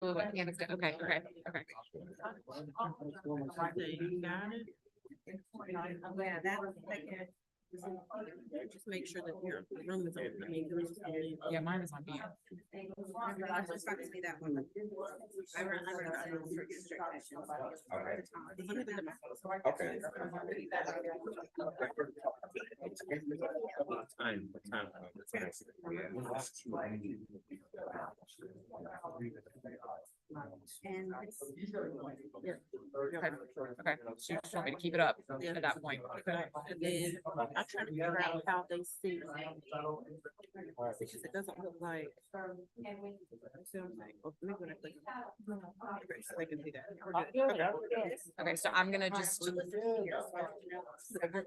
Oh, okay, okay, okay. You got it? Yeah, that was. Just make sure that your room is open. I mean, the room is only. Yeah, mine is on mute. I just thought to be that one. I read Okay. Time. And Okay, so you just want me to keep it up at that point. And then I'm trying to figure out how they see. Because it doesn't look like. So I'm like, well, maybe when I click. Okay, so they can see that. We're good. Okay, so I'm gonna just, Okay.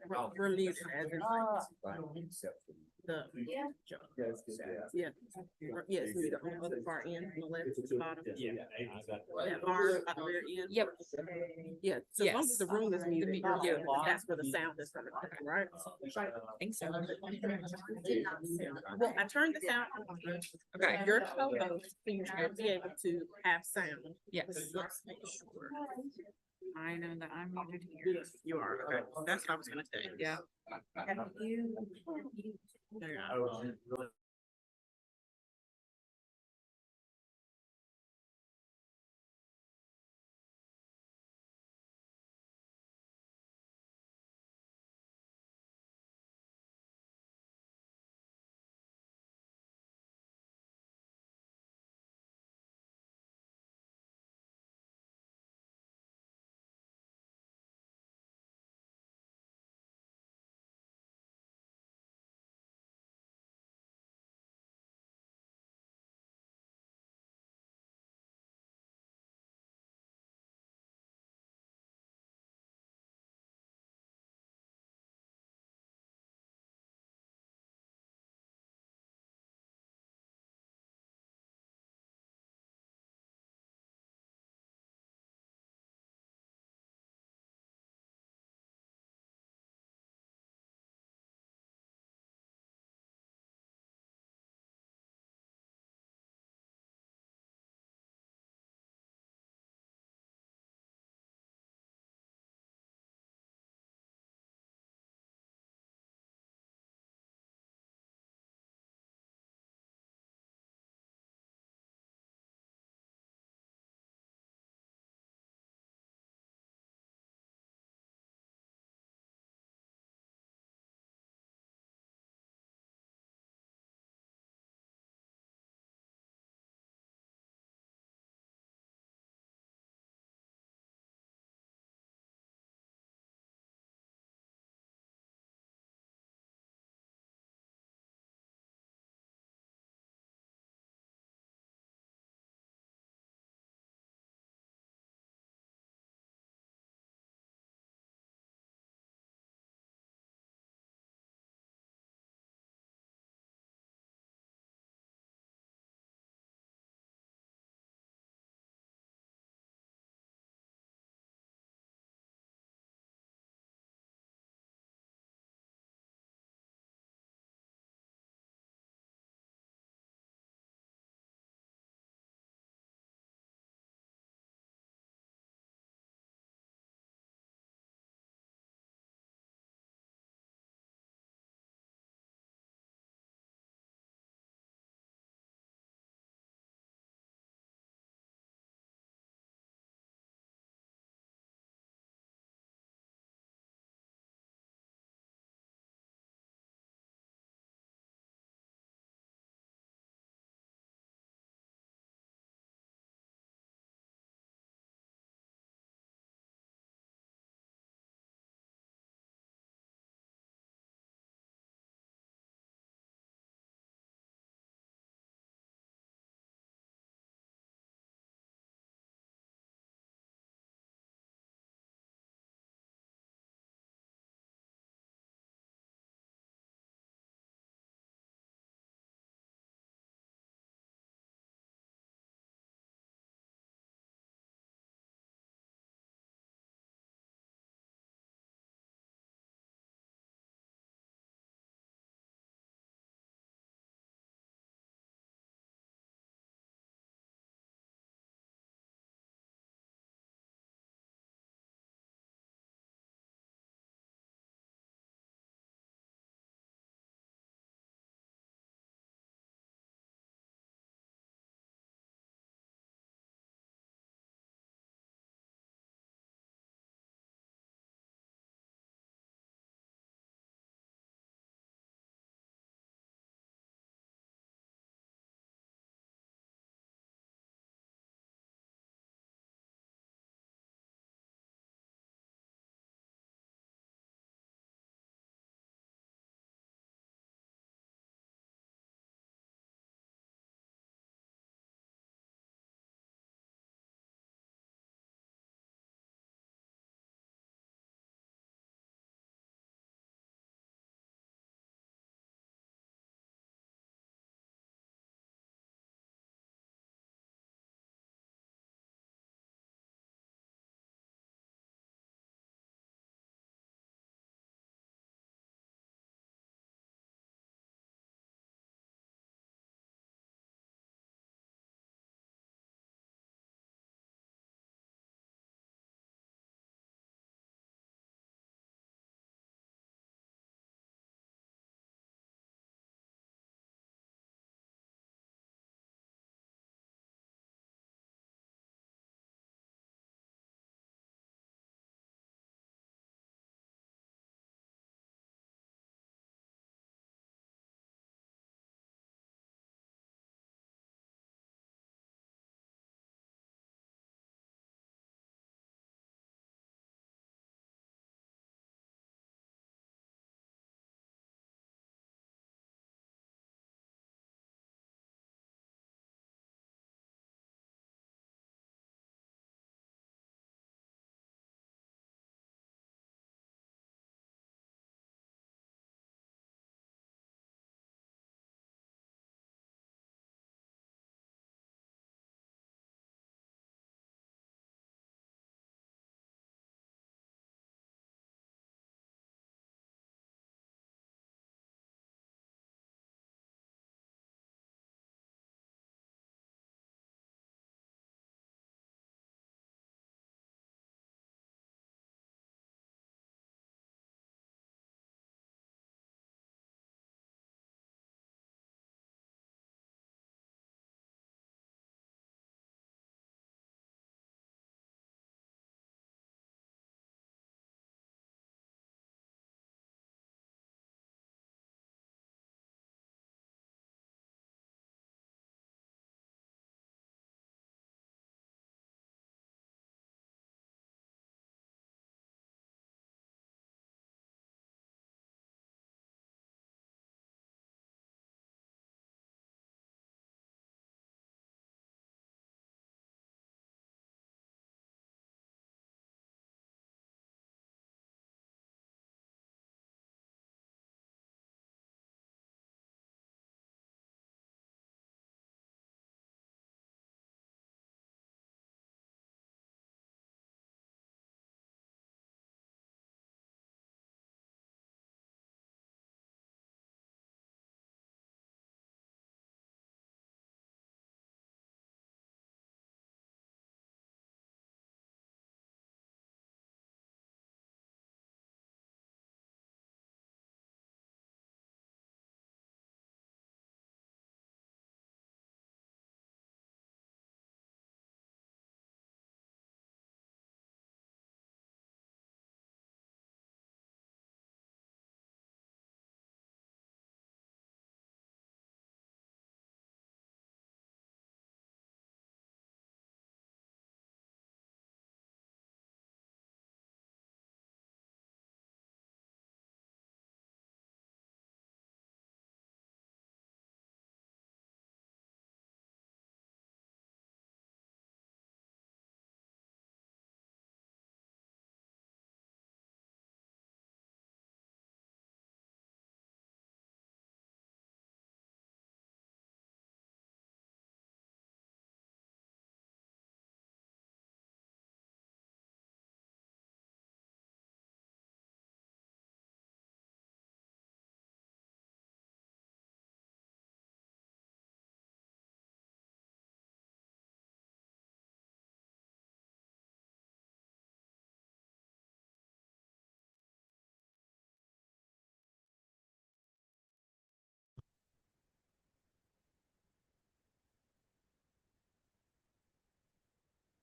But we're leaving as in the. Yeah. Yes, the other far end, the left bottom. That bar at the very end. yep, Yeah, so as long as the room is muted, Yeah. that's where the sound is coming from, right? I think so. Well, I turned the sound on. Okay. Your co-host seems to be able to have sound. Yes, Let's make sure. I know that I'm muted here. Yes, you are, okay, that's what I was gonna say. Yeah. have you? There you go.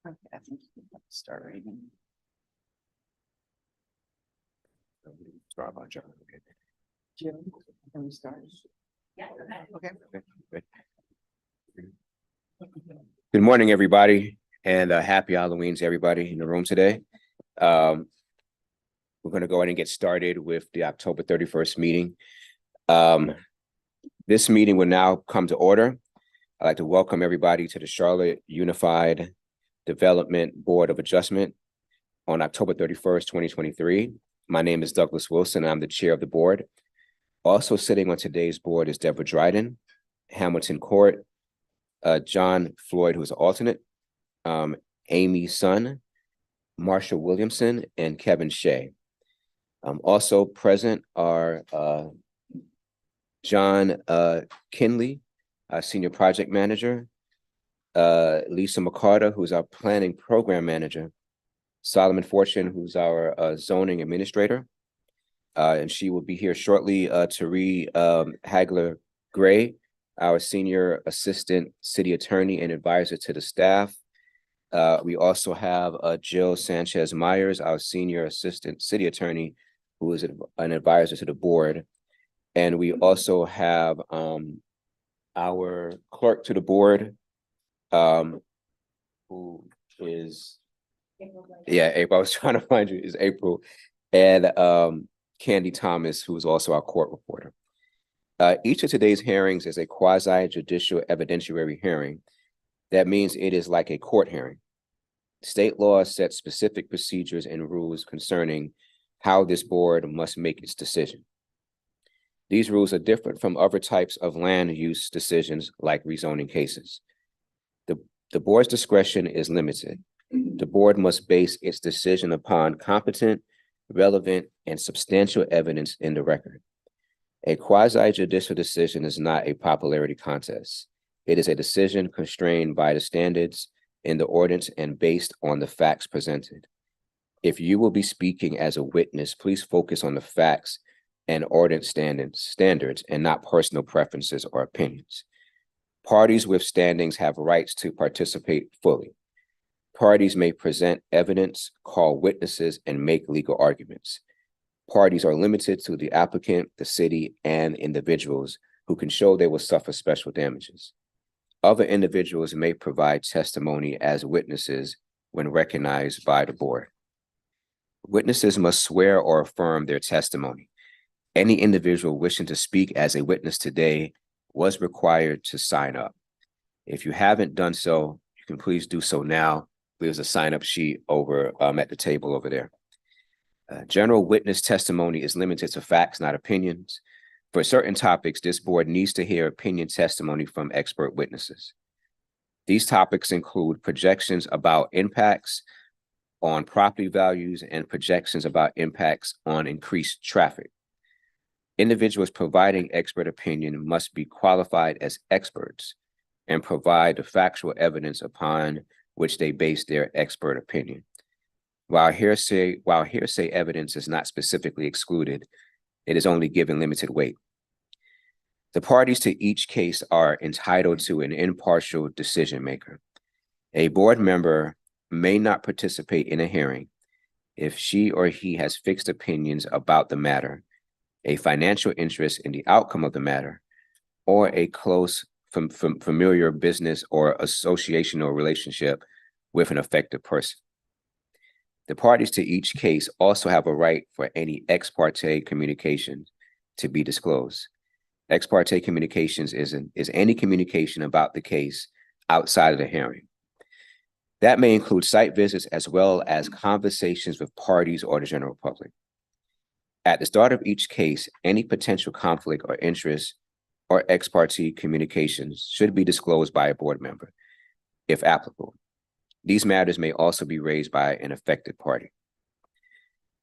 Okay, I think you can start reading. Sorry about John. Okay. Jim, can we start? Okay. Good. Good morning, everybody, and happy Halloween to everybody in the room today. We're going to go ahead and get started with the October 31st meeting. This meeting will now come to order. I'd like to welcome everybody to the Charlotte Unified Development Board of Adjustment on October 31st, 2023. My name is Douglas Wilson, and I'm the chair of the board. Also sitting on today's board is Deborah Dryden, Hamilton Court, John Floyd, who is an alternate, Amy Sun, Marsha Williamson, and Kevin Shea. Also present are John Kinley, Senior Project Manager, Lisa McCarter, who's our Planning Program Manager, Solomon Fortune, who's our Zoning Administrator, and she will be here shortly. Tari Hagler Gray, our Senior Assistant City Attorney and Advisor to the staff. We also have Jill Sanchez Myers, our Senior Assistant City Attorney, who is an advisor to the board. And we also have our clerk to the board, who is, yeah, April, I was trying to find you, is April, and Candy Thomas, who is also our court reporter. Each of today's hearings is a quasi-judicial evidentiary hearing. That means it is like a court hearing. State law sets specific procedures and rules concerning how this board must make its decision. These rules are different from other types of land use decisions like rezoning cases. The board's discretion is limited. The board must base its decision upon competent, relevant, and substantial evidence in the record. A quasi-judicial decision is not a popularity contest. It is a decision constrained by the standards in the ordinance and based on the facts presented. If you will be speaking as a witness, please focus on the facts and ordinance standards and not personal preferences or opinions. Parties with standings have rights to participate fully. Parties may present evidence, call witnesses, and make legal arguments. Parties are limited to the applicant, the city, and individuals who can show they will suffer special damages. Other individuals may provide testimony as witnesses when recognized by the board. Witnesses must swear or affirm their testimony. Any individual wishing to speak as a witness today was required to sign up. If you haven't done so, you can please do so now. There's a sign-up sheet over at the table over there. General witness testimony is limited to facts, not opinions. For certain topics, this board needs to hear opinion testimony from expert witnesses. These topics include projections about impacts on property values and projections about impacts on increased traffic. Individuals providing expert opinion must be qualified as experts and provide the factual evidence upon which they base their expert opinion. While hearsay evidence is not specifically excluded, it is only given limited weight. The parties to each case are entitled to an impartial decision maker. A board member may not participate in a hearing if she or he has fixed opinions about the matter, a financial interest in the outcome of the matter, or a close familiar business or associational relationship with an affected person. The parties to each case also have a right for any ex parte communications to be disclosed. Ex parte communications is any communication about the case outside of the hearing. That may include site visits as well as conversations with parties or the general public. At the start of each case, any potential conflict or interest or ex parte communications should be disclosed by a board member, if applicable. These matters may also be raised by an affected party.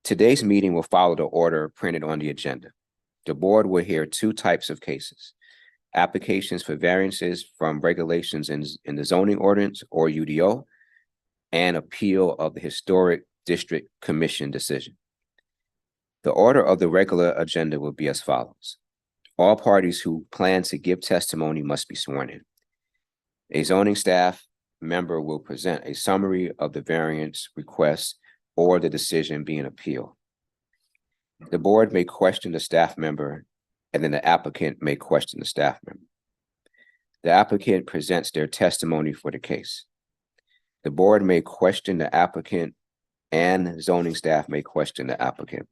Today's meeting will follow the order printed on the agenda. The board will hear two types of cases: applications for variances from regulations in the zoning ordinance or UDO, and appeal of the Historic District Commission decision. The order of the regular agenda will be as follows. All parties who plan to give testimony must be sworn in. A zoning staff member will present a summary of the variance request or the decision being appealed. The board may question the staff member, and then the applicant may question the staff member. The applicant presents their testimony for the case. The board may question the applicant, and zoning staff may question the applicant.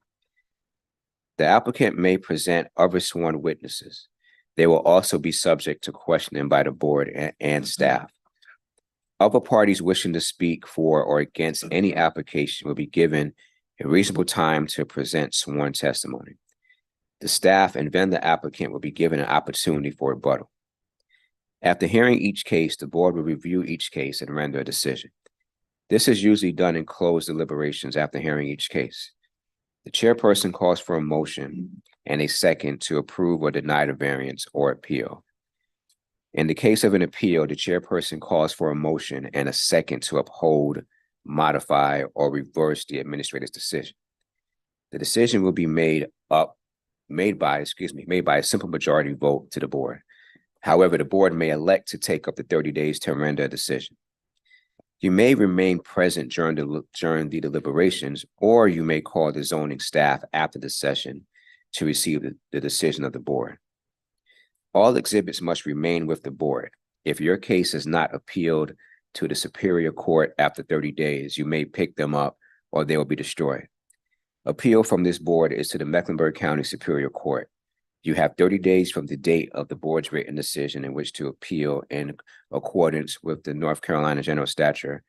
The applicant may present other sworn witnesses. They will also be subject to questioning by the board and staff. Other parties wishing to speak for or against any application will be given a reasonable time to present sworn testimony. The staff and then the applicant will be given an opportunity for rebuttal. After hearing each case, the board will review each case and render a decision. This is usually done in closed deliberations after hearing each case. The chairperson calls for a motion and a second to approve or deny the variance or appeal. In the case of an appeal, the chairperson calls for a motion and a second to uphold, modify, or reverse the administrator's decision. The decision will be made by a simple majority vote to the board. However, the board may elect to take up to 30 days to render a decision. You may remain present during the deliberations, or you may call the zoning staff after the session to receive the decision of the board. All exhibits must remain with the board. If your case is not appealed to the Superior Court after 30 days, you may pick them up or they will be destroyed. Appeal from this board is to the Mecklenburg County Superior Court. You have 30 days from the date of the board's written decision in which to appeal in accordance with the North Carolina General Statute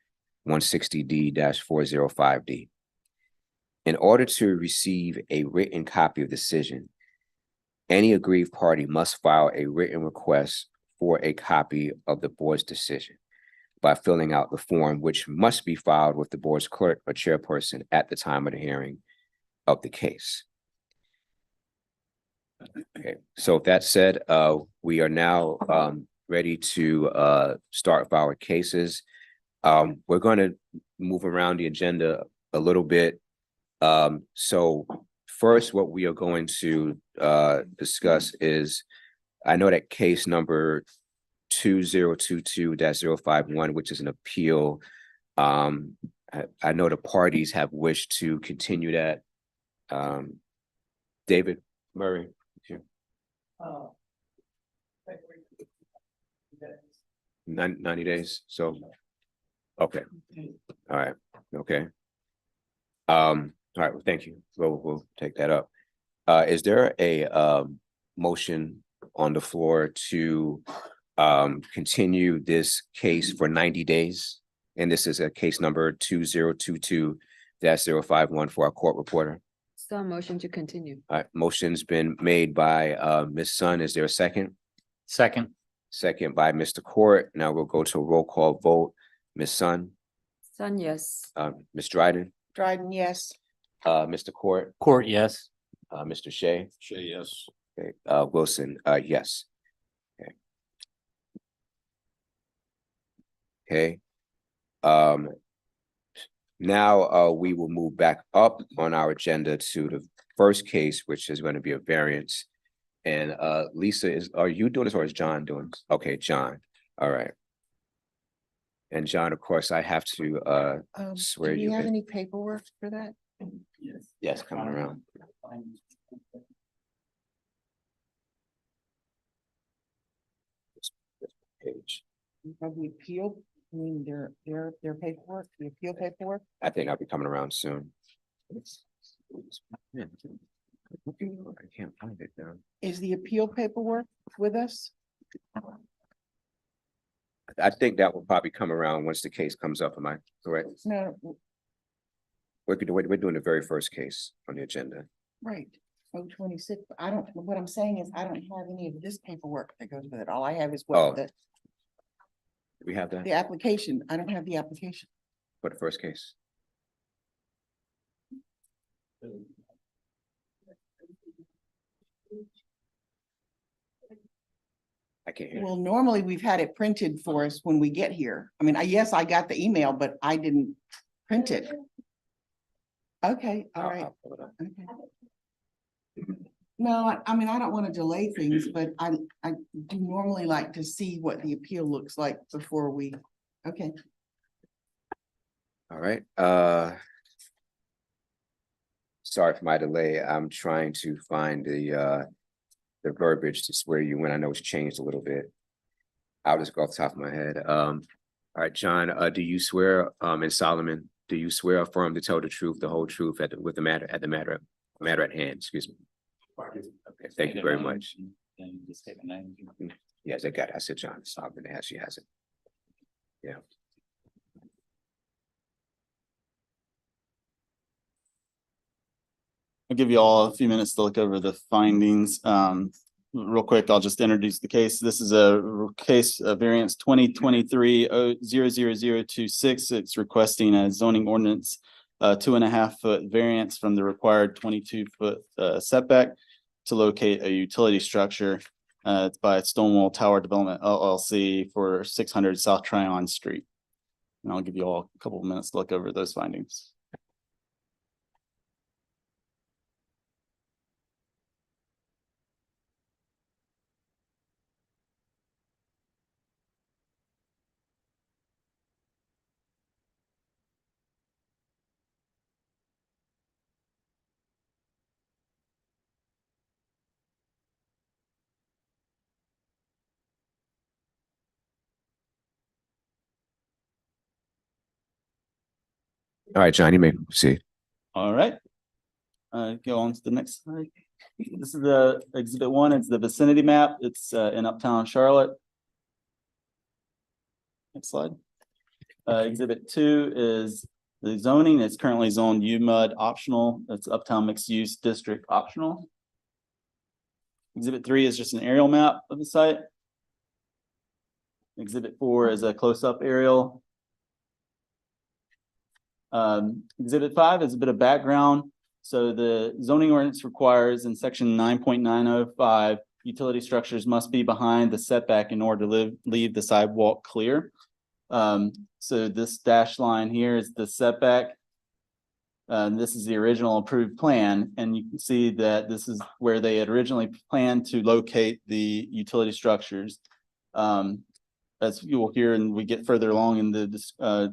160D-405D. In order to receive a written copy of the decision, any aggrieved party must file a written request for a copy of the board's decision by filling out the form, which must be filed with the board's clerk or chairperson at the time of the hearing of the case. Okay, so with that said, we are now ready to start with our cases. We're going to move around the agenda a little bit. So first, what we are going to discuss is, I know that case number 2022-051, which is an appeal. I know the parties have wished to continue that. David Murray. 90 days. So, okay. All right. Okay. All right. Well, thank you. We'll take that up. Is there a motion on the floor to continue this case for 90 days? And this is a case number 2022-051 for our court reporter. So motion to continue. All right, motion's been made by Ms. Sun. Is there a second? Second. Second by Mr. Court. Now we'll go to a roll call vote. Ms. Sun, Sun, yes. Ms. Dryden, Dryden, yes. Mr. Court, Court, yes. Mr. Shea. Shay, yes. Okay, Wilson, yes. Okay. Okay. Now we will move back up on our agenda to the first case, which is going to be a variance. And Lisa, are you doing this or is John doing this? Okay, John. All right. And John, of course, I have to swear Do you you have in. any paperwork for that? Yes, coming around. This page. Have we appealed? I mean, their paperwork, the appeal paperwork? I think I'll be coming around soon. I can't find it now. Is the appeal paperwork with us? I think that will probably come around once the case comes up. Am I correct? No, We're doing the very first case on the agenda. right. 026. What I'm saying is I don't have any of this paperwork that goes with it. All I have is Oh. what Do we have that the application. I don't have the application. for the first case? I can't hear. Well, normally we've had it printed for us when we get here. I mean, yes, I got the email, but I didn't print it. Okay, all right. I'll pull it up. Okay. No, I mean, I don't want to delay things, but I do normally like to see what the appeal looks like before we Okay, All right, sorry for my delay. I'm trying to find the verbiage to swear you in. I know it's changed a little bit. I'll just go off the top of my head. All right, John, do you swear, and Solomon, do you swear or affirm to tell the truth, the whole truth with the matter at hand, excuse me? Okay, thank you very much. Yes, I got it. I said John Solomon, she has it. Yeah. I'll give you all a few minutes to look over the findings. Real quick, I'll just introduce the case. This is a case of variance 2023-00026. It's requesting a zoning ordinance 2.5-foot variance from the required 22-foot setback to locate a utility structure. It's by Stonewall Tower Development LLC for 600 South Tryon Street. And I'll give you all a couple of minutes to look over those findings. All right, John, you may proceed. All right. Go on to the next slide. This is the exhibit 1. It's the vicinity map. It's in Uptown Charlotte. Next slide. Exhibit 2 is the zoning. It's currently zoned UMUD optional. It's Uptown Mixed Use District optional. Exhibit 3 is just an aerial map of the site. Exhibit 4 is a close-up aerial. Exhibit 5 is a bit of background. So the zoning ordinance requires in section 9.905, utility structures must be behind the setback in order to leave the sidewalk clear. So this dashed line here is the setback. This is the original approved plan, and you can see that this is where they had originally planned to locate the utility structures. As you will hear, and we get further along in the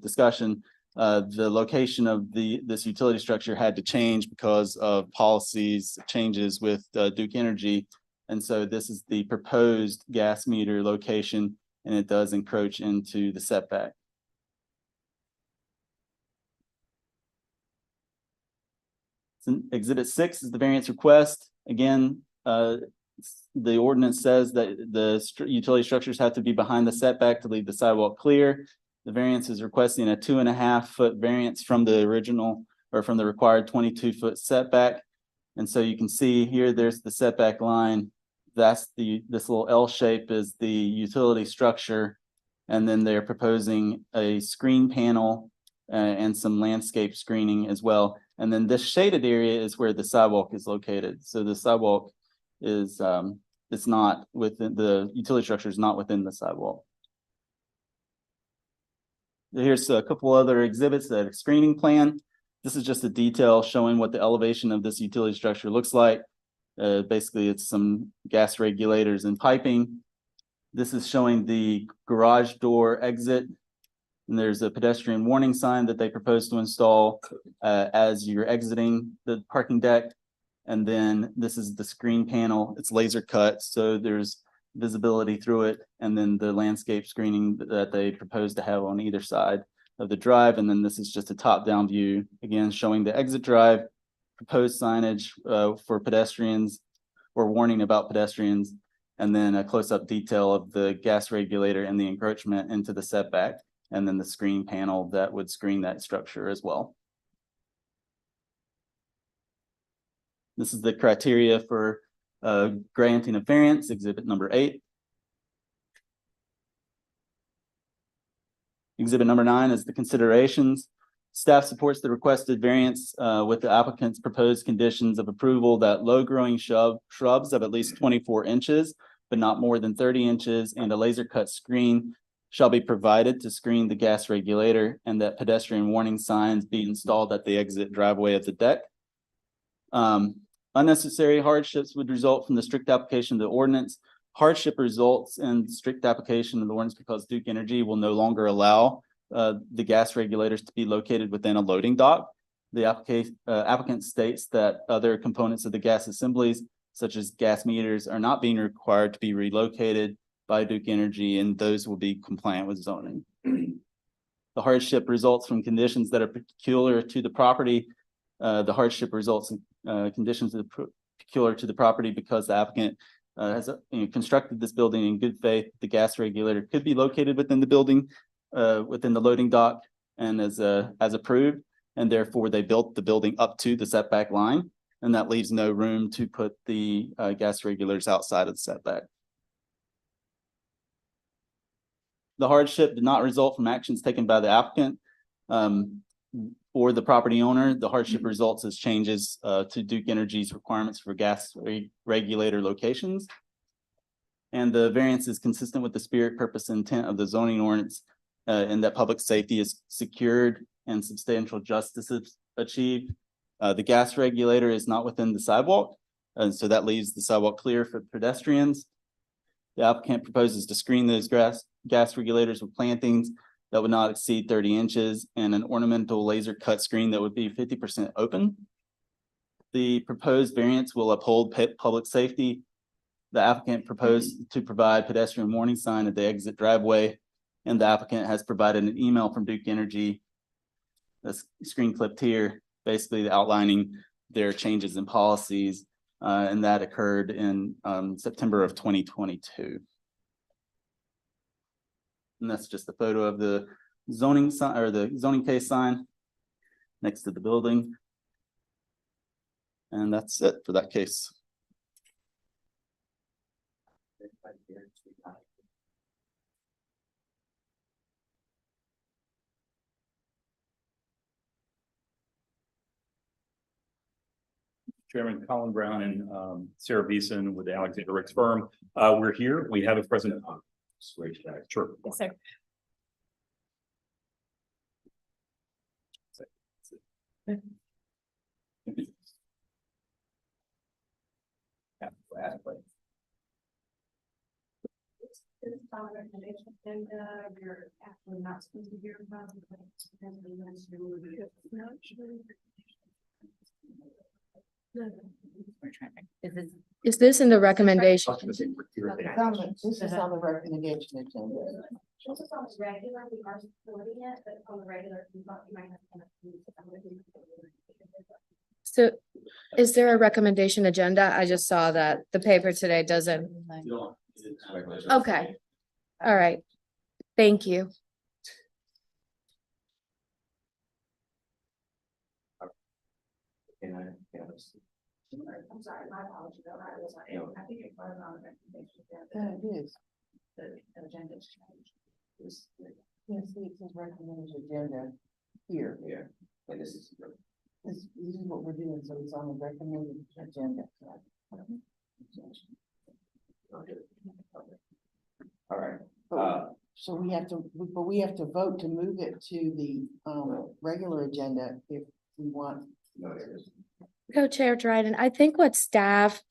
discussion, the location of this utility structure had to change because of policies changes with Duke Energy. And so this is the proposed gas meter location, and it does encroach into the setback. So Exhibit 6 is the variance request. Again, the ordinance says that the utility structures have to be behind the setback to leave the sidewalk clear. The variance is requesting a 2.5-foot variance from the original or from the required 22-foot setback. And so you can see here, there's the setback line. That's this little L shape is the utility structure. And then they're proposing a screen panel and some landscape screening as well. And then this shaded area is where the sidewalk is located. So the sidewalk is, it's not within the utility structure is not within the sidewalk. Here's a couple other exhibits that a screening plan. This is just a detail showing what the elevation of this utility structure looks like. Basically, it's some gas regulators and piping. This is showing the garage door exit. And there's a pedestrian warning sign that they propose to install as you're exiting the parking deck. And then this is the screen panel. It's laser cut, so there's visibility through it, and then the landscape screening that they propose to have on either side of the drive. And then this is just a top-down view, again, showing the exit drive, proposed signage for pedestrians or warning about pedestrians, and then a close-up detail of the gas regulator and the encroachment into the setback, and then the screen panel that would screen that structure as well. This is the criteria for granting of variance, exhibit number 8. Exhibit number 9 is the considerations. Staff supports the requested variance with the applicant's proposed conditions of approval that low-growing shrubs of at least 24 inches, but not more than 30 inches, and a laser cut screen shall be provided to screen the gas regulator, and that pedestrian warning signs be installed at the exit driveway of the deck. Unnecessary hardships would result from the strict application of the ordinance. hardship results in strict application of the ordinance because Duke Energy will no longer allow the gas regulators to be located within a loading dock. The applicant states that other components of the gas assemblies, such as gas meters, are not being required to be relocated by Duke Energy, and those will be compliant with zoning. The hardship results from conditions that are peculiar to the property. The hardship results in conditions that are peculiar to the property because the applicant has constructed this building in good faith. The gas regulator could be located within the building, within the loading dock, and as approved, and therefore they built the building up to the setback line, and that leaves no room to put the gas regulators outside of the setback. The hardship did not result from actions taken by the applicant or the property owner. The hardship results as changes to Duke Energy's requirements for gas regulator locations. And the variance is consistent with the spirit, purpose, and intent of the zoning ordinance, and that public safety is secured and substantial justice is achieved. The gas regulator is not within the sidewalk, and so that leaves the sidewalk clear for pedestrians. The applicant proposes to screen those gas regulators with plantings that would not exceed 30 inches and an ornamental laser cut screen that would be 50% open. The proposed variance will uphold public safety. The applicant proposed to provide pedestrian warning sign at the exit driveway, and the applicant has provided an email from Duke Energy, that's screen clipped here, basically outlining their changes in policies, and that occurred in September of 2022. And that's just a photo of the zoning sign or the zoning case sign next to the building. And that's it for that case. Chairman Colin Brown and Sarah Beeson with the Alexander Ricks firm. We're here. We have a present. Sure. Yes, sir. It's not a recommendation, and you're actually not supposed to hear about it. Is this in the recommendation? This is on the recommendation agenda. This is on the regular, we are supporting it, but on the regular, you might have to. So is there a recommendation agenda? I just saw that the paper today doesn't. Okay. All right. Thank you. I'm sorry, my apologies. I think it was on the recommendation. Yeah, it is. The agenda's changed. Yes, it says recommended agenda here. Yeah, and this is. This is what we're doing, so it's on the recommended agenda. All right. So we have to vote to move it to the regular agenda if we want. Co-Chair Dryden, I think what staff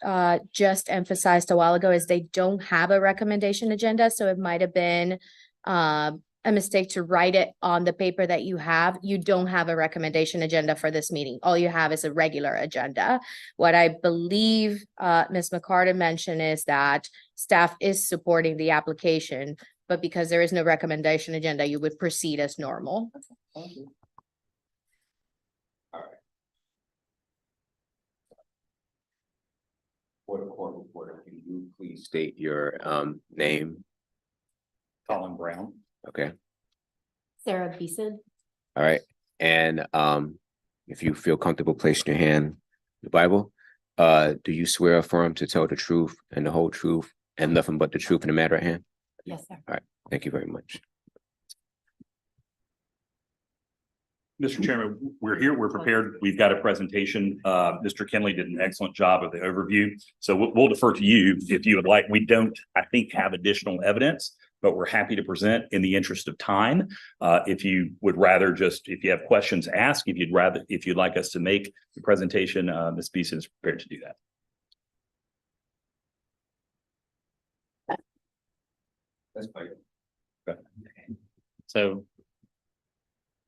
just emphasized a while ago is they don't have a recommendation agenda, so it might have been a mistake to write it on the paper that you have. You don't have a recommendation agenda for this meeting. All you have is a regular agenda. What I believe Ms. McCartan mentioned is that staff is supporting the application, but because there is no recommendation agenda, you would proceed as normal. Thank you. For the court reporter, can you please state your name? Colin Brown. Okay, Sarah Beeson. all right. And if you feel comfortable placing your hand in the Bible, do you swear or affirm to tell the truth and the whole truth and nothing but the truth in the matter at hand? Yes, sir. All right, thank you very much. Mr. Chairman, we're here, we're prepared. We've got a presentation. Mr. Kinley did an excellent job of the overview. So we'll defer to you if you would like. We don't, I think, have additional evidence, but we're happy to present in the interest of time. If you would rather just, if you have questions, ask. If you'd like us to make the presentation, Ms. Beeson is prepared to do that. That's fine. So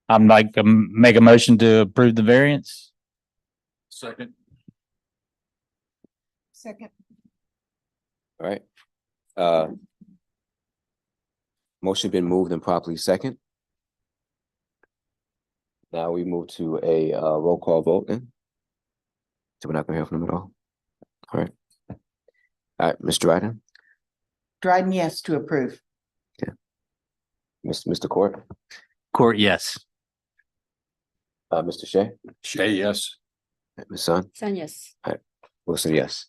I'm like, make a motion to approve the variance. Second. Second. All right. Motion been moved and properly second. Now we move to a roll call vote then. So we're not gonna hear from them at all. All right. All right, Mr. Dryden, Dryden, yes, to approve. Mr. Court, Court, yes. Mr. Shea, Shay, yes. Ms. Sun, Son, yes. Wilson, yes.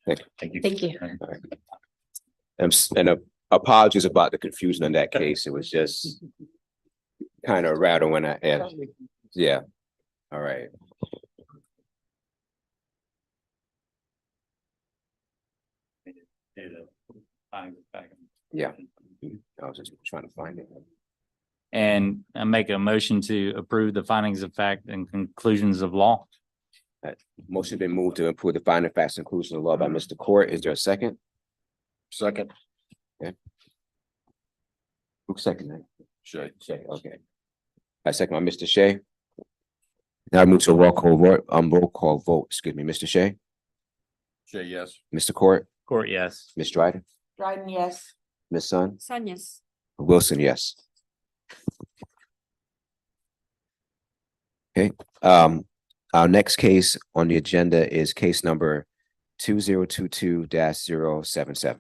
Thank you. Thank you. All right. Apologies about the confusion in that case. It was just kind of rattle when yeah. All right. Yeah. I was just trying to find it. And I make a motion to approve the findings of fact and conclusions of law. Motion been moved to approve the finding of facts and conclusions of law by Mr. Court. Is there a second? Second. Who seconded? Shay. Shay, okay. I second by Mr. Shea. Now I move to a roll call vote, excuse me, Mr. Shea, Shay, yes. Mr. Court, Court, yes. Ms. Dryden, Dryden, yes. Ms. Sun, Son, yes. Wilson, yes. Okay, our next case on the agenda is case number 2022-077.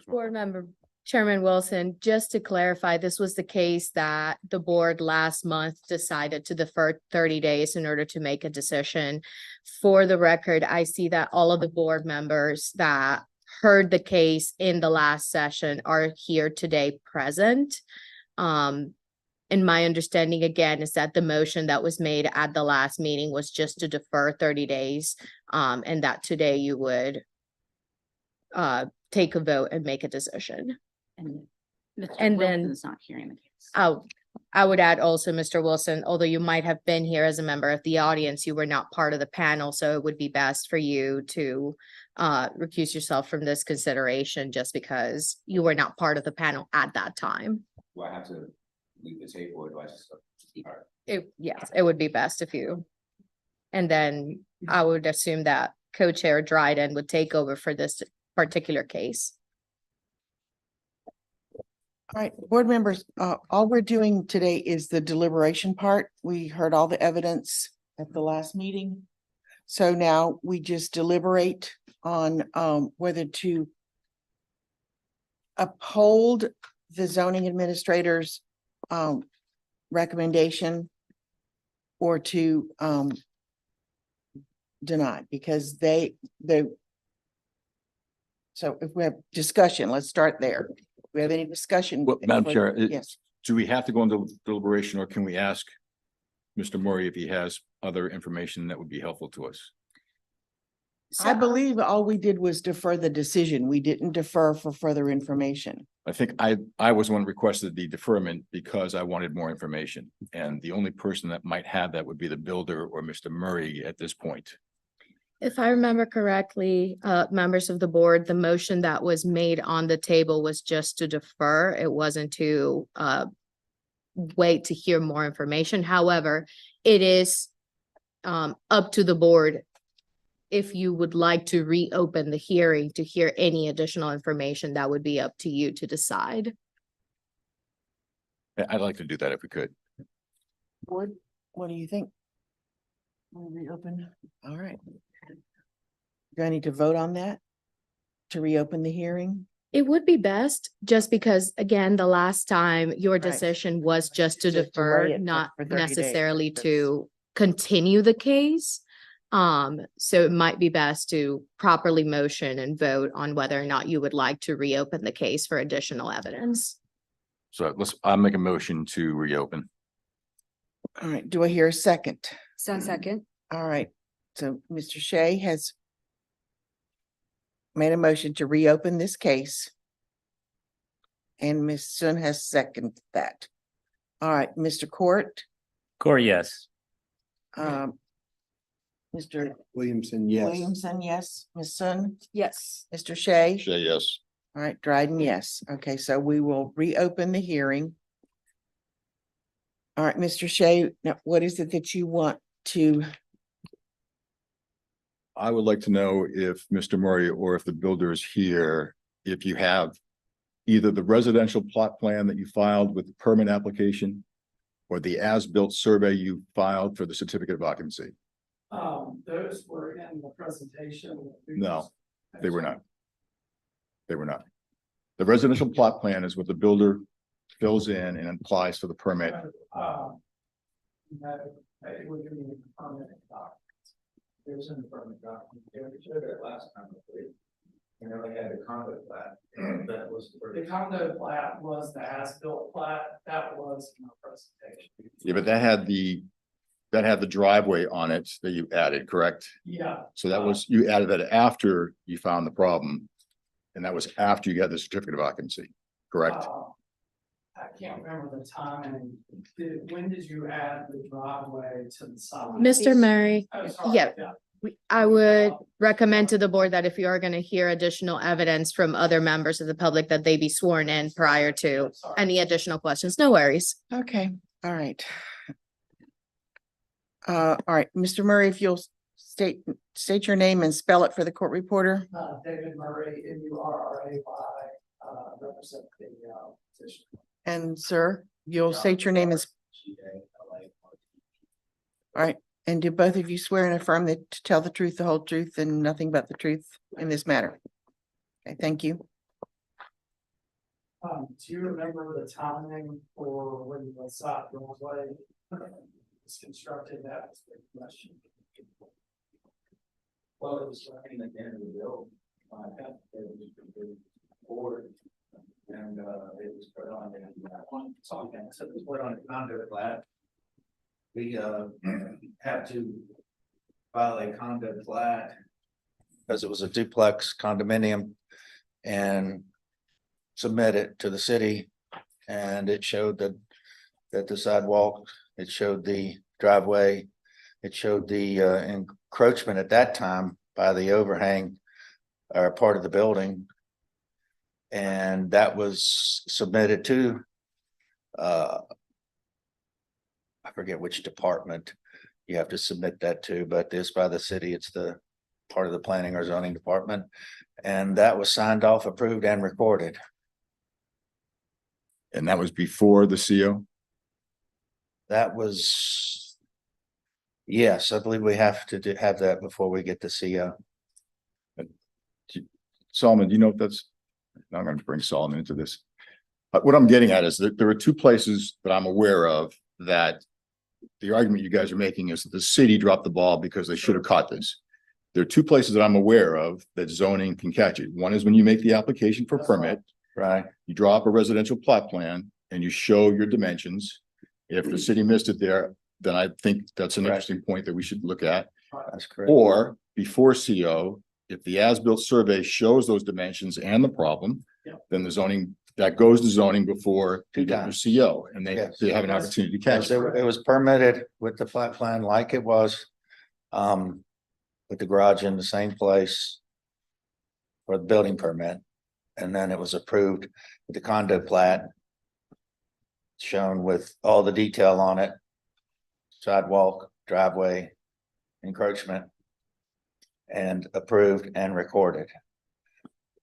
Board member Chairman Wilson, just to clarify, this was the case that the board last month decided to defer 30 days in order to make a decision. For the record, I see that all of the board members that heard the case in the last session are here today present. And my understanding again is that the motion that was made at the last meeting was just to defer 30 days. And that today you would take a vote and make a decision. And then not hearing the case. I would add also, Mr. Wilson, although you might have been here as a member of the audience, you were not part of the panel, so it would be best for you to recuse yourself from this consideration just because you were not part of the panel at that time. Do I have to leave the table or do I just? Yes, it would be best if you. And then I would assume that Co-Chair Dryden would take over for this particular case. All right, board members, all we're doing today is the deliberation part. We heard all the evidence at the last meeting. So now we just deliberate on whether to uphold the zoning administrator's recommendation or to deny, because so if we have discussion, let's start there. Do we have any discussion? Well, Madam Chair, Yes. do we have to go into deliberation or can we ask Mr. Murray if he has other information that would be helpful to us? I believe all we did was defer the decision. We didn't defer for further information. I think I was one who requested the deferment because I wanted more information. And the only person that might have that would be the builder or Mr. Murray at this point. If I remember correctly, members of the board, the motion that was made on the table was just to defer. It wasn't to wait to hear more information. However, it is up to the board if you would like to reopen the hearing to hear any additional information. That would be up to you to decide. I'd like to do that if we could. Board, what do you think? Want to reopen? All right. Do I need to vote on that? To reopen the hearing? It would be best, just because, again, the last time your Right. decision was just to Just to defer, delay it not for 30 days. necessarily to continue the case. So it might be best to properly motion and vote on whether or not you would like to reopen the case for additional evidence. So I'll make a motion to reopen. All right, do I hear a second? Second. All right, so Mr. Shea has made a motion to reopen this case. and Ms. Sun has seconded that. All right, Mr. Court, Corey, yes. um, Mr. Williamson, Williamson, yes, Ms. Sun, Yes. Mr. Shea. Say yes. All right, Dryden, yes. Okay, so we will reopen the hearing. All right, Mr. Shea, now what is it that you want to, I would like to know if Mr. Murray or if the builder is here, if you have either the residential plot plan that you filed with the permit application or the as-built survey you filed for the certificate of occupancy. Those were in the presentation. No, they were not. They were not. The residential plot plan is what the builder fills in and applies for the permit. No, it would be a permanent document. It was in the permanent document. Yeah, we showed that last time, I believe. You know, they had a condo plat. That was. The condo plat was the as-built plat. That was in the presentation. Yeah, but that had the driveway on it that you added, correct? Yeah. So that was, you added that after you found the problem. And that was after you got the certificate of occupancy, correct? I can't remember the timing. When did you add the driveway to the side? Mr. Murray, Oh, sorry, yeah. I would recommend to the board that if you are going to hear additional evidence from other members of the public, that they be sworn in prior to Sorry. any additional questions. No worries. okay, all right. All right, Mr. Murray, if you'll state your name and spell it for the court reporter. David Murray, MURRAY, represent the petition. And sir, you'll state your name and, all right, and do both of you swear and affirm that to tell the truth, the whole truth, and nothing but the truth in this matter? Okay, thank you. Do you remember the timing for when the side driveway was constructed? That was the question. Well, it was right at the end of the bill. Board. And it was put on so it was put on a condo plat. We had to file a condo plat because it was a duplex condominium and submit it to the city. And it showed that the sidewalk, it showed the driveway, it showed the encroachment at that time by the overhang or part of the building. And that was submitted to I forget which department you have to submit that to, but this by the city, it's the part of the planning or zoning department. And that was signed off, approved and recorded. And that was before the CO? That was, yes, I believe we have to have that before we get the CO. Solomon, do you know if that's, I'm going to bring Solomon into this. What I'm getting at is that there are two places that I'm aware of that the argument you guys are making is that the city dropped the ball because they should have caught this. There are two places that I'm aware of that zoning can catch it. One is when you make the application for permit, Right. you draw up a residential plot plan and you show your dimensions. If the city missed it there, then I think that's an Right. interesting point that we should look at. That's correct. Or before CO, if the as-built survey shows those dimensions and the problem, Yeah. then the zoning, that goes to zoning before they get Done. their CO and Yes. they have an opportunity to catch Yes, it. it was permitted with the flat plan like it was. With the garage in the same place. For the building permit. And then it was approved with the condo plat. Shown with all the detail on it. Sidewalk, driveway, encroachment. And approved and recorded.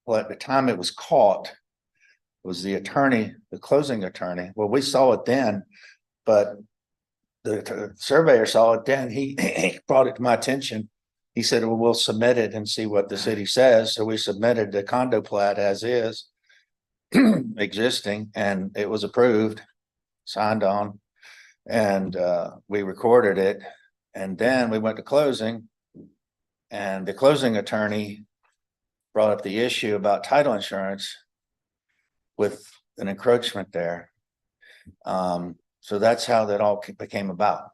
Well, at the time it was caught. Was the attorney, the closing attorney, well, we saw it then, but. The surveyor saw it then, he brought it to my attention. He said, well, we'll submit it and see what the city says, so we submitted the condo plat as is. Existing, and it was approved, signed on. And we recorded it, and then we went to closing. And the closing attorney brought up the issue about title insurance. With an encroachment there. So that's how that all became about.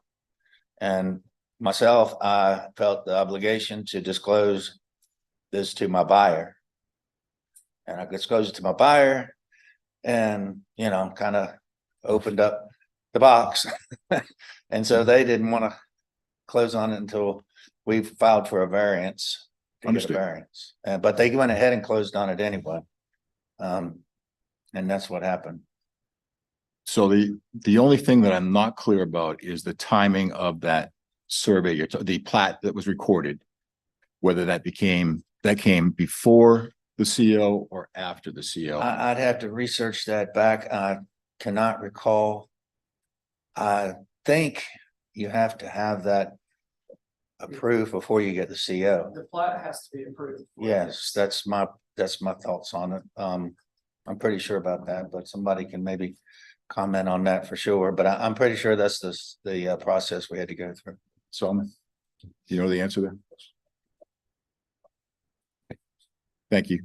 And myself, I felt the obligation to disclose this to my buyer. And I disclosed it to my buyer. and, you know, kind of opened up the box. And so they didn't want to close on it until we filed for a variance. To get a Understood. variance, but they went ahead and closed on it anyway. And that's what happened. So the only thing that I'm not clear about is the timing of that survey, the plat that was recorded. Whether that came before the CO or after the CO. I'd have to research that back. I cannot recall. I think you have to have that approved before you get the CO. The plat has to be approved. Yes, that's my thoughts on it. I'm pretty sure about that, but somebody can maybe comment on that for sure. But I'm pretty sure that's the process we had to go through. Solomon, do you know the answer there? Thank you.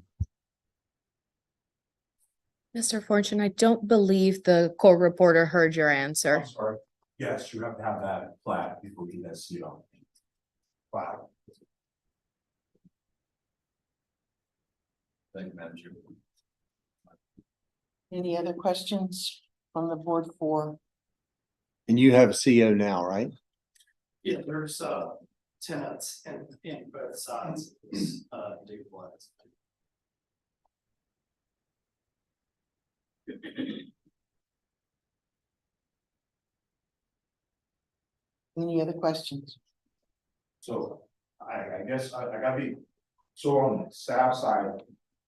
Mr. Fortune, I don't believe the court reporter heard your answer. Sorry. Yes, you have to have that plat before you get that CO. Wow. Thank you, Madam Chair. Any other questions from the board for? And you have a CO now, right? Yeah, there's tenants in both sides of this duplex. Any other questions? So I guess I gotta be, so on the staff side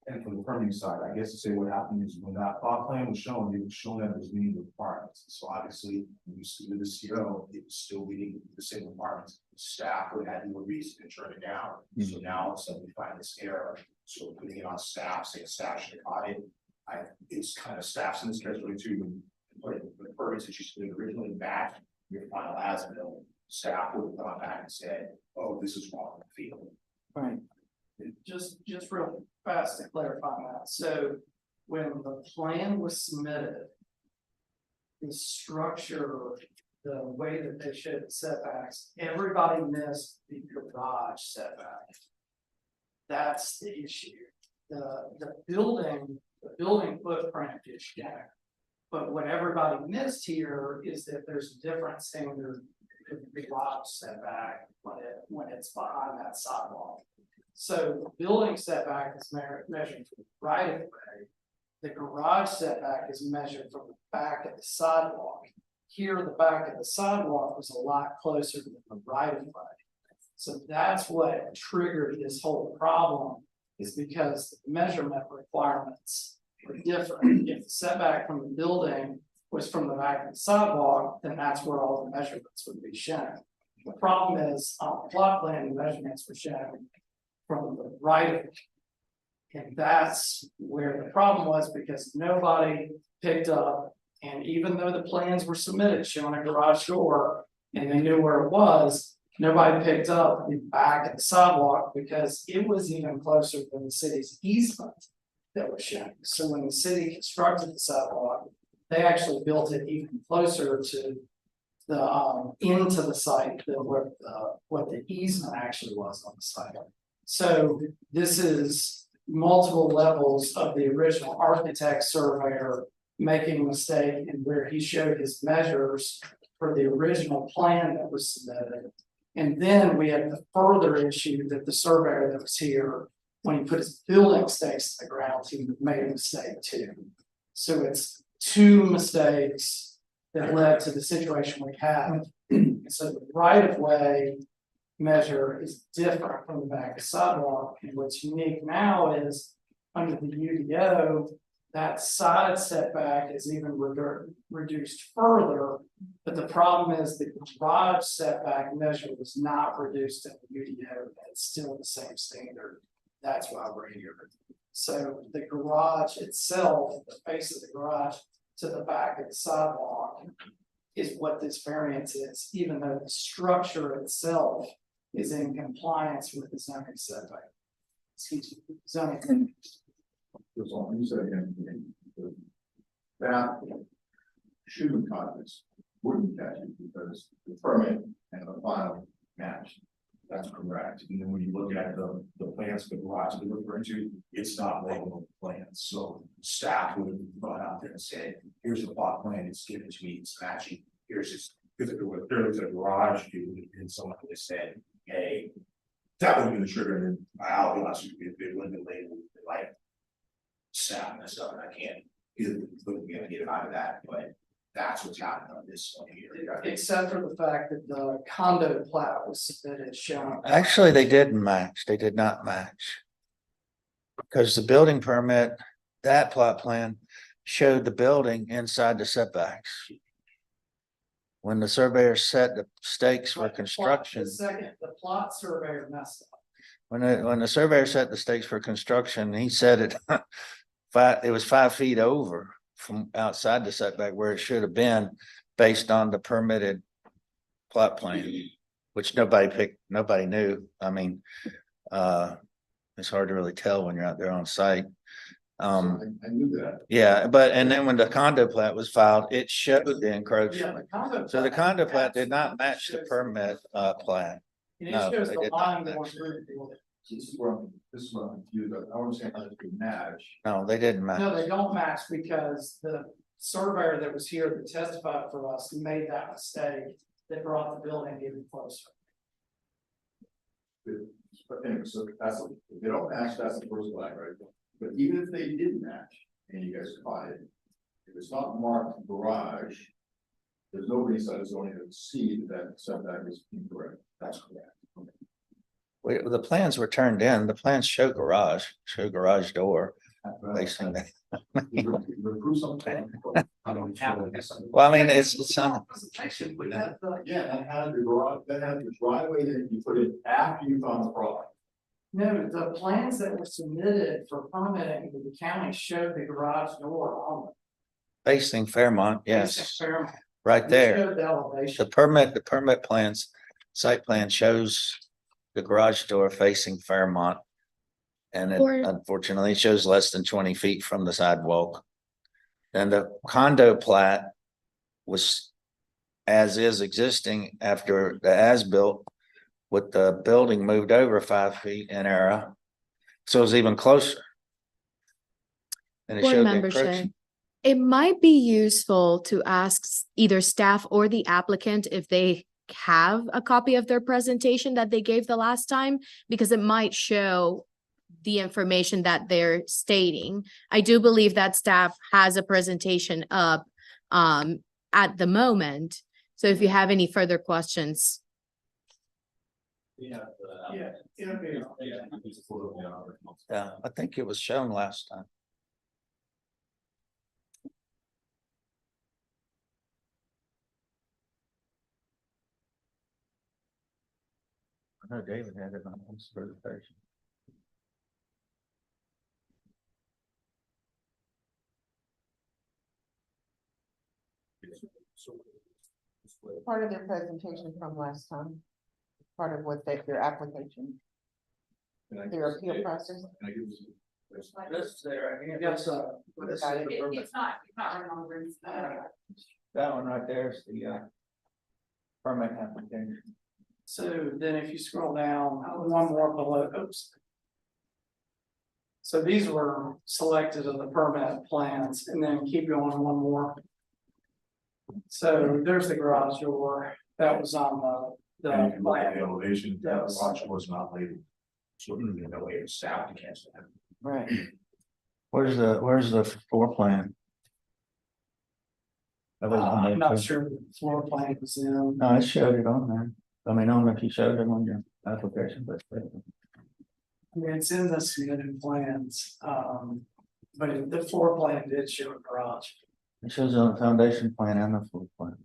and from the permitting side, I guess to say what happened is when that plot plan was shown, it was shown that there's meeting requirements. So obviously, when you submitted the CO, it was still meeting the same requirements. Staff would have no reason to turn it down. So now suddenly we find this error. So putting it on staff, saying staff should have caught it. It's kind of staff's in this case really too, when the permits that you submitted originally back, your final as-built, staff would have gone back and said, oh, this is wrong in the field. Right. Just real fast to clarify that. So when the plan was submitted, the structure, the way that they showed the setbacks, everybody missed the garage setback. That's the issue. The building footprint is shared. But what everybody missed here is that there's a different standard for the garage setback when it's behind that sidewalk. So the building setback is measured from the right of way. The garage setback is measured from the back of the sidewalk. Here, the back of the sidewalk was a lot closer to the right of way. So that's what triggered this whole problem, is because the measurement requirements were different. If the setback from the building was from the back of the sidewalk, then that's where all the measurements would be shown. The problem is on the plot plan, the measurements were shown from the right of way. And that's where the problem was, because nobody picked up, and even though the plans were submitted showing a garage door and they knew where it was, nobody picked up the back of the sidewalk because it was even closer than the city's easement that was shown. So when the city constructed the sidewalk, they actually built it even closer to the into the site than what the easement actually was on the site. So this is multiple levels of the original architect surveyor making a mistake in where he showed his measures for the original plan that was submitted. And then we had the further issue that the surveyor that was here, when he put his building stakes to the ground, he made a mistake too. So it's two mistakes that led to the situation we have. So the right of way measure is different from the back of sidewalk. And what's unique now is under the UDO, that side setback is even reduced further. But the problem is the garage setback measure was not reduced in the UDO. It's still the same standard. That's why we're here. So the garage itself, the face of the garage to the back of the sidewalk is what this variance is, even though the structure itself is in compliance with the zoning setback. Excuse me, zoning. That shouldn't cause this, wouldn't catch it because the permit and the file match. That's correct. And then when you look at the plans for the garage they're referring to, it's not labeled on the plans. So staff would have gone out there and said, here's the plot plan, it's given to me, it's matching. Here's this, because if it was clearly a garage, it would have been someone who said, hey, that would have been the trigger. And then I'll be honest with you, it wouldn't have been labeled like staff and stuff, and I can't get out of that, but that's what's happened on this one here. Except for the fact that the condo plat was submitted showing. Actually, they didn't match. They did not match. Because the building permit, that plot plan showed the building inside the setbacks. When the surveyor set the stakes for construction, The plot surveyor messed up. when the surveyor set the stakes for construction, he said it it was 5 feet over from outside the setback where it should have been based on the permitted plot plan, which nobody knew. I mean, it's hard to really tell when you're out there on site. I knew that. Yeah, and then when the condo plat was filed, it showed the encroachment. So the condo plat did not match the permit plat. And it No, shows they the did not line match. going through the building. This is where I'm confused. I understand how they could match. No, they didn't match. No, they don't match because the surveyor that was here that testified for us made that mistake that brought the building even closer. But anyway, so if they don't match, that's the first flag, right? But even if they did match and you guys caught it, if it's not marked garage, there's no reason it's only to see that setback is incorrect. That's correct. The plans were turned in. The plans show garage door facing that. Prove something. I don't have it. Well, I mean, it's on. Yeah, that had the garage, that had the driveway that you put in after you found the problem. No, the plans that were submitted for permitting to the county showed the garage door on it. Facing Fairmont, yes, Facing Fairmont. right It there. showed the elevation. The permit plans, site plan shows the garage door facing Fairmont. And it Or- unfortunately shows less than 20 feet from the sidewalk. And the condo plat was as is existing after the as-built with the building moved over 5 feet in error. So it's even closer. And it Board showed the membership. encroachment. It might be useful to ask either staff or the applicant if they have a copy of their presentation that they gave the last time, because it might show the information that they're stating. I do believe that staff has a presentation up at the moment. So if you have any further questions. Yeah. It'll be. Yeah, I think it was shown last time. I know David had it on his presentation. Part of their presentation from last time. Part of what their application, their appeal process. This there, Yes, It's not right on the roof. that one right there is the permit application. So then if you scroll down one more below, oops. So these were selected in the permit plans, and then keep going one more. So there's the garage door that was on the And you can look at the plan. elevation, that Yes. garage was not labeled. So you know, it's staff to cancel that. Right. Where's the floor plan? That was on there I'm not too. sure the floor plan was in. No, I showed it on there. I mean, I don't know if you showed it on your application, but. I mean, it's in the submitted plans, but the floor plan did show a garage. It shows on the foundation plan and the floor plan.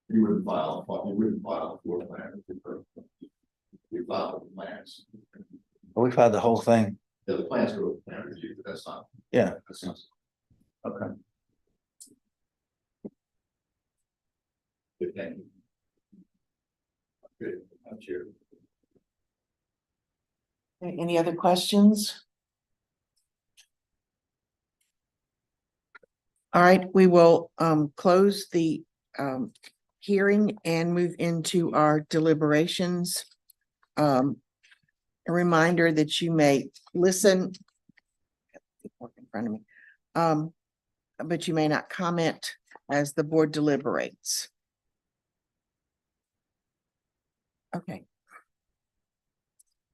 You wouldn't file a floor plan. You file the plans. But we've had the whole thing. Yeah, the plans go with plan review, but that's not. Yeah. That's not. Okay. Good thing. Good, I'm sure. Any other questions? All right, we will close the hearing and move into our deliberations. a reminder that you may listen in front of me, but you may not comment as the board deliberates. Okay.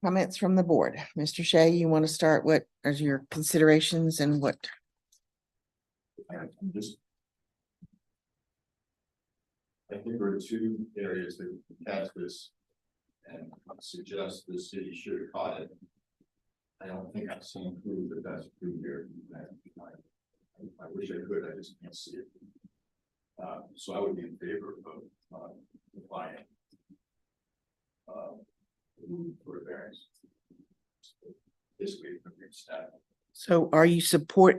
Comments from the board. Mr. Shea, you want to start? What are your considerations and what? I think there are two areas that have this and suggest the city should have caught it. I don't think I've seen proof that that's true here. I wish I could, I just can't see it. So I would be in favor of applying for a variance. This way, from your staff. So are you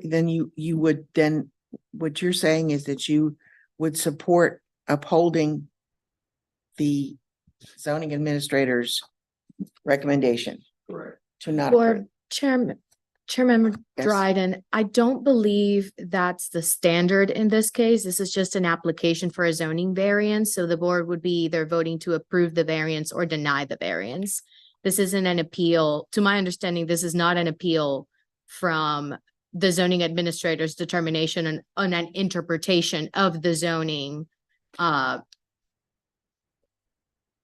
then you would then, what you're saying is that you would support upholding the zoning administrator's recommendation? Correct. To not approve. Board Chairman Yes. Dryden, I don't believe that's the standard in this case. This is just an application for a zoning variance. So the board would be either voting to approve the variance or deny the variance. This isn't an appeal. To my understanding, this is not an appeal from the zoning administrator's determination on an interpretation of the zoning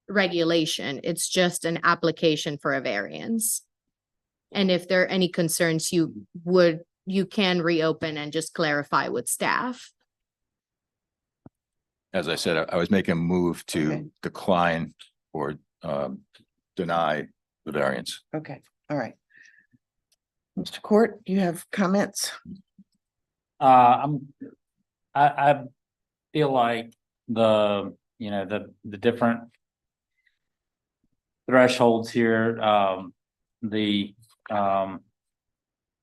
regulation. It's just an application for a variance. And if there are any concerns, you can reopen and just clarify with staff. As I said, I was making a move to Okay. decline or deny the variance. Okay, all right. Mr. Court, you have comments? I feel like the different thresholds here, the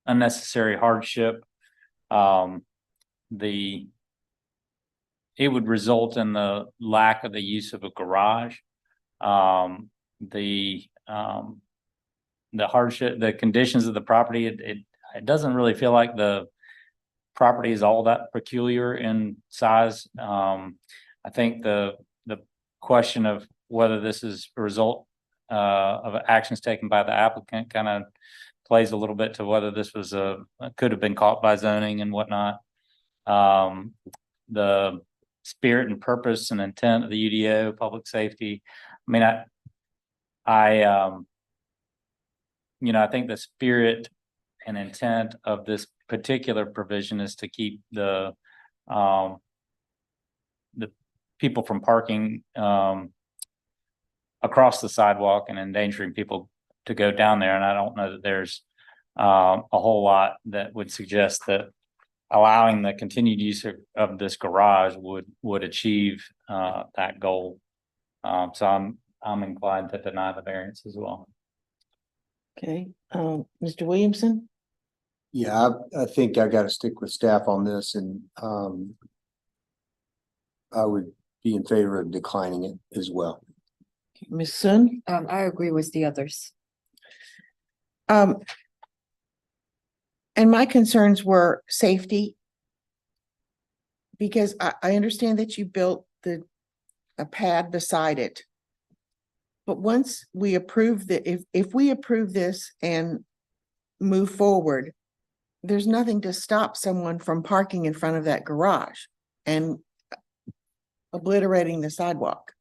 unnecessary hardship, it would result in the lack of the use of a garage. The hardship, the conditions of the property, it doesn't really feel like the property is all that peculiar in size. I think the question of whether this is a result of actions taken by the applicant kind of plays a little bit to whether this was could have been caught by zoning and whatnot. The spirit and purpose and intent of the UDO, public safety. I mean, I think the spirit and intent of this particular provision is to keep the people from parking across the sidewalk and endangering people to go down there. And I don't know that there's a whole lot that would suggest that allowing the continued use of this garage would achieve that goal. So I'm inclined to deny the variance as well. Okay, Mr. Williamson? Yeah, I think I gotta stick with staff on this and I would be in favor of declining it as well. Ms. Sun? I agree with the others. And my concerns were safety. Because I understand that you built a pad beside it. But once we approve if we approve this and move forward, there's nothing to stop someone from parking in front of that garage and obliterating the sidewalk.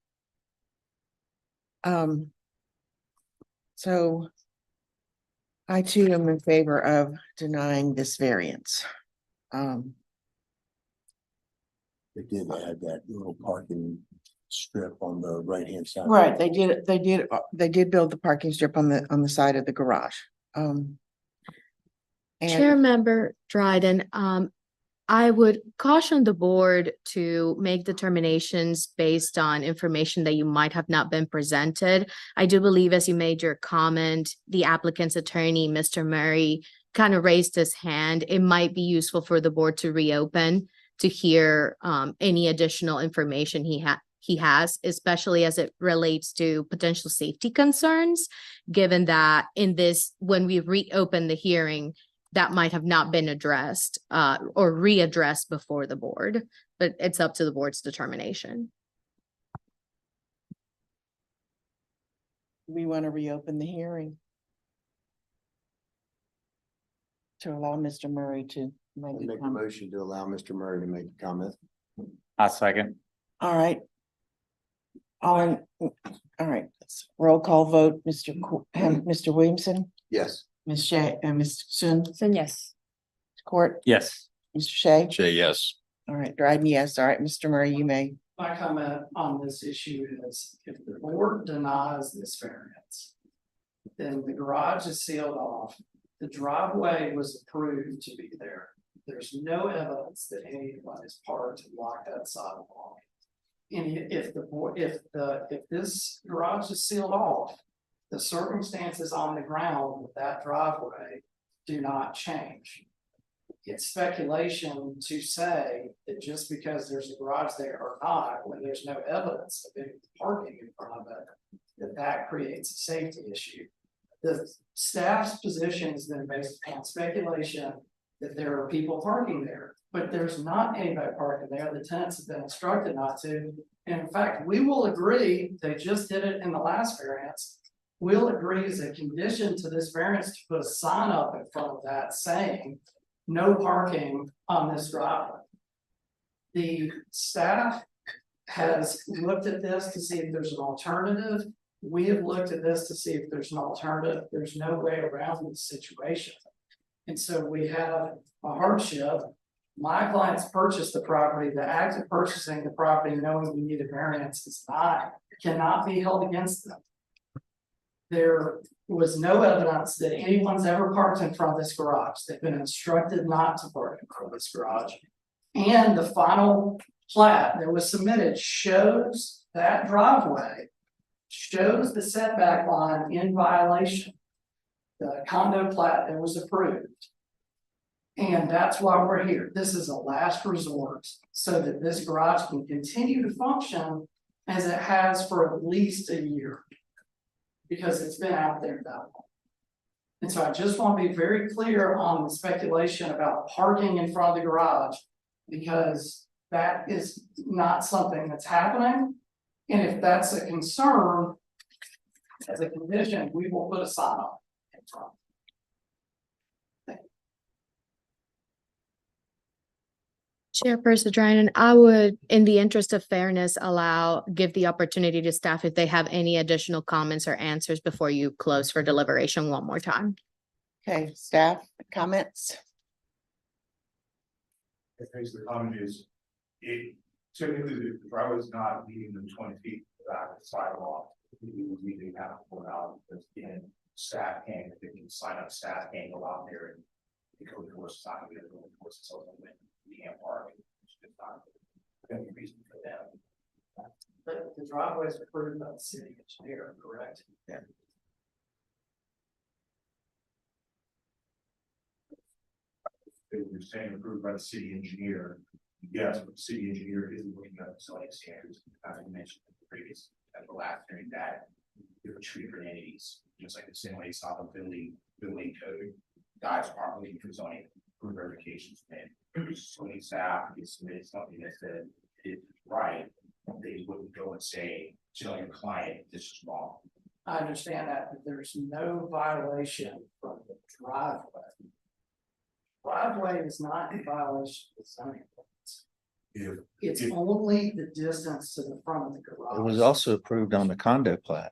So I too am in favor of denying this variance. They did add that little parking strip on the right-hand side. Right, they did build the parking strip on the side of the garage. Chair Member Dryden, I would caution the board to make determinations based on information that you might have not been presented. I do believe, as you made your comment, the applicant's attorney, Mr. Murray, kind of raised his hand. It might be useful for the board to reopen to hear any additional information he has, especially as it relates to potential safety concerns, given that when we reopen the hearing, that might have not been addressed or readdressed before the board, but it's up to the board's determination. We want to reopen the hearing. To allow Mr. Murray to make a Make a comment. motion to allow Mr. Murray to make a comment. I second. All right. All right, let's roll call vote, Mr. Williamson, Yes. Ms. Shea, and Ms. Sun, Then yes. Court, Yes. Mr. Shea. Say yes. All right, Dryden, yes. All right, Mr. Murray, you may. My comment on this issue is if the board denies this variance, then the garage is sealed off. The driveway was approved to be there. There's no evidence that anyone is parked and locked that sidewalk. And if this garage is sealed off, the circumstances on the ground with that driveway do not change. It's speculation to say that just because there's a garage there or not, when there's no evidence of any parking in front of it, that creates a safety issue. The staff's position has been based upon speculation that there are people parking there, but there's not anybody parking there. The tenants have been instructed not to. And in fact, we will agree, they just did it in the last variance. We'll agree as a condition to this variance to put a sign up in front of that saying no parking on this driveway. The staff has looked at this to see if there's an alternative. We have looked at this to see if there's an alternative. There's no way around this situation. And so we have a hardship. My clients purchased the property. The act of purchasing the property, knowing we need a variance, cannot be held against them. There was no evidence that anyone's ever parked in front of this garage. They've been instructed not to park in front of this garage. And the final plat that was submitted shows that driveway, shows the setback line in violation. The condo plat that was approved. And that's why we're here. This is a last resort so that this garage can continue to function as it has for at least a year. Because it's been out there that long. And so I just want to be very clear on the speculation about parking in front of the garage. Because that is not something that's happening. And if that's a concern, as a condition, we will put a sign up in front. Chairperson Dryden, I would, in the interest of fairness, give the opportunity to staff if they have any additional comments or answers before you close for deliberation one more time. Okay, staff comments. The comment is, it typically the driveway is not leaving the 20 feet back of the sidewalk. We usually have to pull it out because again, staff can't, they can sign up, staff can't go out there and the code enforcement is not going to go enforce itself when we can't park. It's just not any reason for them. The driveway is approved by the city engineer, correct? Yeah. You're saying approved by the city engineer. Yes, but the city engineer isn't looking at the zoning standards, as I mentioned in the previous, at the last hearing, that different two different entities, just like the same way South building code guides properly for zoning for verifications. And zoning staff gets submitted something that said it's right, they wouldn't go and say, tell your client this is wrong. I understand that, but there's no violation from the driveway. Driveway is not in violation of the zoning. It's only the distance to the front of the garage. It was also approved on the condo plat.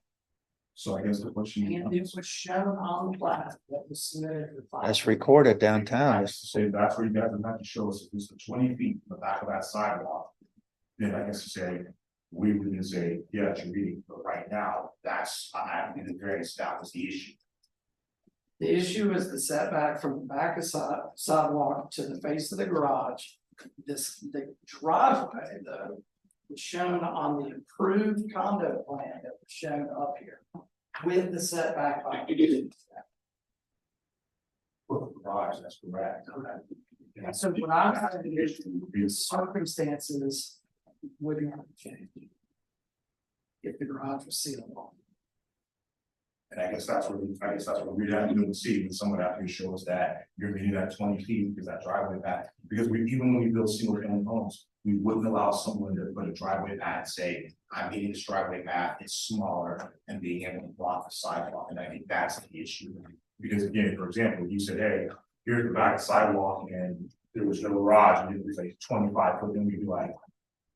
So I guess the question. And it was shown on the plat that was submitted. That's recorded downtown. Say that's where you guys have to show us if it's the 20 feet from the back of that sidewalk. Then I guess to say, we would say, yeah, it's your reading, but right now, that's, I think the variance staff is the issue. The issue is the setback from the back of sidewalk to the face of the garage. The driveway though, was shown on the approved condo plan that was shown up here with the setback. Well, the garage, that's correct. Okay. So what I'm trying to do is circumstances would not change if the garage was sealed off. And I guess that's what we'd have to do and see when someone out here shows that you're meeting that 20 feet because that driveway back. Because even when we build single family homes, we wouldn't allow someone to put a driveway pad and say, I'm getting this driveway pad, it's smaller, and being able to block the sidewalk, and I think that's the issue. Because again, for example, you said, hey, here's the back sidewalk, and there was no garage, and it was like 25 foot, then we'd be like,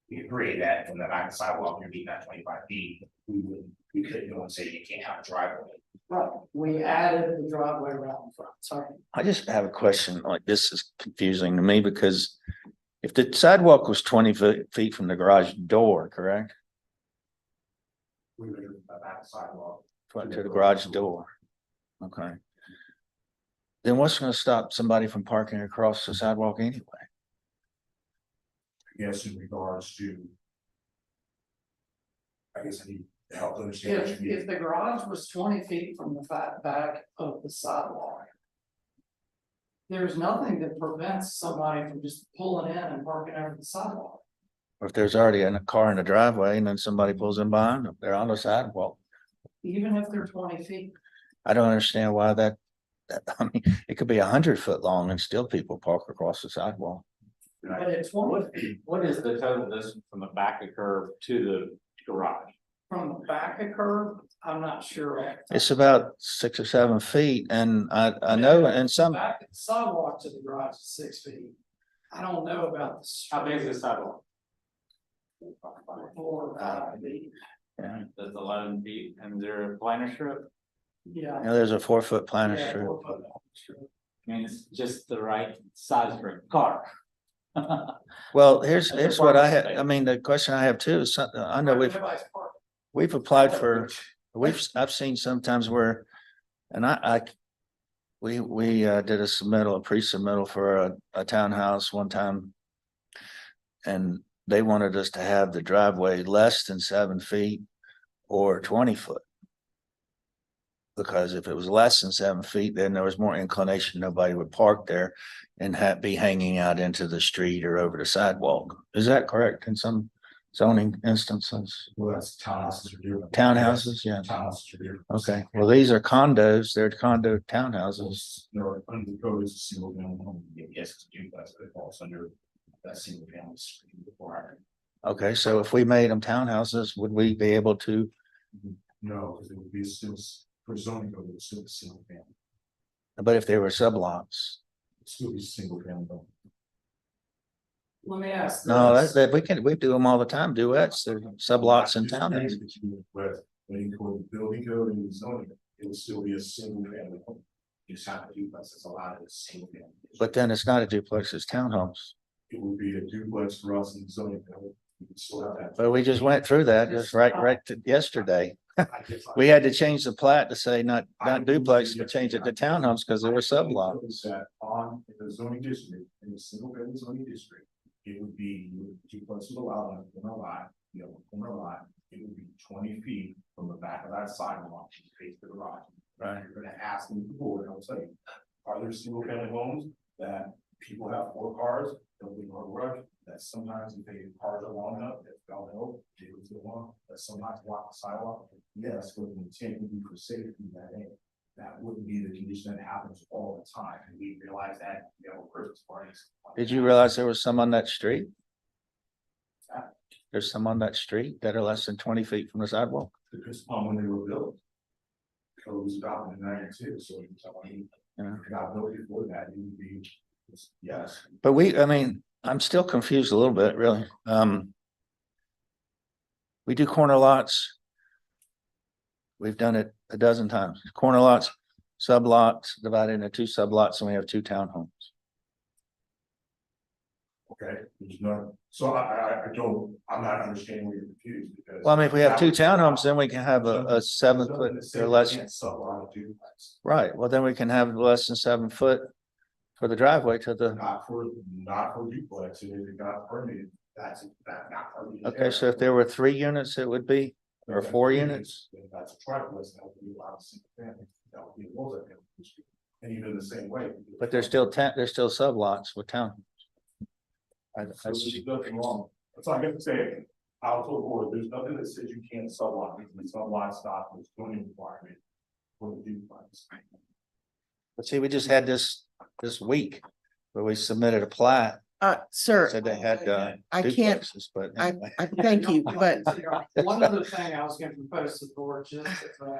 we agree that from the back of the sidewalk, you're being that 25 feet, we couldn't go and say you can't have a driveway. Right, we added the driveway around the front, sorry. I just have a question, like this is confusing to me because if the sidewalk was 20 feet from the garage door, correct? We were the back sidewalk. To the garage door. Okay. Then what's gonna stop somebody from parking across the sidewalk anyway? I guess in regards to. I guess I need to help understand. what you mean. If the garage was 20 feet from the back of the sidewalk. There's nothing that prevents somebody from just pulling in and parking over the sidewalk. Or if there's already a car in the driveway and then somebody pulls in behind them, they're on the sidewalk. Even if they're 20 feet. I don't understand why I mean, it could be 100 foot long and still people park across the sidewalk. But at 20 What is the total distance from the back of curb to the garage? from the back of curb, I'm not sure. It's about 6 or 7 feet and I know in some, Back at the sidewalk to the garage is 6 feet. I don't know about the. How big is the sidewalk? 4 or 5 feet. yeah, That's 11 feet, and is there a planter strip? Yeah. there's a 4 foot planter Yeah, strip. 4 foot. I mean, it's just the right size for a car. Well, here's That's a what I parking have, space. I mean, the question I have too is, I know Nobody's parking. we've applied for, I've seen sometimes where, and we did a submittal, a pre-submittal for a townhouse one time. And they wanted us to have the driveway less than 7 feet or 20 foot. Because if it was less than 7 feet, then there was more inclination, nobody would park there and be hanging out into the street or over the sidewalk. Is that correct in some zoning instances? Well, that's townhouses are different. Townhouses, yeah. Townhouses are different. Okay, well, these are condos, they're condo townhouses. There are under the code is a single family home. Yes, it's a duplex, but it falls under that single family requirement. Okay, so if we made them townhouses, would we be able to? No, because it would be still for zoning code, it's still a single family. But if they were sublots? It'd still be single family home. Let me ask. No, this. we do them all the time, duets, they're sublots in townhouses. But when you go to the building code and zoning, it would still be a single family home. You just have to duplex, it's allowed as a single family. But then it's not a duplex, it's townhomes. It would be a duplex for us in zoning code. You would still have that. But we just went through that just yesterday. I guess I- We had to change the plat to say not duplex, but change it to townhomes because there were sublots. That on in the zoning district, in the single family zoning district, it would be duplexes allowed on a corner lot, corner lot, it would be 20 feet from the back of that sidewalk to face the garage. Right. You're gonna ask them the board, I'll tell you, are there single family homes that people have 4 cars, don't be no garage, that sometimes if they cars are long enough, that they'll help, they would still want, that sometimes block the sidewalk. Yes, with the intent would be for safety, that wouldn't be the condition that happens all the time, and we realize that, Christmas parties. Did you realize there was some on that street? There's some on that street that are less than 20 feet from the sidewalk. Because when they were built. Code was adopted in 92, so it's something, Yeah. if it got built before that, it would be, yes. But I mean, I'm still confused a little bit, really. We do corner lots. We've done it a dozen times. Corner lots, sublots, divided into 2 sublots, and we have 2 townhomes. Okay, there's no, so I'm not understanding where you're confused because. Well, I mean, if we have 2 townhomes, then we can have a 7 foot or less. Right, well, then we can have less than 7 foot for the driveway to the, Not for duplex, and if it got permitted, that's not permitted. okay, so if there were 3 units, it would be, or 4 units? If that's a triplex, that would be allowed a single family, that would be a multi-family. And even the same way. But there's still sublots with townhomes. So there's nothing wrong. That's all I got to say. I'll tell the board, there's nothing that says you can't sublot, because the sublot stop is zoning requirement for the duplex. But see, we just had this week where we submitted a plat Sir, Said they had, I can't- duplexes, but I, anyway. I thank you, but One other thing I was gonna propose to the board, just as a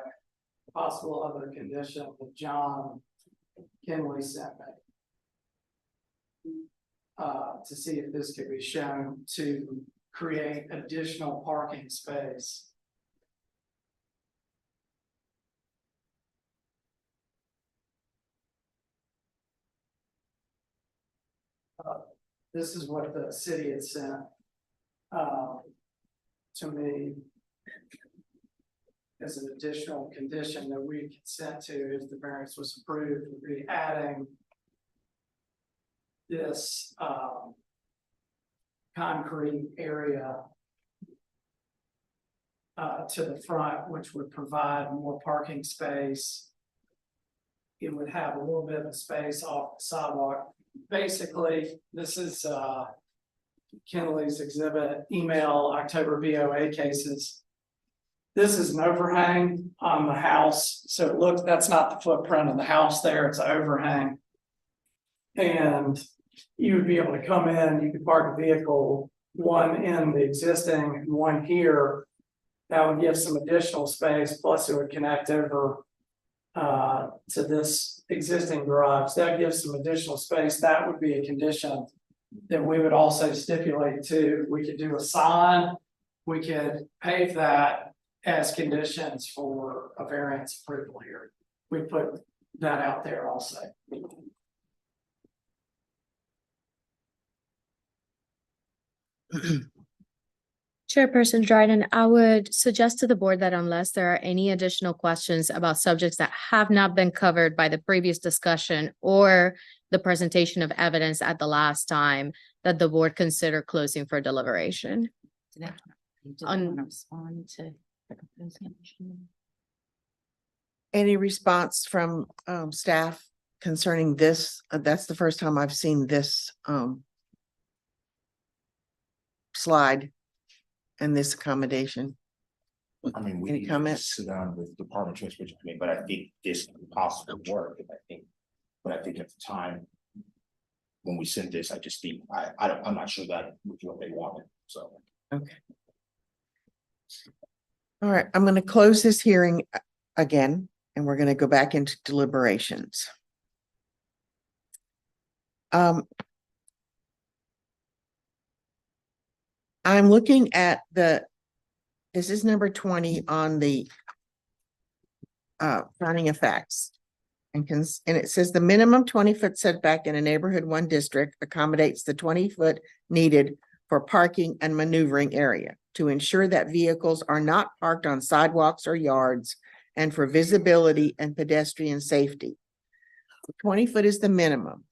possible other condition that John Kinley sent me. To see if this could be shown to create additional parking space. This is what the city had sent to me as an additional condition that we consent to if the variance was approved, would be adding this concrete area to the front, which would provide more parking space. It would have a little bit of space off the sidewalk. Basically, this is Kinley's exhibit, email October BOA cases. This is an overhang on the house. So look, that's not the footprint of the house there, it's an overhang. And you would be able to come in, you could park a vehicle, one in the existing, one here. That would give some additional space, plus it would connect over to this existing garage. That gives some additional space. That would be a condition that we would also stipulate too. We could do a sign, we could pave that as conditions for a variance approval here. We put that out there also. Chairperson Dryden, I would suggest to the board that unless there are any additional questions about subjects that have not been covered by the previous discussion or the presentation of evidence at the last time, that the board consider closing for deliberation. any response from staff concerning this? That's the first time I've seen this slide and this accommodation. I mean, we Any need to comments? sit down with Department of Transportation, I mean, but I think this can possibly work, and but I think at the time. When we sent this, I just think, I'm not sure that was what they wanted, so. Okay. All right, I'm going to close this hearing again, and we're going to go back into deliberations. I'm looking at this is number 20 on the finding of facts. And it says the minimum 20-foot setback in a neighborhood 1 district accommodates the 20-foot needed for parking and maneuvering area to ensure that vehicles are not parked on sidewalks or yards and for visibility and pedestrian safety. 20-foot is the minimum.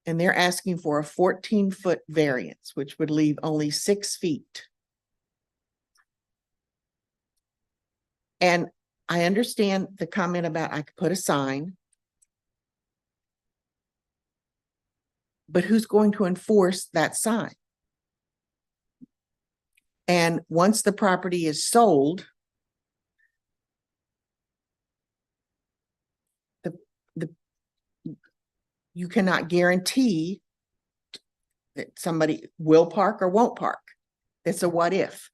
And they're asking for a 14-foot variance, which would leave only 6 feet. And I understand the comment about I could put a sign. But who's going to enforce that sign? And once the property is sold, you cannot guarantee that somebody will park or won't park. It's a what if.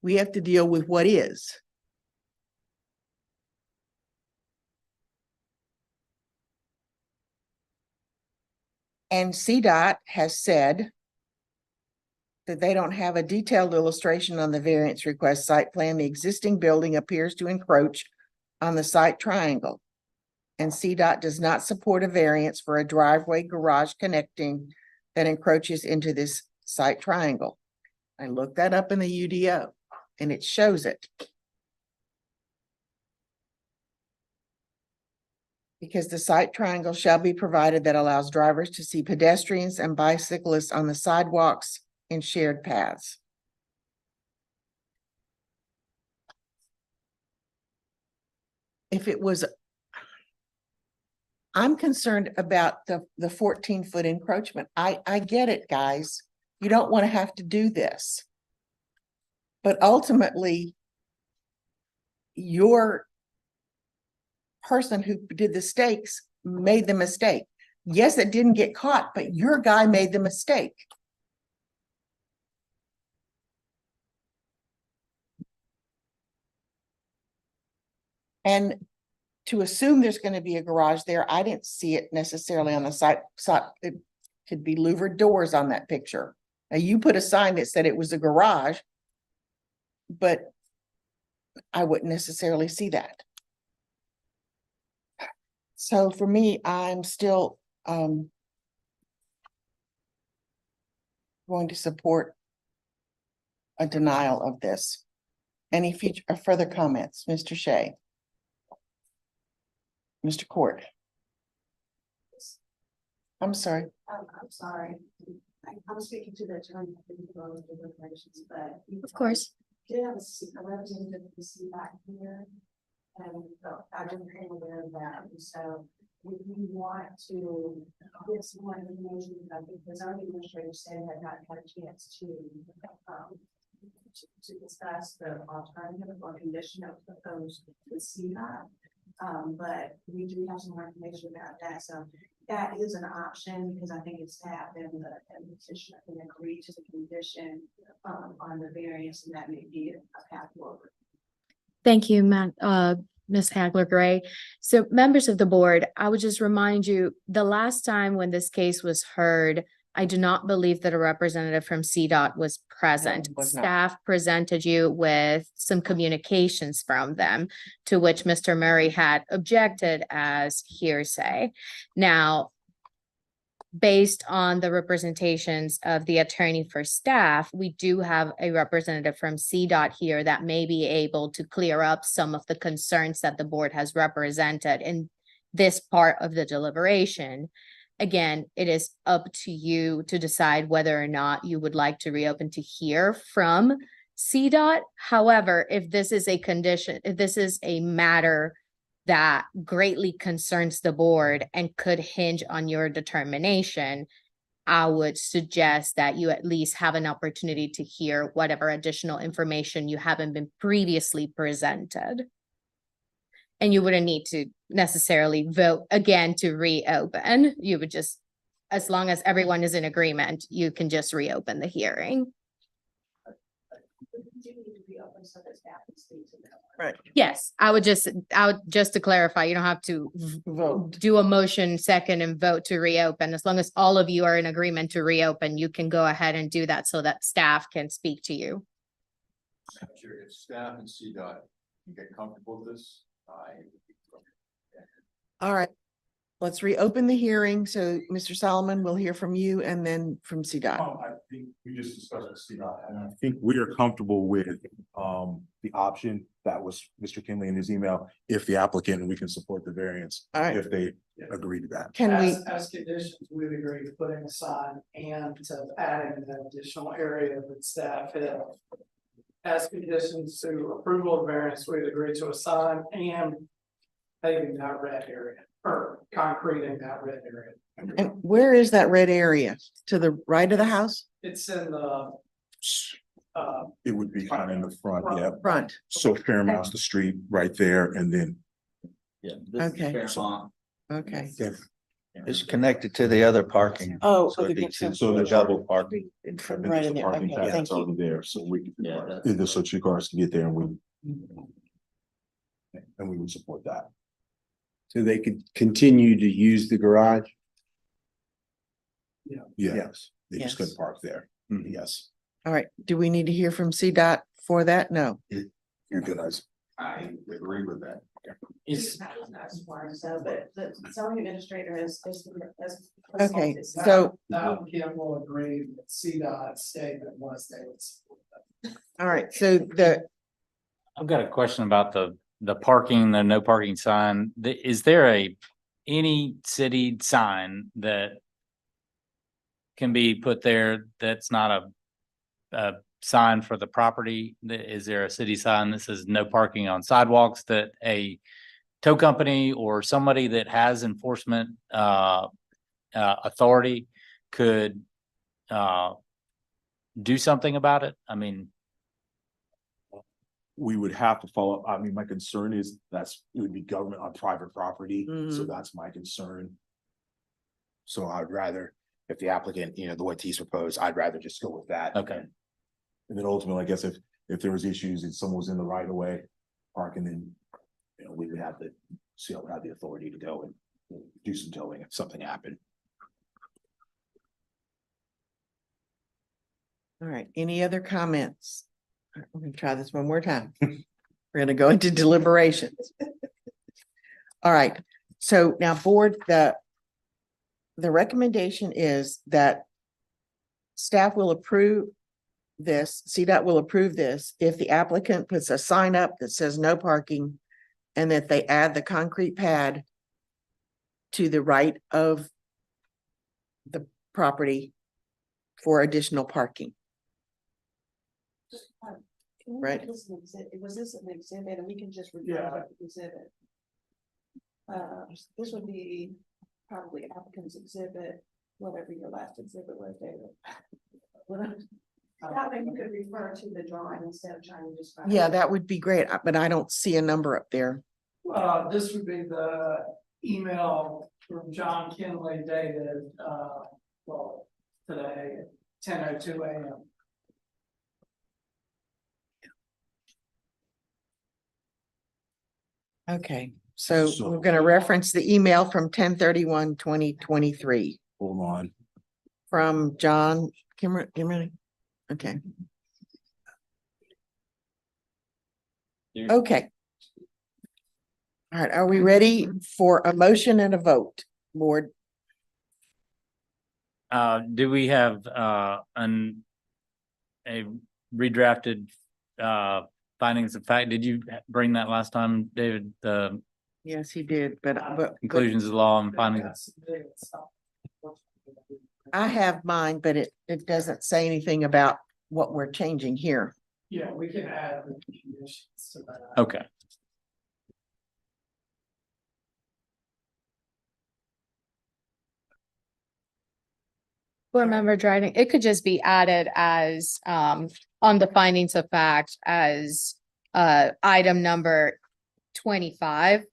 We have to deal with what is. And CDOT has said that they don't have a detailed illustration on the variance request site plan. The existing building appears to encroach on the site triangle. And CDOT does not support a variance for a driveway garage connecting that encroaches into this site triangle. I looked that up in the UDO and it shows it. Because the site triangle shall be provided that allows drivers to see pedestrians and bicyclists on the sidewalks and shared paths. If it was, I'm concerned about the 14-foot encroachment. I get it, guys. You don't want to have to do this. But ultimately, your person who did the stakes made the mistake. Yes, it didn't get caught, but your guy made the mistake. And to assume there's going to be a garage there, I didn't see it necessarily on the site. It could be louvered doors on that picture. Now you put a sign that said it was a garage, but I wouldn't necessarily see that. So for me, I'm still going to support a denial of this. Any future or further comments, Mr. Shea? Mr. Court? I'm sorry. I'm sorry. I'm speaking to the attorney for the deliberations, but. Of course. Did have a representative of the C back here. And I didn't aware of that. And so if you want to get some more information, because our administrator said had not had a chance to discuss the alternative or condition of proposed to see that. But we do have some more information about that. So that is an option because I think it's staff and the petitioner can agree to the condition on the variance, and that may be a path forward. Thank you, Ms. Hagler-Gray. So members of the board, I would just remind you, the last time when this case was heard, I do not believe that a representative from CDOT was present. No, was not. Staff presented you with some communications from them, to which Mr. Murray had objected as hearsay. Now, based on the representations of the attorney for staff, we do have a representative from CDOT here that may be able to clear up some of the concerns that the board has represented in this part of the deliberation. Again, it is up to you to decide whether or not you would like to reopen to hear from CDOT. However, if this is a condition, if this is a matter that greatly concerns the board and could hinge on your determination, I would suggest that you at least have an opportunity to hear whatever additional information you haven't been previously presented. And you wouldn't need to necessarily vote again to reopen. You would just, as long as everyone is in agreement, you can just reopen the hearing. Right. Yes, I would just to clarify, you don't have to Vote. do a motion second and vote to reopen. As long as all of you are in agreement to reopen, you can go ahead and do that so that staff can speak to you. Sure, if staff and CDOT can get comfortable with this, All right. Let's reopen the hearing. So Mr. Solomon, we'll hear from you and then from CDOT. I think we just discussed with CDOT, and I think we are comfortable with the option that was Mr. Kinley in his email, if the applicant, and we can support the variance, All right. if they agree to that. Can we, As conditions, we'd agree to putting a sign and to adding an additional area that staff had. As conditions to approval of variance, we'd agree to a sign and paving that red area or concreting that red area. and where is that red area? To the right of the house? It's in the It would be kind of in the front, yeah. Front. So Fairmount's the street right there, and then Yeah. Okay. Fairmont. Okay. It's connected to the other parking. Oh, So it'd be okay. two, so double parking. In and front, then right there's in the there. parking Okay, pad thank that's you. already there, so we Yeah, can, that's- so two cars can get there, and we would support that. So they could continue to use the garage? Yes, they Yes. just couldn't park there. Yes. All right. Do we need to hear from CDOT for that? No. You're good, I agree with that. Is, So, but the zoning administrator is. Okay, so, the applicant will agree that CDOT statement was they would support that. all right, so I've got a question about the parking, the no parking sign. Is there any city sign that can be put there that's not a sign for the property? Is there a city sign that says no parking on sidewalks that a tow company or somebody that has enforcement authority could do something about it? I mean, We would have to follow, I mean, my concern is it would be government on private property, so Mhm. that's my concern. So I'd rather, if the applicant, the what he's proposed, I'd rather just go with that. Okay. And then ultimately, I guess if there was issues and someone was in the right of way parking, then, we would have to, CL would have the authority to go and do some towing if something happened. All right, any other comments? We're gonna try this one more time. We're gonna go into deliberations. All right, so now board, the recommendation is that staff will approve this, CDOT will approve this if the applicant puts a sign up that says no parking and that they add the concrete pad to the right of the property for additional parking. Right. Was this an exhibit and we can just Yeah. refer to the exhibit? This would be probably applicant's exhibit, whatever your last exhibit was, David. That way you could refer to the drawing instead of trying to just. Yeah, that would be great, but I don't see a number up there. This would be the email from John Kinley dated, today, 10:02 a.m. Okay, so we're gonna reference the email from 10/31/2023 Hold on. from John Kimmerly. Okay. Okay. All right, are we ready for a motion and a vote, board? Do we have, a redrafted, findings of fact? Did you bring that last time, David, the Yes, he did, but conclusions of law and findings? I have mine, but it doesn't say anything about what we're changing here. Yeah, we can add the conditions to that. Okay. Board Member Dryden, it could just be added as, on the findings of fact as, item number 25.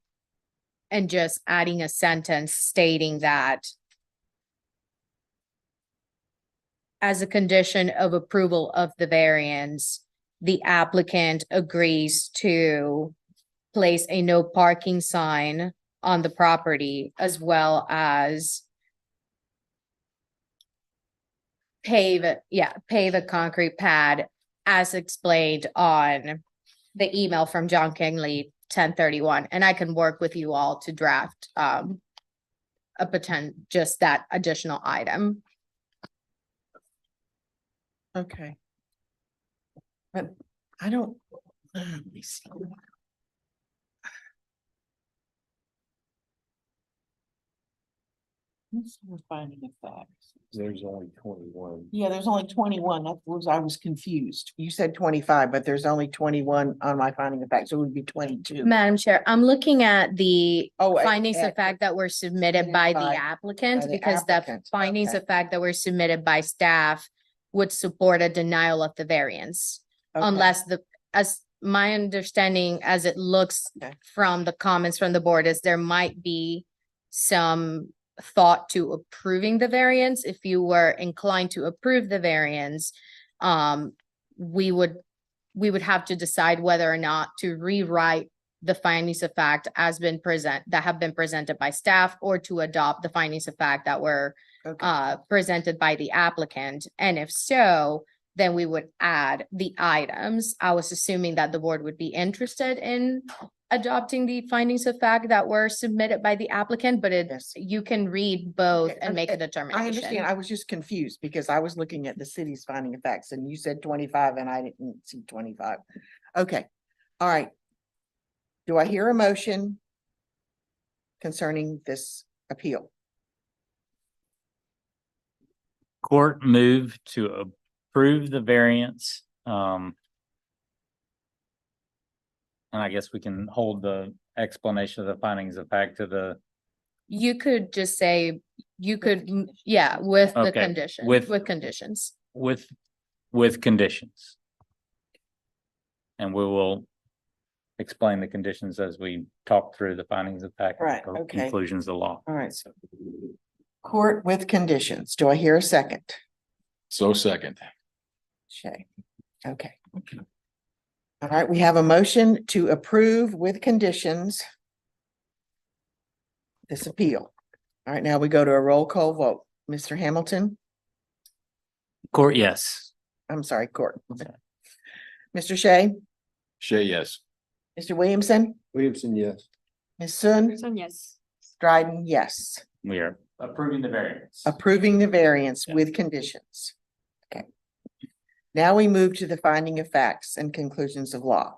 And just adding a sentence stating that as a condition of approval of the variance, the applicant agrees to place a no parking sign on the property as well as pave a concrete pad as explained on the email from John Kingley 10/31, and I can work with you all to draft just that additional item. Okay. But I don't, let me see. What's the finding of facts? There's only 21. Yeah, there's only 21. I was confused. You said 25, but there's only 21 on my finding of facts, so it would be 22. Madam Chair, I'm looking at the Oh, findings of fact that were submitted by the applicant, the because the applicant. findings Okay. of fact that were submitted by staff would support a denial of the variance. Okay. Unless as my understanding, as it looks Okay. from the comments from the board, is there might be some thought to approving the variance. If you were inclined to approve the variance, we would have to decide whether or not to rewrite the findings of fact that have been presented by staff, or to adopt the findings of fact that were Okay. presented by the applicant. And if so, then we would add the items. I was assuming that the board would be interested in adopting the findings of fact that were submitted by the applicant, but you can read both Okay, and make a I determination. understand. I was just confused because I was looking at the city's finding of facts and you said 25 and I didn't see 25. Okay, all right. Do I hear a motion concerning this appeal? Court move to approve the variance. And I guess we can hold the explanation of the findings of fact to the. You could just say, with the Okay, condition, with conditions. With conditions. And we will explain the conditions as we talk through the findings of fact. Right, or okay. Conclusions of law. All right, so Court with conditions. Do I hear a second? So second. Shay. Okay. All right, we have a motion to approve with conditions this appeal. All right, now we go to a roll call vote. Mr. Hamilton, Court, yes. I'm sorry, Court. Mr. Shay, Shay, yes. Mr. Williamson, Williamson, yes. Ms. Sun, Yes. Dryden, yes. We are approving the variance. Approving the variance with conditions. Okay. Now we move to the finding of facts and conclusions of law.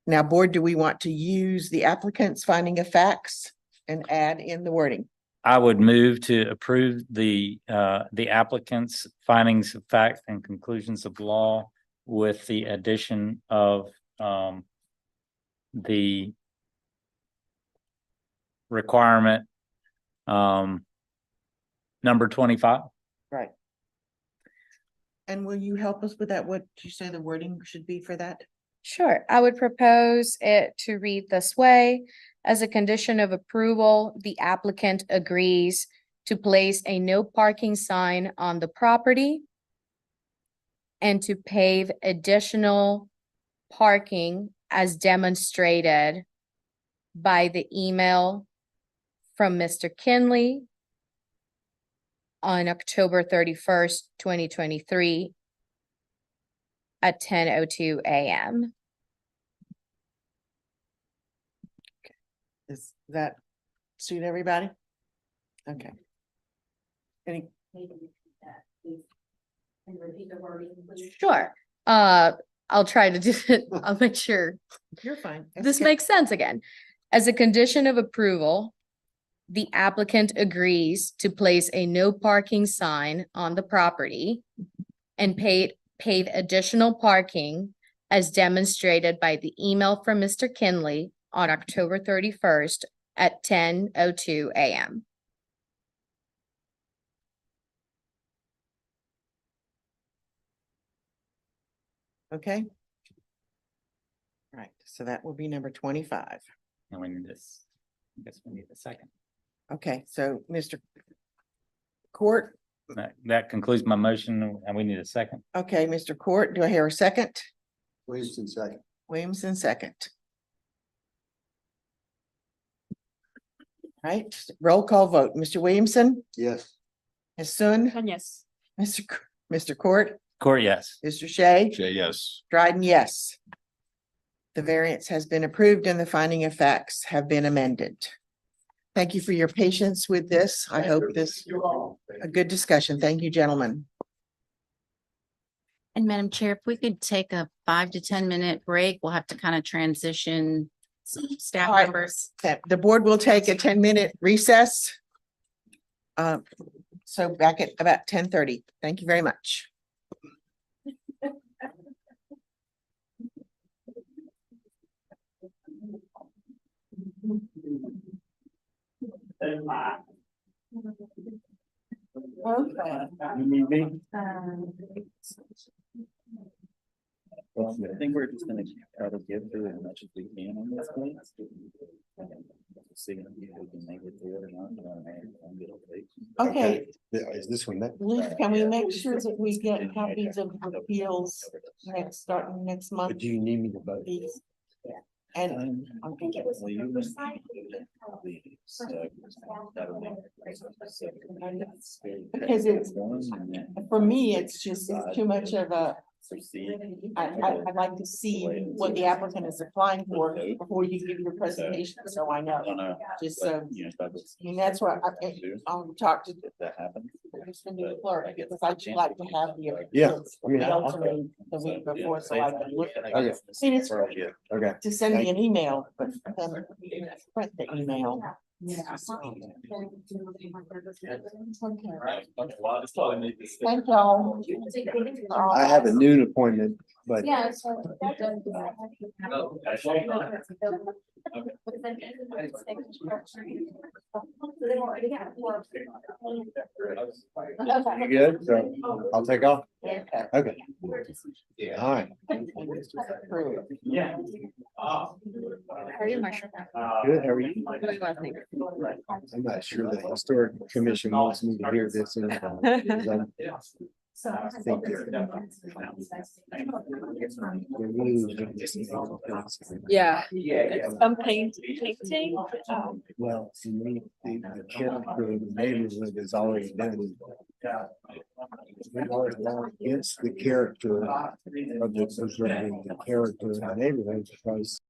Now, board, do we want to use the applicant's finding of facts and add in the wording? I would move to approve the applicant's findings of fact and conclusions of law with the addition of, the requirement, number 25. Right. And will you help us with that? What did you say the wording should be for that? Sure, I would propose it to read this way. As a condition of approval, the applicant agrees to place a no parking sign on the property and to pave additional parking as demonstrated by the email from Mr. Kinley on October 31st, 2023 at 10:02 a.m. Does that suit everybody? Okay. Any, Sure. I'll try to do it. I'll make sure you're fine. this makes sense again. As a condition of approval, the applicant agrees to place a no parking sign on the property and pave additional parking as demonstrated by the email from Mr. Kinley on October 31st at 10:02 a.m. Okay. Right, so that will be number 25. And we need this, I guess we need a second. Okay, so Mr. Court, That concludes my motion and we need a second. okay, Mr. Court, do I hear a second? Williamson, second. Williamson, second. Right, roll call vote. Mr. Williamson, Yes. Ms. Sun, Yes. Mr. Court, Court, yes. Mr. Shay, Shay, yes. Dryden, yes. The variance has been approved and the finding of facts have been amended. Thank you for your patience with this. I hope this a good discussion. Thank you, gentlemen. And Madam Chair, if we could take a 5 to 10 minute break, we'll have to kind of transition some staff All right. members. The board will take a 10-minute recess. So back at about 10:30. Thank you very much. I think we're just gonna try to get through as much as we can on this one. See if we can make it through it or not. Okay, Is this one next? Liz, can we make sure that we get copies of the appeals starting next month? But do you need me to vote? Please? And I think it was. Because it's, for me, it's just, it's too much of a, I'd like to see what the applicant is applying for before you give your presentation, so I know. Just so, and that's what I'll talk to That happened. the clerk, because I'd like to have the. Yeah, I mean, mailed to me the week before, so I can look at it. Okay. See, it's Okay. to send me an email, but then print the email. Thank y'all. I have a noon appointment, but Yeah. you good? So I'll take off. Okay. All right. Yeah. are you, Marshall? Good, how are you? Doing well, thank you. I'm not sure the historic commission wants me to hear this. So. I think they're- Yeah. Some painting. Well, to me, the character of the neighborhood has always been. We've always gone against the character of preserving the character of the neighborhood because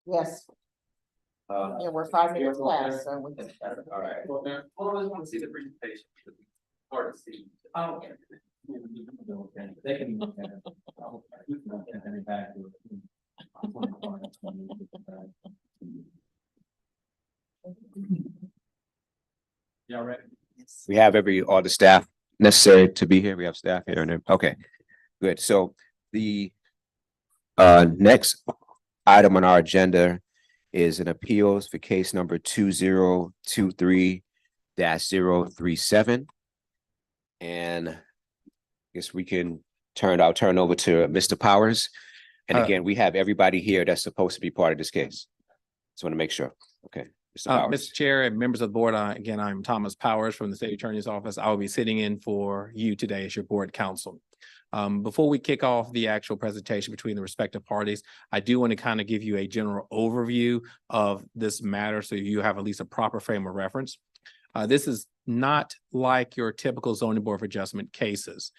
Yes. Yeah, we're 5 minutes past, so we can. All right. Well, I just want to see the presentation. Hard to see. Oh, okay. They can. Y'all ready? We have all the staff necessary to be here. We have staff here and okay, good. So the next item on our agenda is an appeals for case number 2023-037. And I guess I'll turn over to Mr. Powers. And again, we have everybody here that's supposed to be part of this case. Just want to make sure. Okay. Mr. Powers. Mr. Chair and members of the board, again, I'm Thomas Powers from the State Attorney's Office. I will be sitting in for you today as your board counsel. Before we kick off the actual presentation between the respective parties, I do want to kind of give you a general overview of this matter so you have at least a proper frame of reference. This is not like your typical zoning board of adjustment cases.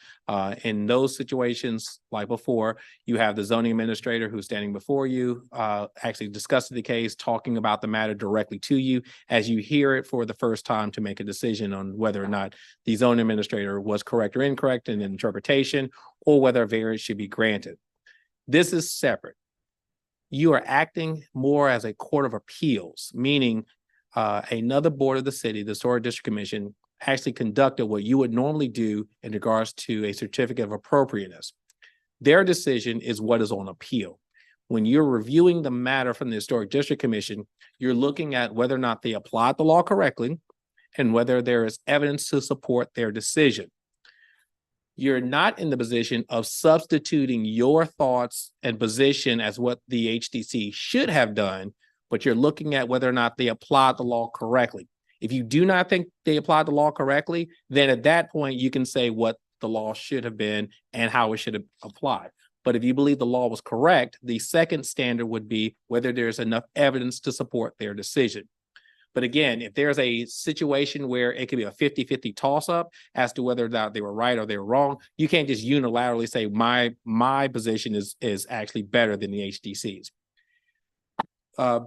In those situations, like before, you have the zoning administrator who's standing before you, actually discussing the case, talking about the matter directly to you as you hear it for the first time to make a decision on whether or not the zoning administrator was correct or incorrect in interpretation, or whether a variance should be granted. This is separate. You are acting more as a court of appeals, meaning another board of the city, the Historic District Commission, actually conducted what you would normally do in regards to a certificate of appropriateness. Their decision is what is on appeal. When you're reviewing the matter from the Historic District Commission, you're looking at whether or not they applied the law correctly and whether there is evidence to support their decision. You're not in the position of substituting your thoughts and position as what the HDC should have done, but you're looking at whether or not they applied the law correctly. If you do not think they applied the law correctly, then at that point, you can say what the law should have been and how it should have applied. But if you believe the law was correct, the second standard would be whether there's enough evidence to support their decision. But again, if there's a situation where it could be a 50-50 toss-up as to whether or not they were right or they were wrong, you can't just unilaterally say my position is actually better than the HDC's.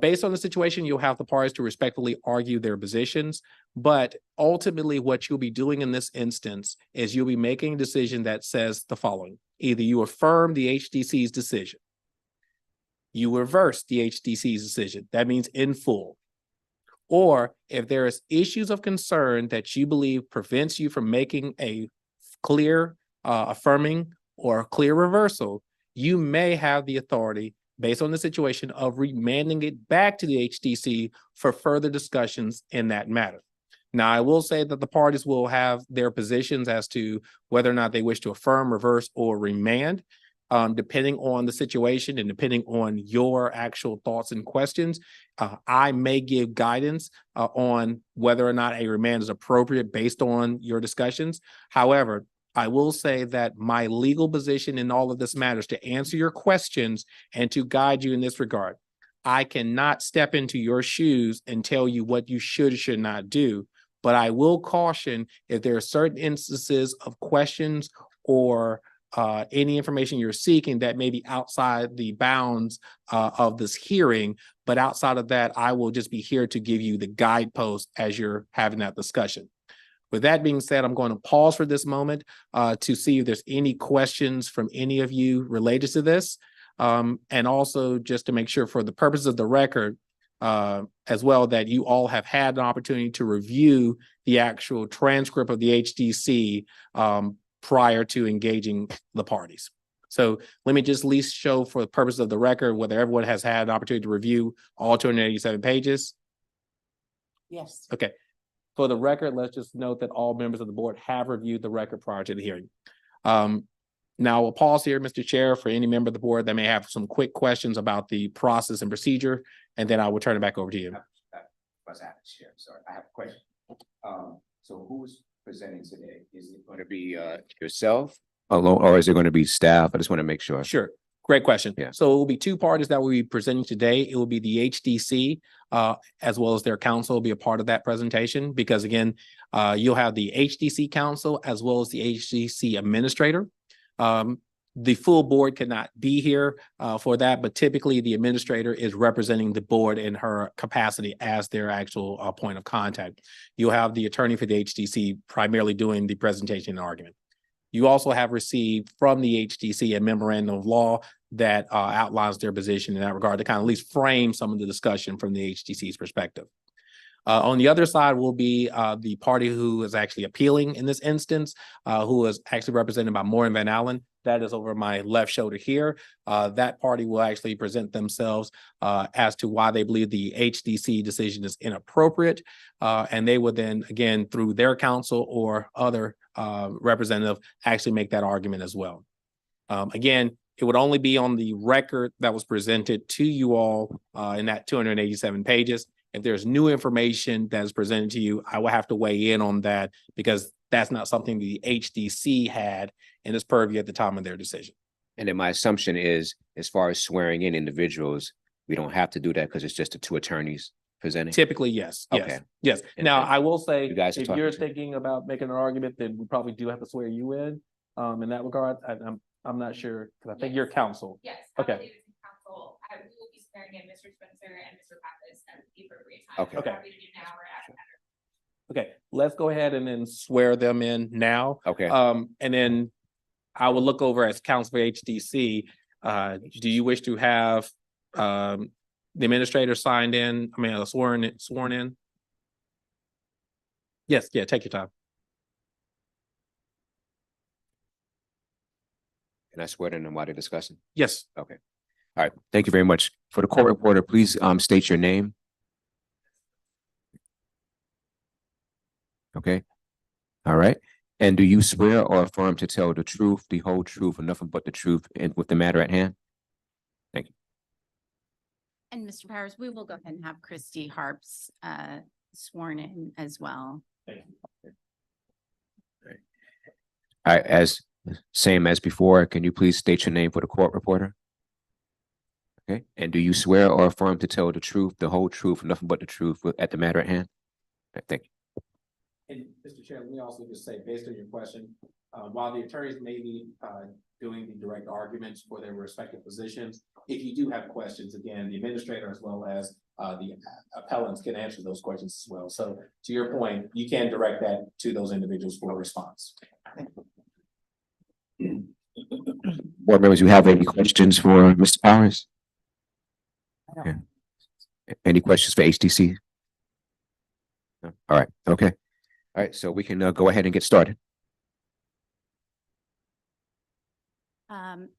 Based on the situation, you'll have the parties to respectfully argue their positions, but ultimately what you'll be doing in this instance is you'll be making a decision that says the following. Either you affirm the HDC's decision, you reverse the HDC's decision, that means in full, or if there is issues of concern that you believe prevents you from making a clear affirming or clear reversal, you may have the authority based on the situation of remanding it back to the HDC for further discussions in that matter. Now, I will say that the parties will have their positions as to whether or not they wish to affirm, reverse, or remand, depending on the situation and depending on your actual thoughts and questions. I may give guidance on whether or not a remand is appropriate based on your discussions. However, I will say that my legal position in all of this matters to answer your questions and to guide you in this regard. I cannot step into your shoes and tell you what you should or should not do, but I will caution if there are certain instances of questions or any information you're seeking that may be outside the bounds of this hearing. But outside of that, I will just be here to give you the guidepost as you're having that discussion. With that being said, I'm going to pause for this moment to see if there's any questions from any of you related to this. And also just to make sure for the purposes of the record as well, that you all have had an opportunity to review the actual transcript of the HDC prior to engaging the parties. So let me just at least show for the purpose of the record whether everyone has had an opportunity to review all 287 pages. Yes. Okay. For the record, let's just note that all members of the board have reviewed the record prior to the hearing. Now we'll pause here, Mr. Chair, for any member of the board that may have some quick questions about the process and procedure, and then I will turn it back over to you. Sorry, I have a question. So who's presenting today? Is it going to be yourself alone, or is it going to be staff? I just want to make sure. Sure. Great question. Yeah. So it will be two parties that will be presenting today. It will be the HDC as well as their counsel will be a part of that presentation, because again, you'll have the HDC counsel as well as the HDC administrator. The full board cannot be here for that, but typically the administrator is representing the board in her capacity as their actual point of contact. You'll have the attorney for the HDC primarily doing the presentation and argument. You also have received from the HDC a memorandum of law that outlines their position in that regard to kind of at least frame some of the discussion from the HDC's perspective. On the other side will be the party who is actually appealing in this instance, who is actually represented by Moore and Van Allen. That is over my left shoulder here. That party will actually present themselves as to why they believe the HDC decision is inappropriate. And they would then, again, through their counsel or other representative, actually make that argument as well. Again, it would only be on the record that was presented to you all in that 287 pages. If there's new information that is presented to you, I will have to weigh in on that because that's not something the HDC had in its purview at the time of their decision. And then my assumption is, as far as swearing in individuals, we don't have to do that because it's just the two attorneys presenting? Typically, yes. Okay. Yes. And Now, then I will say, you guys are if talking you're to- thinking about making an argument, then we probably do have to swear you in that regard. I'm not sure, because I think you're counsel. Yes. Okay. I believe it's in council. I will be swearing in Mr. Spencer and Mr. Pappas at the appropriate time. Okay. I'm Okay. happy to do now or after. Okay, let's go ahead and then swear them in now. Okay. And then I will look over as counsel for HDC. Do you wish to have the administrator signed in, sworn in? Yes, yeah, take your time. Can I swear in them while they're discussing? Yes. Okay. All right. Thank you very much. For the court reporter, please state your name. Okay. All right. And do you swear or affirm to tell the truth, the whole truth, and nothing but the truth and with the matter at hand? Thank you. And Mr. Powers, we will go ahead and have Christy Harps sworn in as well. Thank you. All right. As same as before, can you please state your name for the court reporter? Okay. And do you swear or affirm to tell the truth, the whole truth, and nothing but the truth at the matter at hand? All right, thank you. And Mr. Chair, let me also just say, based on your question, while the attorneys may be doing the direct arguments for their respective positions, if you do have questions, again, the administrator as well as the appellants can answer those questions as well. So to your point, you can direct that to those individuals for a response. Board members, you have any questions for Mr. Powers? Yeah. Any questions for HDC? No? All right. Okay. All right. So we can go ahead and get started. Board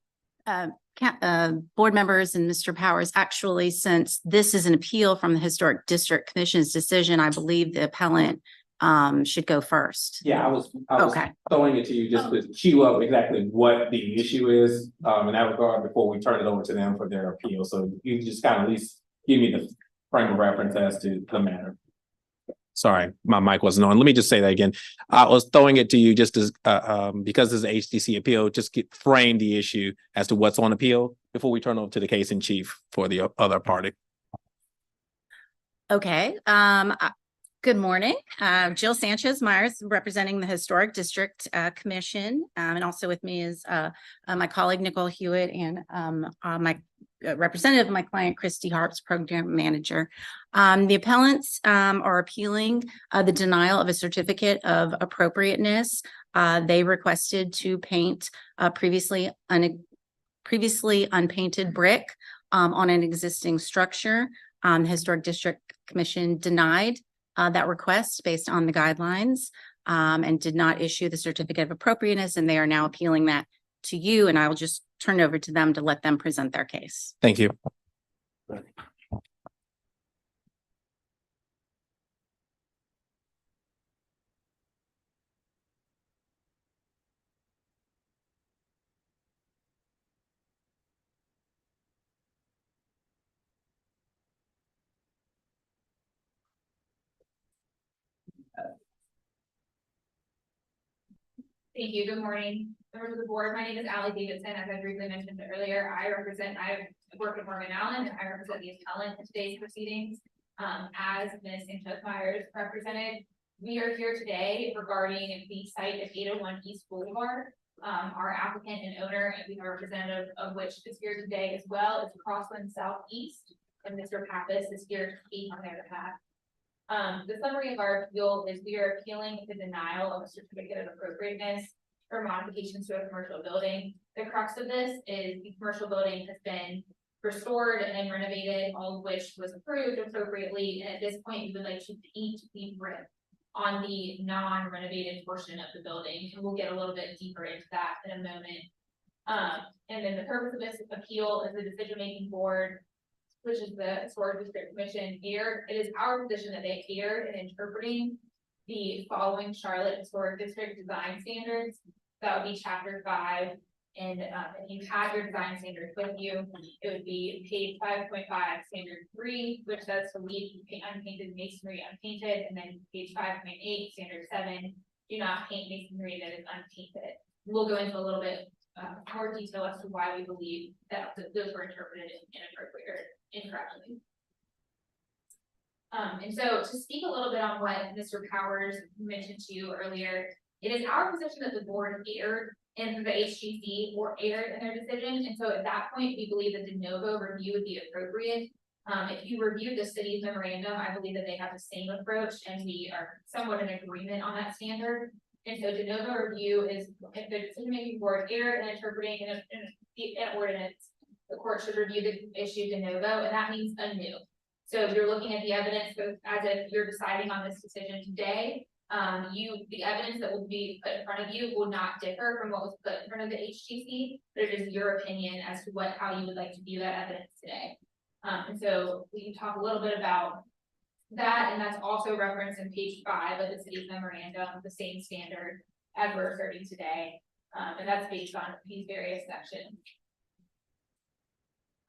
members and Mr. Powers, actually, since this is an appeal from the Historic District Commission's decision, I believe the appellant should go first. Yeah, I was Okay. throwing it to you just to cue up exactly what the issue is in that regard before we turn it over to them for their appeal. So you can just kind of at least give me the frame of reference as to the matter. Sorry, my mic wasn't on. Let me just say that again. I was throwing it to you just as because it's an HDC appeal, just frame the issue as to what's on appeal before we turn over to the case in chief for the other party. Okay. Good morning. Jill Sanchez Myers, representing the Historic District Commission. And also with me is my colleague Nicole Hewitt and my representative of my client, Christy Harps, program manager. The appellants are appealing the denial of a certificate of appropriateness. They requested to paint previously unpainted brick on an existing structure. The Historic District Commission denied that request based on the guidelines and did not issue the certificate of appropriateness, and they are now appealing that to you, and I will just turn it over to them to let them present their case. Thank you. Thank you. Good morning, members of the board. My name is Allie Davidson. As I briefly mentioned earlier, I work with Morgan Allen, and I represent the appellant in today's proceedings. As Ms. Sanchez Myers represented, we are here today regarding the site of 801 East Boulevard. Our applicant and owner, and we have a representative of which is here today as well, is Crossland Southeast, and Mr. Pappas is here to speak on their behalf. The summary of our appeal is we are appealing the denial of a certificate of appropriateness for modifications to a commercial building. The crux of this is the commercial building has been restored and renovated, all of which was approved appropriately, and at this point, we would like to paint the brick on the non-renovated portion of the building, and we'll get a little bit deeper into that in a moment. And then the purpose of this appeal is the decision-making board, which is the Historic District Commission, erred. It is our position that they erred in interpreting the following Charlotte Historic District design standards. That would be chapter 5. And if you had your design standards with you, it would be page 5.5, standard 3, which says to leave unpainted masonry unpainted, and then page 5.8, standard 7, do not paint masonry that is unpainted. We'll go into a little bit more detail as to why we believe that those were interpreted inappropriately or incorrectly. And so to speak a little bit on what Mr. Powers mentioned to you earlier, it is our position that the board erred in the HGC or erred in their decision. And so at that point, we believe that de novo review would be appropriate. If you review the city's memorandum, I believe that they have the same approach, and we are somewhat in agreement on that standard. And so de novo review is if the decision-making board erred in interpreting an ordinance, the court should review the issue de novo, and that means anew. So if you're looking at the evidence, so as if you're deciding on this decision today, the evidence that will be put in front of you will not differ from what was put in front of the HGC, but it is your opinion as to how you would like to view that evidence today. And so we can talk a little bit about that, and that's also referenced in page 5 of the city's memorandum, the same standard as we're asserting today. And that's based on these various sections.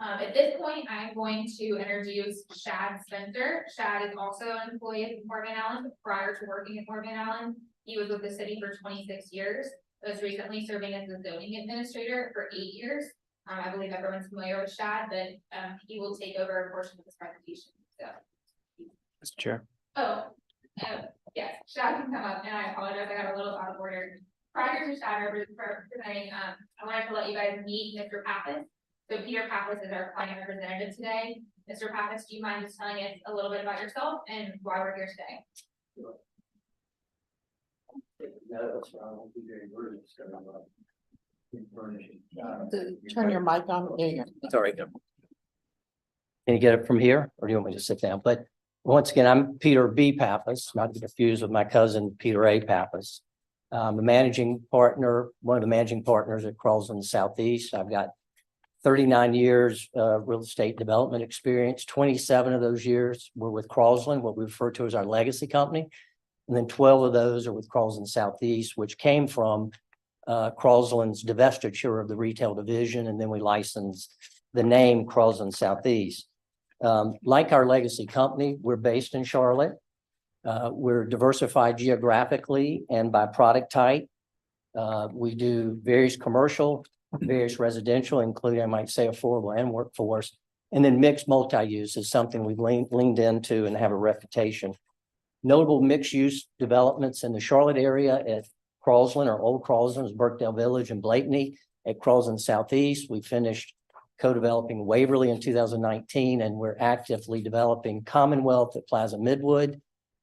At this point, I'm going to introduce Shad Spencer. Shad is also an employee at Morgan Allen. Prior to working at Morgan Allen, he was with the city for 26 years. Most recently serving as the zoning administrator for 8 years. I believe everyone's familiar with Shad, but he will take over a portion of this presentation. So, Mr. Chair. Yes, Shad can come up, and I apologize, I got a little out of order. Prior to Shad representing, I wanted to let you guys meet Mr. Pappas. So Peter Pappas is our client representative today. Mr. Pappas, do you mind just telling us a little bit about yourself and why we're here today? Turn your mic on. There you go. It's all right. Can you get it from here, or do you want me to sit down? But once again, I'm Peter B. Pappas, not to be confused with my cousin Peter A. Pappas. I'm a managing partner, one of the managing partners at Crossland Southeast. I've got 39 years real estate development experience. 27 of those years were with Crossland, what we refer to as our legacy company. And then 12 of those are with Crossland Southeast, which came from Crossland's divestiture of the retail division. And then we licensed the name Crossland Southeast. Like our legacy company, we're based in Charlotte. We're diversified geographically and by product type. We do various commercial, various residential, including, I might say, affordable and workforce, and then mixed multi-use is something we've leaned into and have a reputation. Notable mixed-use developments in the Charlotte area at Crossland or Old Crossland is Birkdale Village and Blakeney. At Crossland Southeast, we finished co-developing Waverly in 2019, and we're actively developing Commonwealth at Plaza Midwood,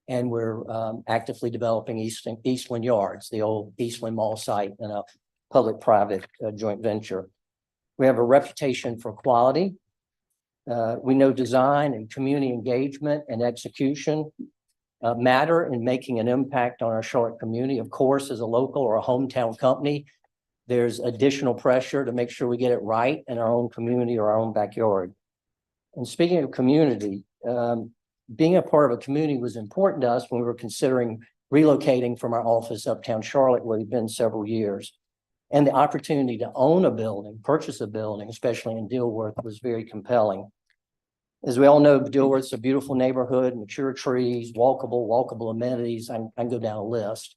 and we're actively developing Eastland Yards, the old Eastland Mall site, and a public-private joint venture. We have a reputation for quality. We know design and community engagement and execution matter in making an impact on our Charlotte community. Of course, as a local or a hometown company, there's additional pressure to make sure we get it right in our own community or our own backyard. And speaking of community, being a part of a community was important to us when we were considering relocating from our office uptown Charlotte, where we've been several years. And the opportunity to own a building, purchase a building, especially in Dilworth, was very compelling. As we all know, Dilworth's a beautiful neighborhood, mature trees, walkable amenities. I can go down a list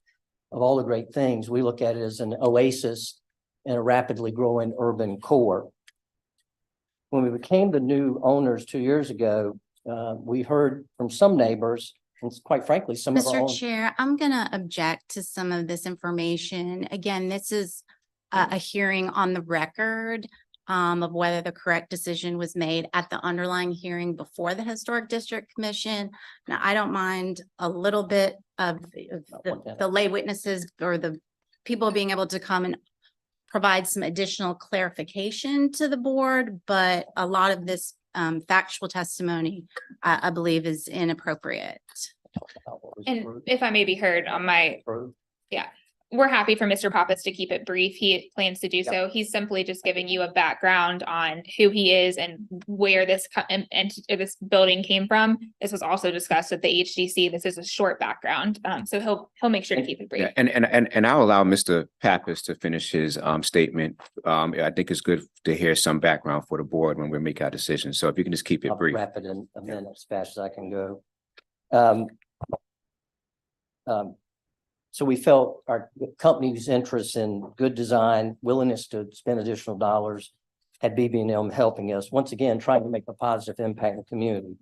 of all the great things. We look at it as an oasis in a rapidly growing urban core. When we became the new owners 2 years ago, we heard from some neighbors, and quite frankly, some of our own. Mr. Chair, I'm going to object to some of this information. Again, this is a hearing on the record of whether the correct decision was made at the underlying hearing before the Historic District Commission. Now, I don't mind a little bit of the lay witnesses or the people being able to come and provide some additional clarification to the board, but a lot of this factual testimony, I believe, is inappropriate. And if I may be heard on my, yeah, we're happy for Mr. Pappas to keep it brief. He plans to do so. He's simply just giving you a background on who he is and where this this building came from. This was also discussed at the HDC. This is a short background. So he'll make sure to keep it brief. Yeah, and I'll allow Mr. Pappas to finish his statement. I think it's good to hear some background for the board when we make our decisions. So if you can just keep it I'll brief. wrap it in a minute as fast as I can go. So we felt our company's interest in good design, willingness to spend additional dollars, had BB&M helping us, once again, trying to make a positive impact in the community.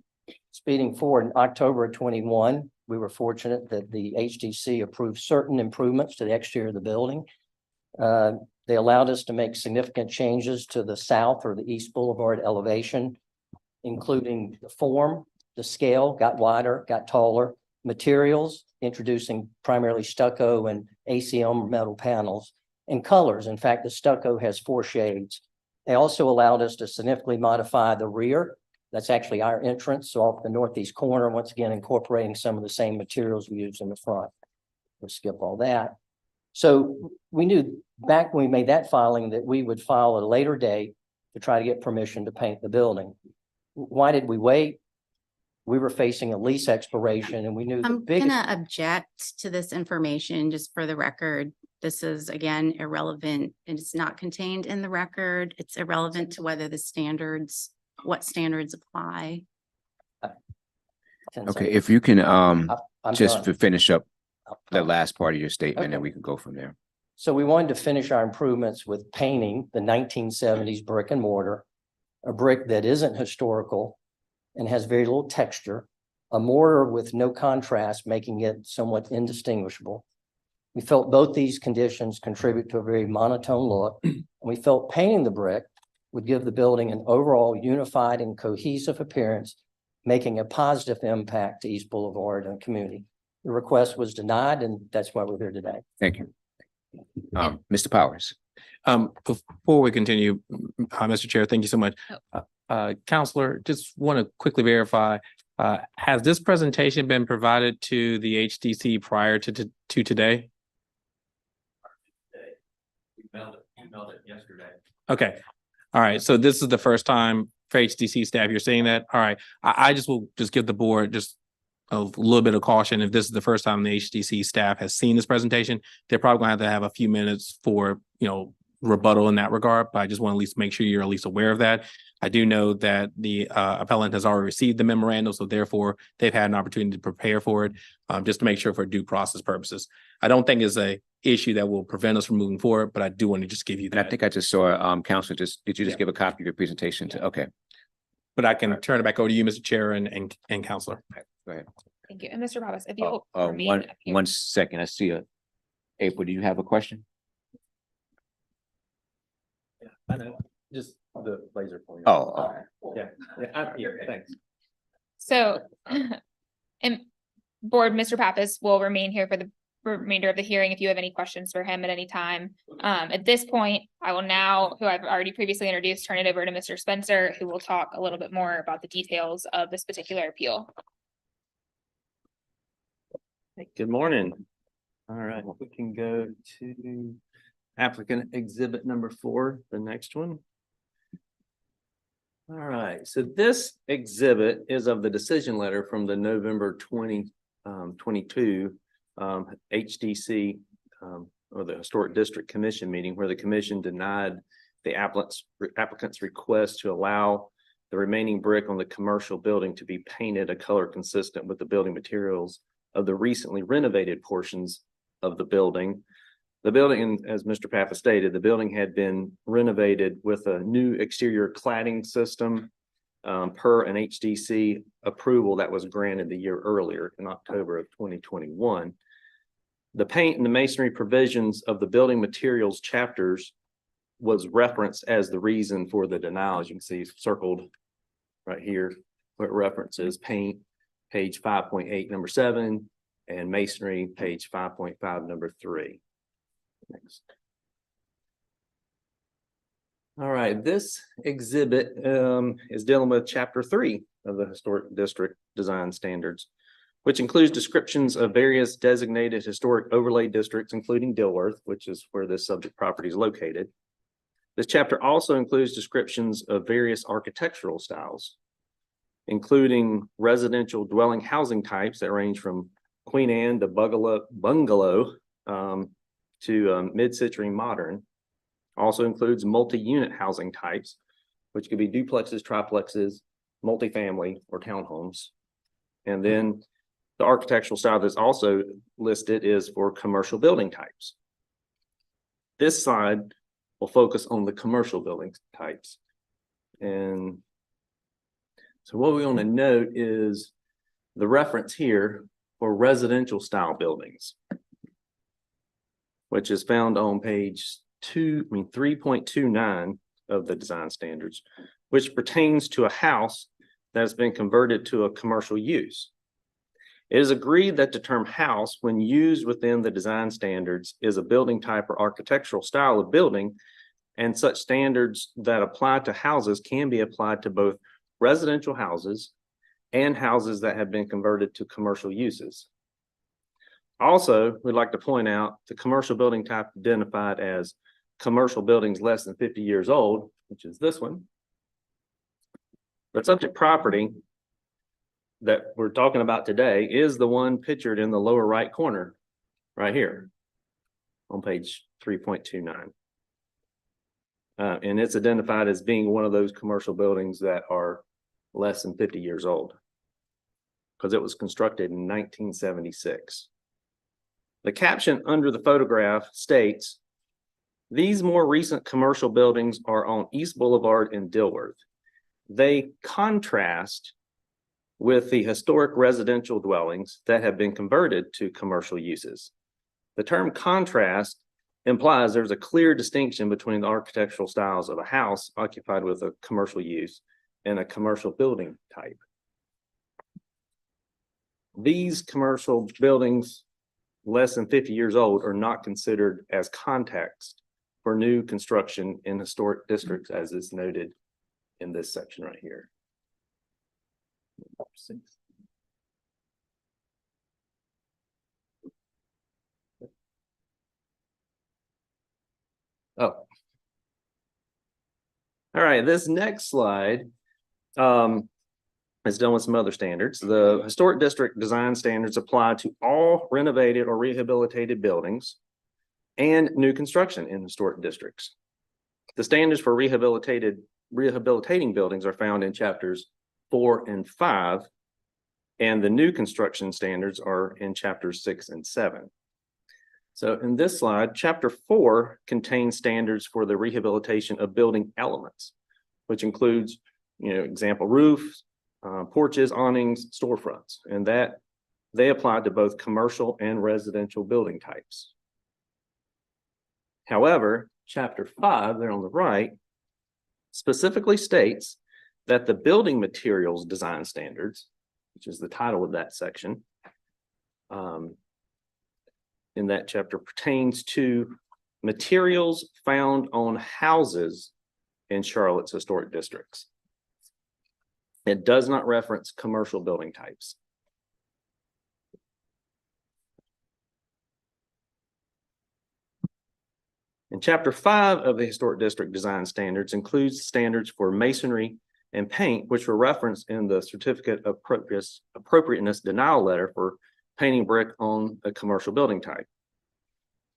Speeding forward, in October of 21, we were fortunate that the HDC approved certain improvements to the exterior of the building. They allowed us to make significant changes to the south or the east boulevard elevation, including the form, the scale got wider, got taller, materials, introducing primarily stucco and ACM metal panels, and colors. In fact, the stucco has 4 shades. They also allowed us to significantly modify the rear. That's actually our entrance. So off the northeast corner, once again, incorporating some of the same materials we use in the front. We'll skip all that. So we knew back when we made that filing that we would file at a later date to try to get permission to paint the building. Why did we wait? We were facing a lease expiration and we knew the I'm biggest. gonna object to this information just for the record. This is again irrelevant. It's not contained in the record. It's irrelevant to whether the standards, what standards apply. Okay, if you can I'm just done. finish up the last part of your statement, and we can go from there. So we wanted to finish our improvements with painting the 1970s brick and mortar, a brick that isn't historical and has very little texture, a mortar with no contrast, making it somewhat indistinguishable. We felt both these conditions contribute to a very monotone look, and we felt painting the brick would give the building an overall unified and cohesive appearance, making a positive impact to East Boulevard and community. The request was denied, and that's why we're here today. Thank you. Mr. Powers. Before we continue, Mr. Chair, thank you so much. Counselor, just want to quickly verify, has this presentation been provided to the HDC prior to today? We emailed it yesterday. Okay. All right. So this is the first time for HDC staff you're saying that. All right. I just will just give the board just a little bit of caution. If this is the first time the HDC staff has seen this presentation, they're probably going to have a few minutes for, rebuttal in that regard, but I just want to at least make sure you're at least aware of that. I do know that the appellant has already received the memorandum, so therefore they've had an opportunity to prepare for it, just to make sure for due process purposes. I don't think it's a issue that will prevent us from moving forward, but I do want to just give you that. And I think I just saw, Counselor, did you just give a copy of your presentation to, okay. But I can turn it back over to you, Mr. Chair and Counselor. Go ahead. Thank you. And Mr. Pappas, if you'll remain up here. One second, I see April, do you have a question? I know, just the laser pointer. Oh. Yeah, I'm here, thanks. So, and board, Mr. Pappas will remain here for the remainder of the hearing if you have any questions for him at any time. At this point, I will now, who I've already previously introduced, turn it over to Mr. Spencer, who will talk a little bit more about the details of this particular appeal. Good morning. All right, we can go to applicant exhibit number 4, the next one. All right, so this exhibit is of the decision letter from the November 2022 HDC or the Historic District Commission meeting, where the commission denied the applicant's request to allow the remaining brick on the commercial building to be painted a color consistent with the building materials of the recently renovated portions of the building. The building, as Mr. Pappas stated, the building had been renovated with a new exterior cladding system per an HDC approval that was granted the year earlier in October of 2021. The paint and the masonry provisions of the building materials chapters was referenced as the reason for the denial, as you can see circled right here, where it references paint, page 5.8, number 7, and masonry, page 5.5, number 3. Next. All right, this exhibit is dealing with chapter 3 of the Historic District Design Standards, which includes descriptions of various designated historic overlay districts, including Dilworth, which is where this subject property is located. This chapter also includes descriptions of various architectural styles, including residential dwelling housing types that range from Queen Anne to bungalow to mid-century modern. Also includes multi-unit housing types, which could be duplexes, triplexes, multifamily, or townhomes. And then the architectural style that's also listed is for commercial building types. This slide will focus on the commercial building types. And so what we want to note is the reference here for residential style buildings, which is found on page 3.29 of the design standards, which pertains to a house that has been converted to a commercial use. It is agreed that the term house, when used within the design standards, is a building type or architectural style of building, and such standards that apply to houses can be applied to both residential houses and houses that have been converted to commercial uses. Also, we'd like to point out the commercial building type identified as commercial buildings less than 50 years old, which is this one. The subject property that we're talking about today is the one pictured in the lower right corner, right here on page 3.29. And it's identified as being one of those commercial buildings that are less than 50 years old because it was constructed in 1976. The caption under the photograph states, "These more recent commercial buildings are on East Boulevard in Dilworth. They contrast with the historic residential dwellings that have been converted to commercial uses." The term contrast implies there's a clear distinction between the architectural styles of a house occupied with a commercial use and a commercial building type. These commercial buildings less than 50 years old are not considered as context for new construction in historic districts, as is noted in this section right here. Oh. All right, this next slide is done with some other standards. The Historic District Design Standards apply to all renovated or rehabilitated buildings and new construction in historic districts. The standards for rehabilitating buildings are found in chapters 4 and 5, and the new construction standards are in chapters 6 and 7. So in this slide, chapter 4 contains standards for the rehabilitation of building elements, which includes, example roofs, porches, awnings, storefronts, and that they apply to both commercial and residential building types. However, chapter 5, there on the right, specifically states that the building materials design standards, which is the title of that section, in that chapter pertains to materials found on houses in Charlotte's historic districts. It does not reference commercial building types. And chapter 5 of the Historic District Design Standards includes standards for masonry and paint, which were referenced in the certificate of appropriateness denial letter for painting brick on a commercial building type.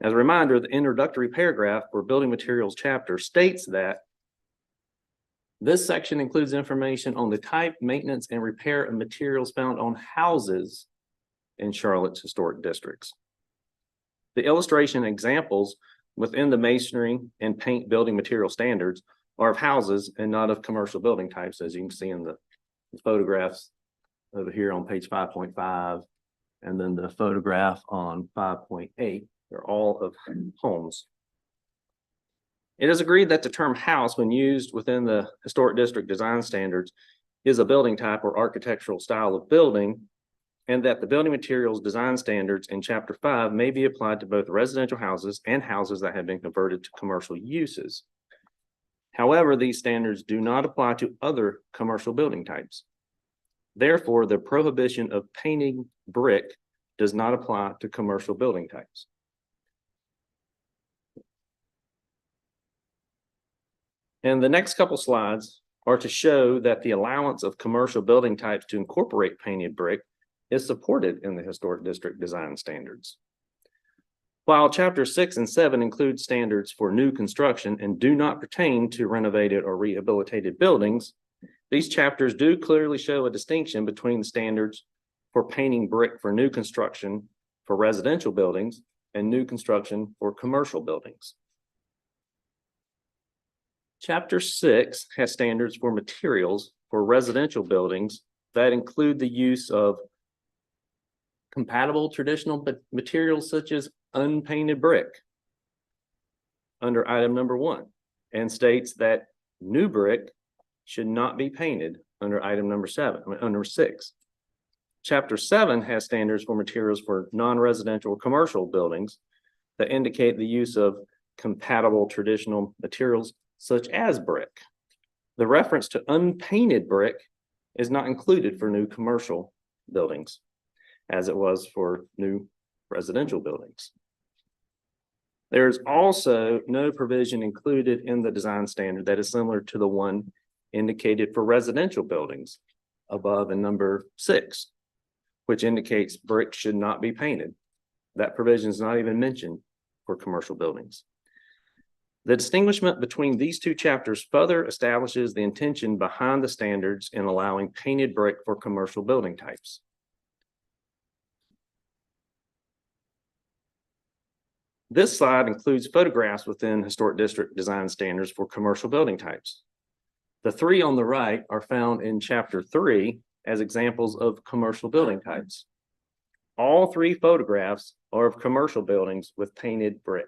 As a reminder, the introductory paragraph for building materials chapter states that this section includes information on the type, maintenance, and repair of materials found on houses in Charlotte's historic districts. The illustration examples within the masonry and paint building material standards are of houses and not of commercial building types, as you can see in the photographs over here on page 5.5, and then the photograph on 5.8. They're all of homes. It is agreed that the term house, when used within the historic district design standards, is a building type or architectural style of building, and that the building materials design standards in Chapter 5 may be applied to both residential houses and houses that have been converted to commercial uses. However, these standards do not apply to other commercial building types. Therefore, the prohibition of painting brick does not apply to commercial building types. And the next couple slides are to show that the allowance of commercial building types to incorporate painted brick is supported in the historic district design standards. While Chapters 6 and 7 include standards for new construction and do not pertain to renovated or rehabilitated buildings, these chapters do clearly show a distinction between the standards for painting brick for new construction for residential buildings and new construction for commercial buildings. Chapter 6 has standards for materials for residential buildings that include the use of compatible traditional materials such as unpainted brick under item number 1, and states that new brick should not be painted under item number 6. Chapter 7 has standards for materials for non-residential or commercial buildings that indicate the use of compatible traditional materials such as brick. The reference to unpainted brick is not included for new commercial buildings, as it was for new residential buildings. There's also no provision included in the design standard that is similar to the one indicated for residential buildings above in number 6, which indicates brick should not be painted. That provision is not even mentioned for commercial buildings. The distinguishment between these two chapters further establishes the intention behind the standards in allowing painted brick for commercial building types. This slide includes photographs within historic district design standards for commercial building types. The 3 on the right are found in Chapter 3 as examples of commercial building types. All 3 photographs are of commercial buildings with painted brick.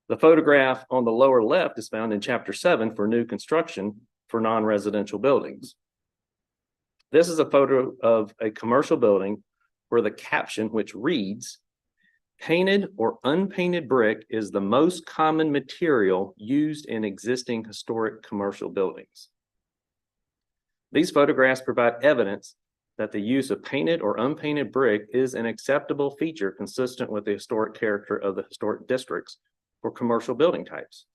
The photograph on the lower left is found in Chapter 7 for new construction for non-residential buildings. This is a photo of a commercial building where the caption, which reads, "Painted or unpainted brick is the most common material used in existing historic commercial buildings." These photographs provide evidence that the use of painted or unpainted brick is an acceptable feature consistent with the historic character of the historic districts for commercial building types,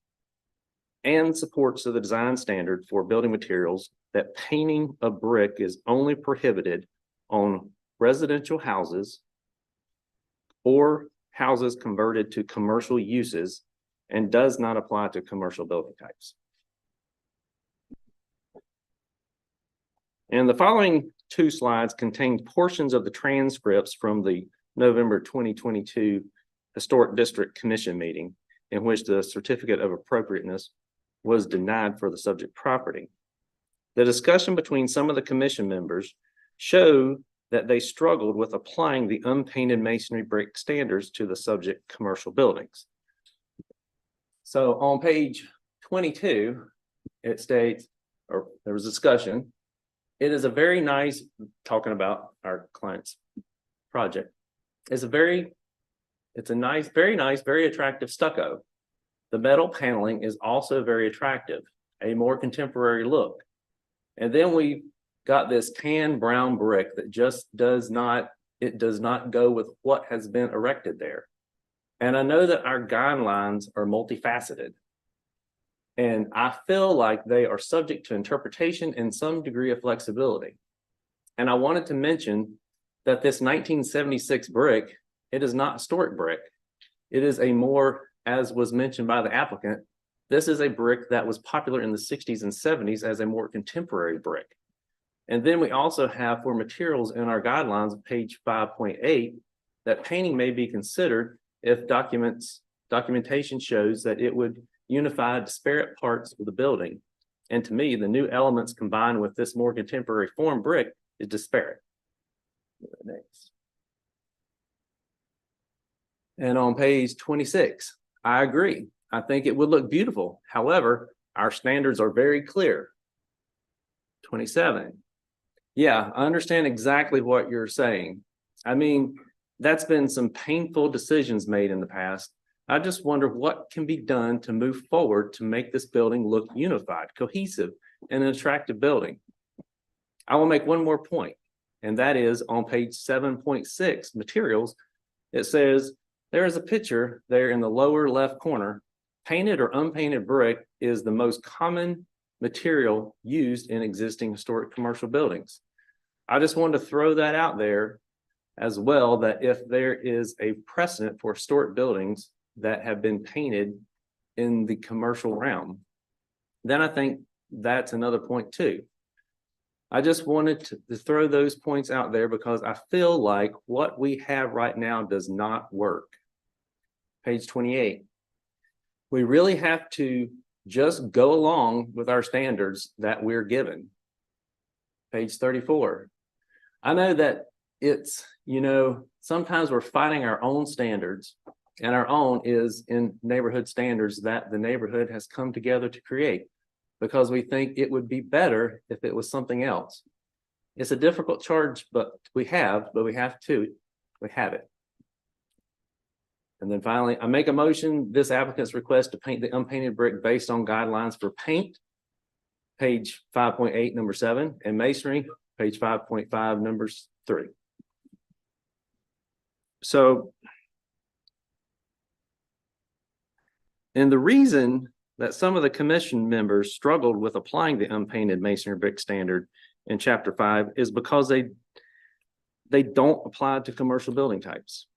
and supports the design standard for building materials that painting of brick is only prohibited on residential houses or houses converted to commercial uses and does not apply to commercial building types. And the following 2 slides contain portions of the transcripts from the November 2022 Historic District Commission meeting, in which the certificate of appropriateness was denied for the subject property. The discussion between some of the commission members showed that they struggled with applying the unpainted masonry brick standards to the subject commercial buildings. So on page 22, it states, or there was discussion, it is a very nice, talking about our client's project, it's a nice, very attractive stucco. The metal paneling is also very attractive, a more contemporary look. And then we got this tan brown brick that just does not go with what has been erected there. And I know that our guidelines are multifaceted, and I feel like they are subject to interpretation and some degree of flexibility. And I wanted to mention that this 1976 brick, it is not historic brick. It is a more, as was mentioned by the applicant, this is a brick that was popular in the 60s and 70s as a more contemporary brick. And then we also have for materials in our guidelines, page 5.8, that painting may be considered if documentation shows that it would unify disparate parts of the building. And to me, the new elements combined with this more contemporary form brick is disparate. Next. And on page 26, I agree. I think it would look beautiful. However, our standards are very clear. 27. Yeah, I understand exactly what you're saying. I mean, that's been some painful decisions made in the past. I just wonder what can be done to move forward to make this building look unified, cohesive, and an attractive building. I will make one more point, and that is on page 7.6, materials. It says there is a picture there in the lower left corner. Painted or unpainted brick is the most common material used in existing historic commercial buildings. I just wanted to throw that out there as well, that if there is a precedent for historic buildings that have been painted in the commercial realm, then I think that's another point too. I just wanted to throw those points out there because I feel like what we have right now does not work. Page 28. We really have to just go along with our standards that we're given. Page 34. I know that it's, sometimes we're fighting our own standards, and our own is in neighborhood standards that the neighborhood has come together to create because we think it would be better if it was something else. It's a difficult charge, but we have it. And then finally, I make a motion, this applicant's request to paint the unpainted brick based on guidelines for paint, page 5.8, number 7, and masonry, page 5.5, numbers 3. So, and the reason that some of the commission members struggled with applying the unpainted masonry brick standard in chapter 5 is because they don't apply to commercial building types.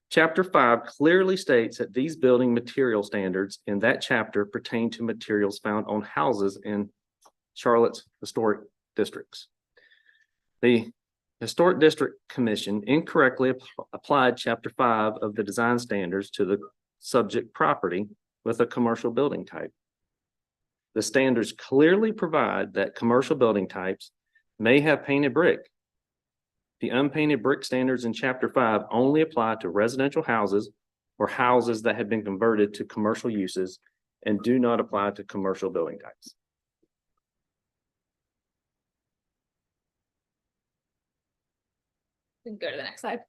Chapter 5 clearly states that these building material standards in that chapter pertain to materials found on houses in Charlotte's historic districts. The Historic District Commission incorrectly applied chapter 5 of the design standards to the subject property with a commercial building type. The standards clearly provide that commercial building types may have painted brick. The unpainted brick standards in chapter 5 only apply to residential houses or houses that have been converted to commercial uses and do not apply to commercial building types. We can go to the next slide.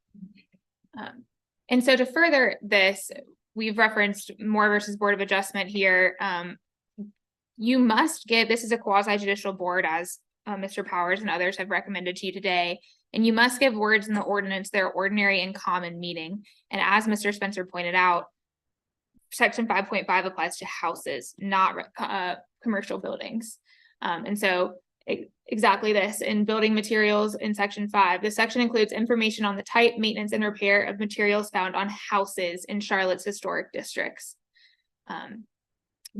And so to further this, we've referenced Moore versus Board of Adjustment here. You must give, this is a quasi judicial board, as Mr. Powers and others have recommended to you today, and you must give words in the ordinance their ordinary and common meaning. And as Mr. Spencer pointed out, section 5.5 applies to houses, not commercial buildings. And so exactly this in building materials in section 5, the section includes information on the type, maintenance, and repair of materials found on houses in Charlotte's historic districts.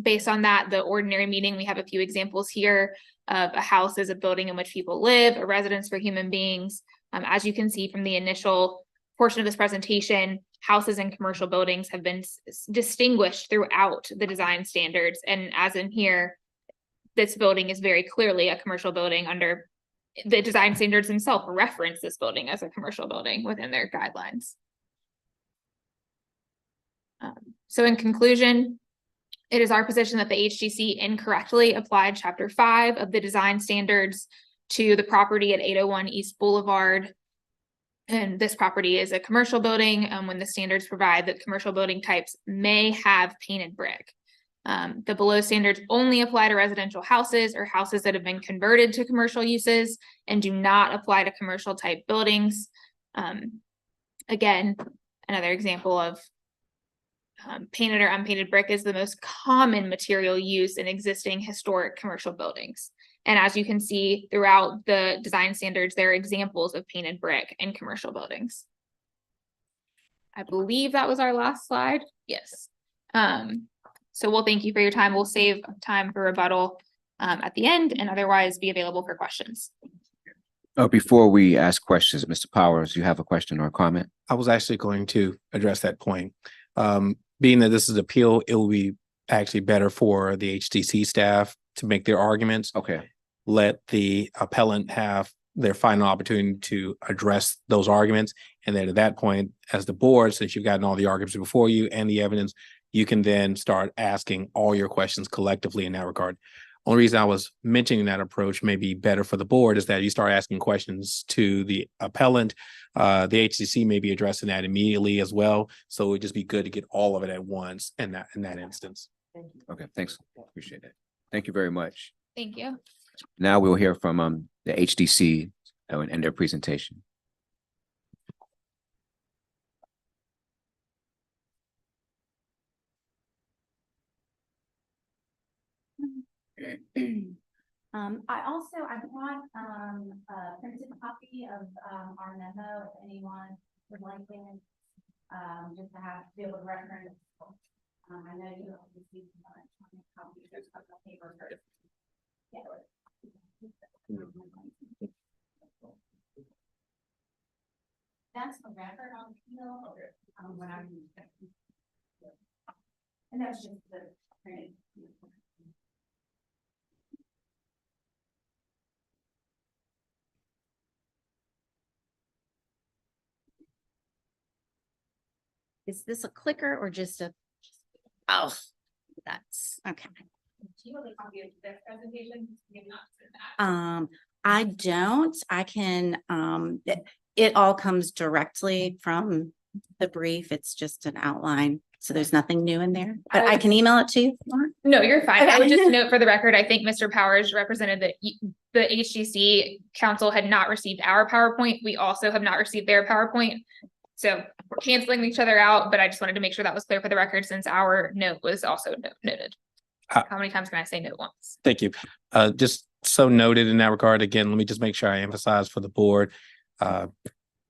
Based on that, the ordinary meaning, we have a few examples here of a house as a building in which people live, a residence for human beings. As you can see from the initial portion of this presentation, houses and commercial buildings have been distinguished throughout the design standards. And as in here, this building is very clearly a commercial building under the design standards themselves reference this building as a commercial building within their guidelines. So in conclusion, it is our position that the HDC incorrectly applied chapter 5 of the design standards to the property at 801 East Boulevard. And this property is a commercial building when the standards provide that commercial building types may have painted brick. The below standards only apply to residential houses or houses that have been converted to commercial uses and do not apply to commercial type buildings. Again, another example of painted or unpainted brick is the most common material used in existing historic commercial buildings. And as you can see throughout the design standards, there are examples of painted brick in commercial buildings. I believe that was our last slide. Yes. So we'll thank you for your time. We'll save time for rebuttal at the end and otherwise be available for questions. Before we ask questions, Mr. Powers, you have a question or a comment? I was actually going to address that point. Being that this is appeal, it will be actually better for the HDC staff to make their arguments. Okay. Let the appellant have their final opportunity to address those arguments. And then at that point, as the board, since you've gotten all the arguments before you and the evidence, you can then start asking all your questions collectively in that regard. Only reason I was mentioning that approach may be better for the board is that you start asking questions to the appellant. The HCC may be addressing that immediately as well. So it would just be good to get all of it at once in that instance. Okay, thanks. Appreciate it. Thank you very much. Thank you. Now we'll hear from the HDC and their presentation. I brought a printed copy of our memo if anyone would like it, just to have to be able to reference. I know you don't receive electronic copies of the paper. Yeah. That's the record on appeal, when I'm. And that's just the printed. Is this a clicker or just a? Oh, that's okay. Do you have a copy of this presentation? You have not sent that. I don't. I can, it all comes directly from the brief. It's just an outline. So there's nothing new in there, but I can email it to you. No, you're fine. I Okay. would just note for the record, I think Mr. Powers represented that the HGC council had not received our PowerPoint. We also have not received their PowerPoint. So we're canceling each other out, but I just wanted to make sure that was clear for the record since our note was also noted. How many times can I say note once? Thank you. Just so noted in that regard, again, let me just make sure I emphasize for the board.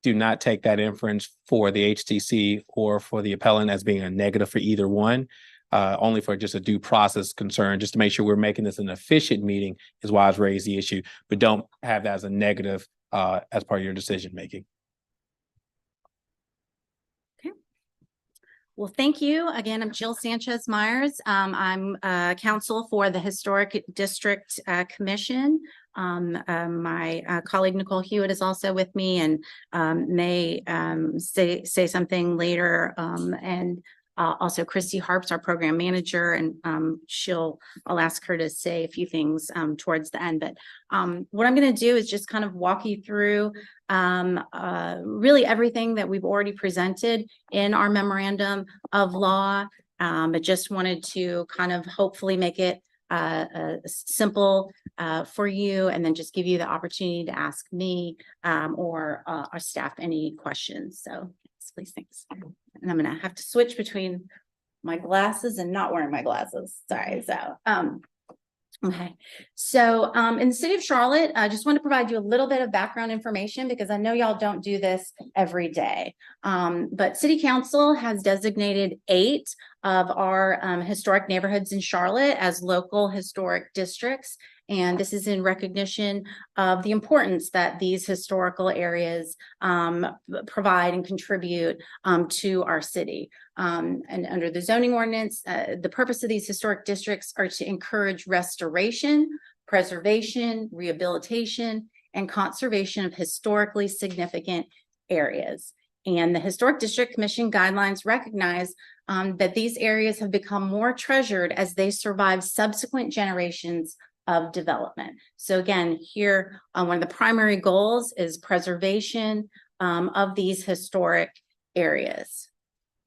Do not take that inference for the HTC or for the appellant as being a negative for either one. Only for just a due process concern, just to make sure we're making this an efficient meeting is why I've raised the issue, but don't have that as a negative as part of your decision making. Well, thank you. Again, I'm Jill Sanchez Myers. I'm counsel for the Historic District Commission. My colleague Nicole Hewitt is also with me and may say something later. And also Christy Harps, our program manager, and I'll ask her to say a few things towards the end. But what I'm going to do is just kind of walk you through really everything that we've already presented in our memorandum of law. I just wanted to kind of hopefully make it simple for you and then just give you the opportunity to ask me or our staff any questions. So please, thanks. And I'm gonna have to switch between my glasses and not wearing my glasses. Sorry. So okay. So in the city of Charlotte, I just want to provide you a little bit of background information because I know y'all don't do this every day. But City Council has designated 8 of our historic neighborhoods in Charlotte as local historic districts. And this is in recognition of the importance that these historical areas provide and contribute to our city. And under the zoning ordinance, the purpose of these historic districts are to encourage restoration, preservation, rehabilitation, and conservation of historically significant areas. And the Historic District Commission guidelines recognize that these areas have become more treasured as they survive subsequent generations of development. So again, here, one of the primary goals is preservation of these historic areas.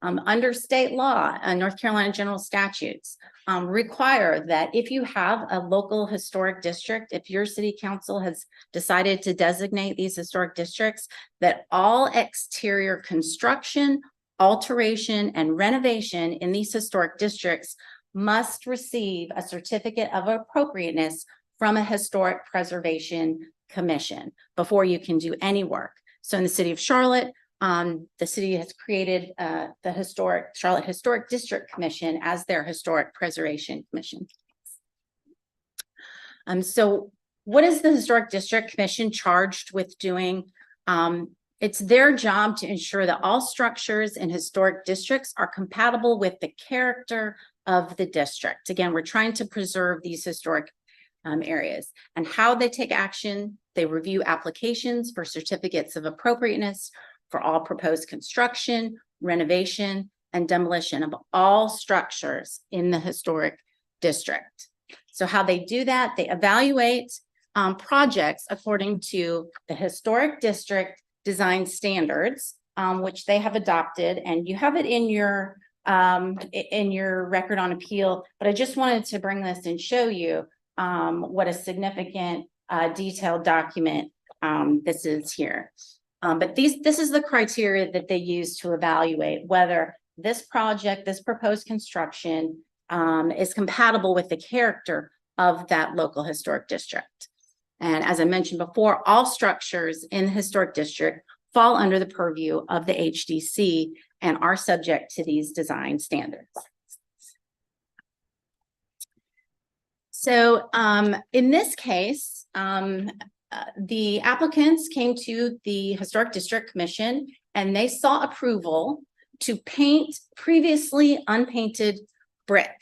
Under state law, North Carolina general statutes require that if you have a local historic district, if your city council has decided to designate these historic districts, that all exterior construction, alteration, and renovation in these historic districts must receive a certificate of appropriateness from a historic preservation commission before you can do any work. So in the city of Charlotte, the city has created the Charlotte Historic District Commission as their historic preservation commission. So what is the Historic District Commission charged with doing? It's their job to ensure that all structures in historic districts are compatible with the character of the district. Again, we're trying to preserve these historic areas. And how they take action, they review applications for certificates of appropriateness for all proposed construction, renovation, and demolition of all structures in the historic district. So how they do that, they evaluate projects according to the historic district design standards, which they have adopted, and you have it in your record on appeal. But I just wanted to bring this and show you what a significant detailed document this is here. But this is the criteria that they use to evaluate whether this project, this proposed construction is compatible with the character of that local historic district. And as I mentioned before, all structures in the historic district fall under the purview of the HDC and are subject to these design standards. So in this case, the applicants came to the Historic District Commission and they sought approval to paint previously unpainted brick.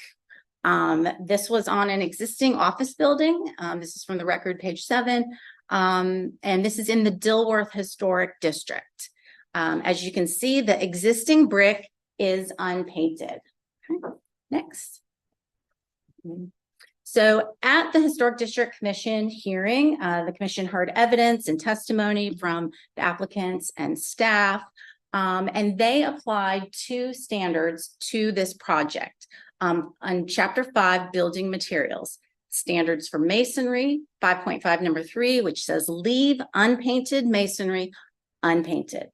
This was on an existing office building. This is from the record, page 7. And this is in the Dilworth Historic District. As you can see, the existing brick is unpainted. Okay, next. So at the Historic District Commission hearing, the commission heard evidence and testimony from the applicants and staff, and they applied 2 standards to this project on Chapter 5, Building Materials. Standards for masonry, 5.5 number 3, which says leave unpainted masonry unpainted.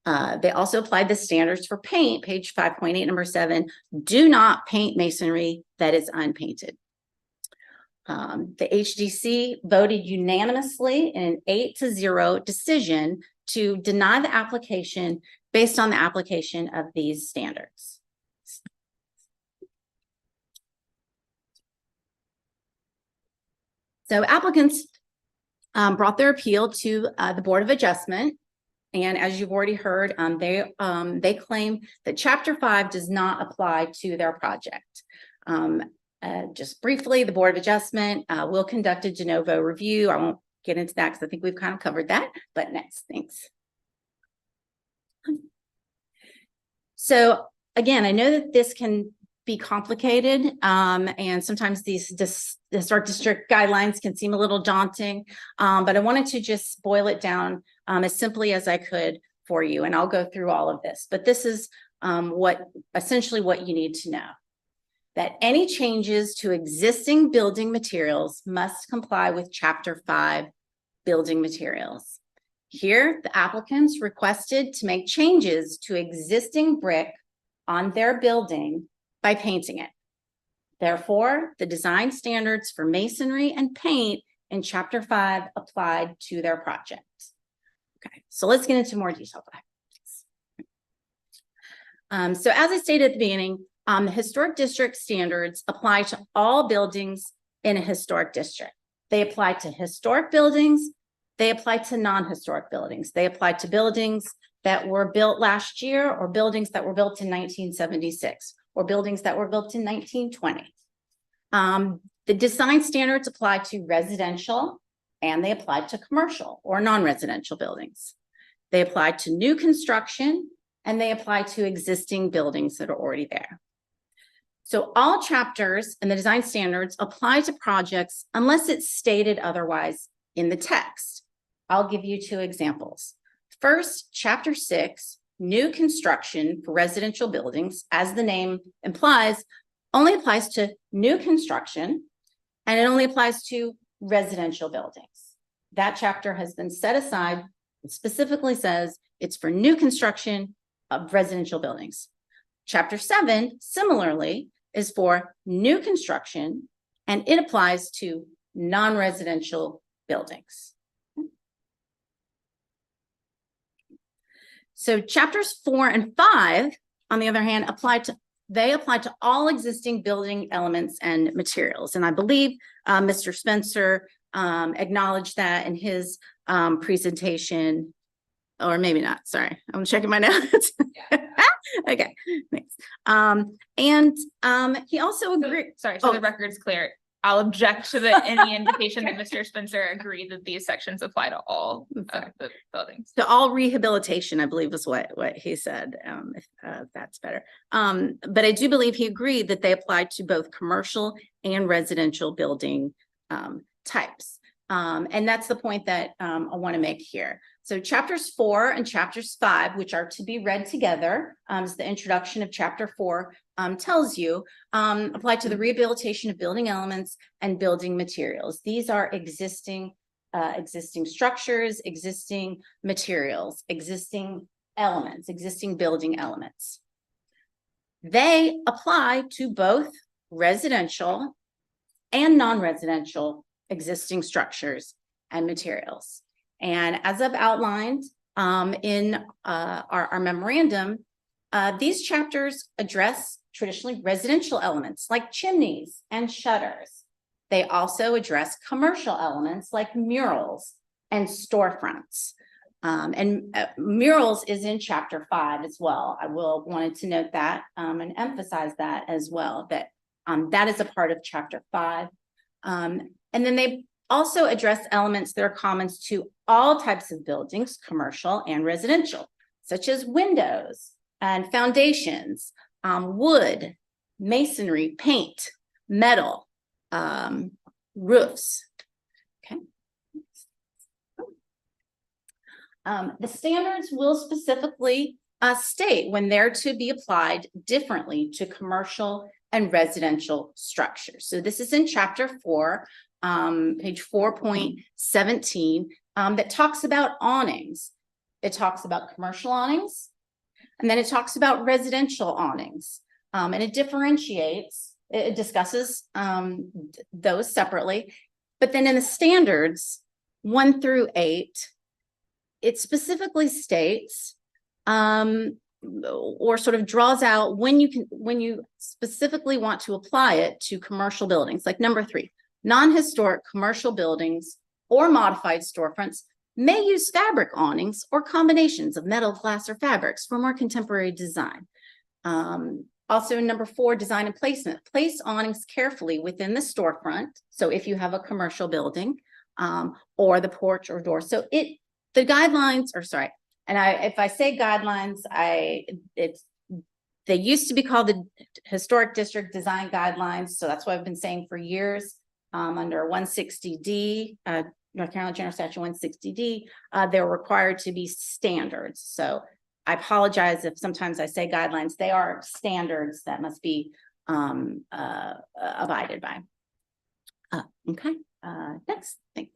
They also applied the standards for paint, page 5.8 number 7, do not paint masonry that is unpainted. The HDC voted unanimously in an 8-0 decision to deny the application based on the application of these standards. So applicants brought their appeal to the Board of Adjustment. And as you've already heard, they claim that Chapter 5 does not apply to their project. Just briefly, the Board of Adjustment will conduct a de novo review. I won't get into that because I think we've kind of covered that, but next, thanks. So again, I know that this can be complicated, and sometimes these historic district guidelines can seem a little daunting, but I wanted to just boil it down as simply as I could for you, and I'll go through all of this. But this is essentially what you need to know: that any changes to existing building materials must comply with Chapter 5 Building Materials. Here, the applicants requested to make changes to existing brick on their building by painting it. Therefore, the design standards for masonry and paint in Chapter 5 applied to their project. Okay, so let's get into more detail. So as I stated at the beginning, the historic district standards apply to all buildings in a historic district. They apply to historic buildings. They apply to non-historic buildings. They apply to buildings that were built last year, or buildings that were built in 1976, or buildings that were built in 1920. The design standards apply to residential, and they apply to commercial or non-residential buildings. They apply to new construction, and they apply to existing buildings that are already there. So all chapters in the design standards apply to projects unless it's stated otherwise in the text. I'll give you 2 examples. First, Chapter 6, new construction for residential buildings, as the name implies, only applies to new construction, and it only applies to residential buildings. That chapter has been set aside. It specifically says it's for new construction of residential buildings. Chapter 7, similarly, is for new construction, and it applies to non-residential buildings. So chapters 4 and 5, on the other hand, apply to all existing building elements and materials. And I believe Mr. Spencer acknowledged that in his presentation, or maybe not. Sorry, I'm checking my notes. Okay, thanks. And he also agreed. Sorry, so the record's clear. I'll object to any indication that Mr. Spencer agreed that these sections apply to all the buildings. To all rehabilitation, I believe is what he said, if that's better. But I do believe he agreed that they apply to both commercial and residential building types. And that's the point that I want to make here. So chapters 4 and chapters 5, which are to be read together, as the introduction of chapter 4 tells you, apply to the rehabilitation of building elements and building materials. These are existing structures, existing materials, existing elements, existing building elements. They apply to both residential and non-residential existing structures and materials. And as I've outlined in our memorandum, these chapters address traditionally residential elements like chimneys and shutters. They also address commercial elements like murals and storefronts. Murals is in chapter 5 as well. I wanted to note that and emphasize that as well, that that is a part of chapter 5. And then they also address elements that are common to all types of buildings, commercial and residential, such as windows and foundations, wood, masonry, paint, metal, roofs. Okay. The standards will specifically state when they're to be applied differently to commercial and residential structures. So this is in chapter 4, page 4.17, that talks about awnings. It talks about commercial awnings, and then it talks about residential awnings. And it differentiates, it discusses those separately. But then in the standards 1 through 8, it specifically states or sort of draws out when you specifically want to apply it to commercial buildings, like number 3. Non-historic commercial buildings or modified storefronts may use fabric awnings or combinations of metal, glass, or fabrics for more contemporary design. Also, number 4, design and placement. Place awnings carefully within the storefront. So if you have a commercial building or the porch or door. So the guidelines, or sorry, and if I say guidelines, they used to be called the Historic District Design Guidelines. So that's what I've been saying for years. Under 160D, North Carolina General Statute 160D, they're required to be standards. So I apologize if sometimes I say guidelines. They are standards that must be abided by. Okay, next, thanks.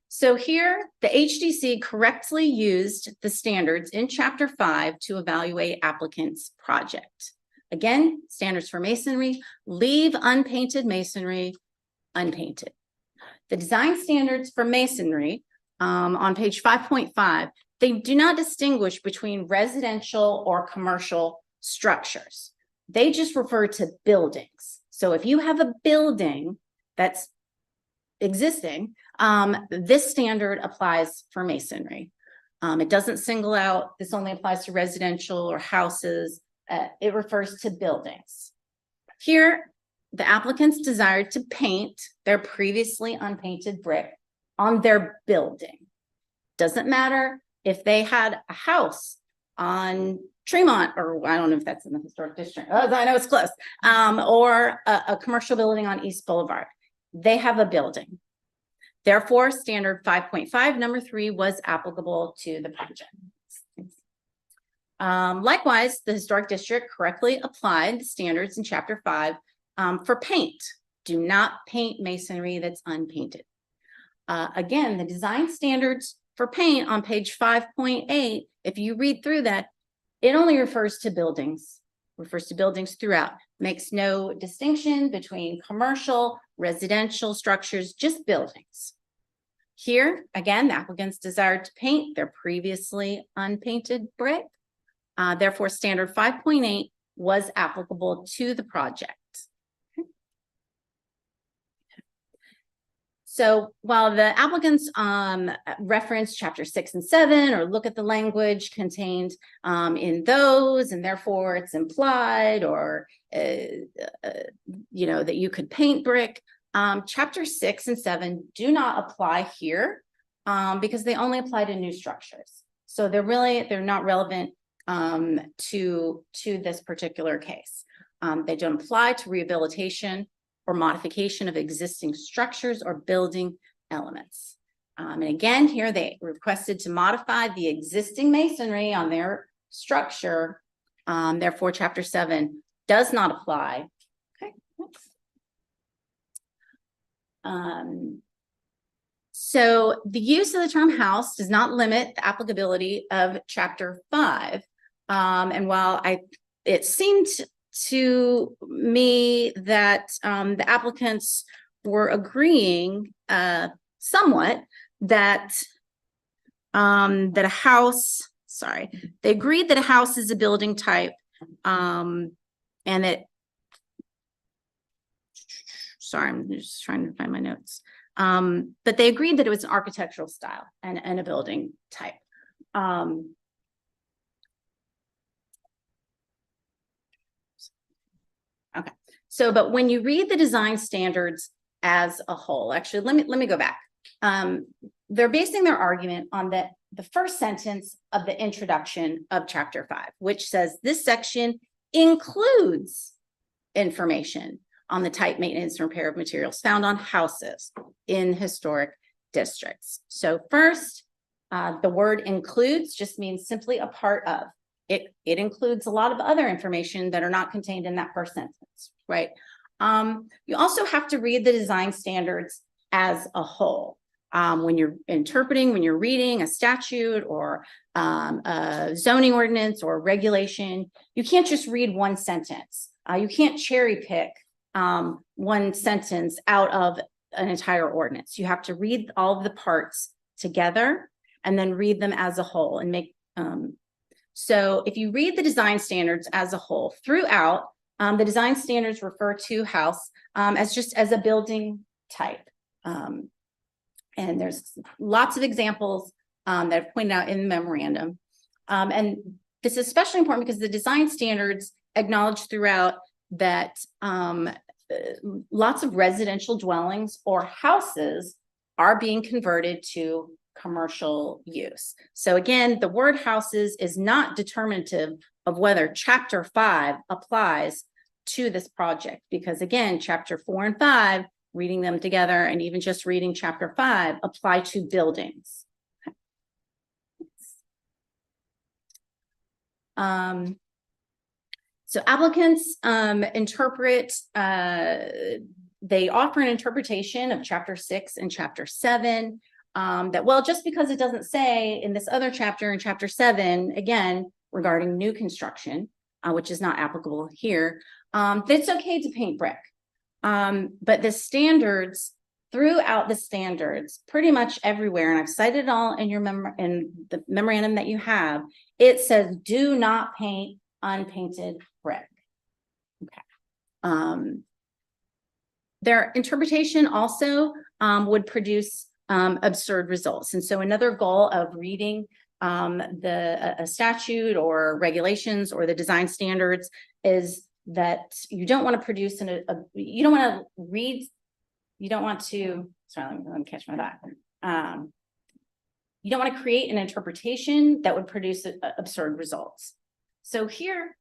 So here, the HDC correctly used the standards in chapter 5 to evaluate applicants' project. Again, standards for masonry, leave unpainted masonry unpainted. The design standards for masonry on page 5.5, they do not distinguish between residential or commercial structures. They just refer to buildings. So if you have a building that's existing, this standard applies for masonry. It doesn't single out, this only applies to residential or houses. It refers to buildings. Here, the applicants desired to paint their previously unpainted brick on their building. Doesn't matter if they had a house on Tremont, or I don't know if that's in the historic district. Oh, I know it's close. Or a commercial building on East Boulevard. They have a building. Therefore, standard 5.5, number 3 was applicable to the project. Likewise, the historic district correctly applied the standards in chapter 5 for paint. Do not paint masonry that's unpainted. Again, the design standards for paint on page 5.8, if you read through that, it only refers to buildings, throughout, makes no distinction between commercial, residential structures, just buildings. Here, again, the applicants desired to paint their previously unpainted brick. Therefore, standard 5.8 was applicable to the project. So while the applicants reference chapter 6 and 7 or look at the language contained in those, and therefore it's implied or that you could paint brick. Chapter 6 and 7 do not apply here because they only apply to new structures. So they're not relevant to this particular case. They don't apply to rehabilitation or modification of existing structures or building elements. And again, here they requested to modify the existing masonry on their structure. Therefore, Chapter 7 does not apply. Okay. So the use of the term house does not limit the applicability of Chapter 5. And while it seemed to me that the applicants were agreeing somewhat that that a house, they agreed that a house is a building type, and that, I'm just trying to find my notes. But they agreed that it was an architectural style and a building type. Okay, so but when you read the design standards as a whole, actually, let me go back. They're basing their argument on the first sentence of the introduction of Chapter 5, which says this section includes information on the type, maintenance, and repair of materials found on houses in historic districts. So first, the word includes just means simply a part of. It includes a lot of other information that are not contained in that first sentence, right? You also have to read the design standards as a whole. When you're interpreting, when you're reading a statute or a zoning ordinance or regulation, you can't just read one sentence. You can't cherry pick one sentence out of an entire ordinance. You have to read all of the parts together and then read them as a whole and make. So if you read the design standards as a whole throughout, the design standards refer to house as a building type. And there's lots of examples that I've pointed out in the memorandum. And this is especially important because the design standards acknowledge throughout that lots of residential dwellings or houses are being converted to commercial use. So again, the word houses is not determinative of whether Chapter 5 applies to this project, because again, Chapter 4 and 5, reading them together and even just reading Chapter 5 apply to buildings. So applicants interpret, they offer an interpretation of Chapter 6 and Chapter 7 that, well, just because it doesn't say in this other chapter, in Chapter 7, again, regarding new construction, which is not applicable here, that it's okay to paint brick. But the standards, throughout the standards, pretty much everywhere, and I've cited it all in your in the memorandum that you have, it says do not paint unpainted brick. Okay. Their interpretation also would produce absurd results. And so another goal of reading a statute or regulations or the design standards is that you don't want to produce you don't want to read, you don't want to, sorry, let me catch my thought. You don't want to create an interpretation that would produce absurd results. So here,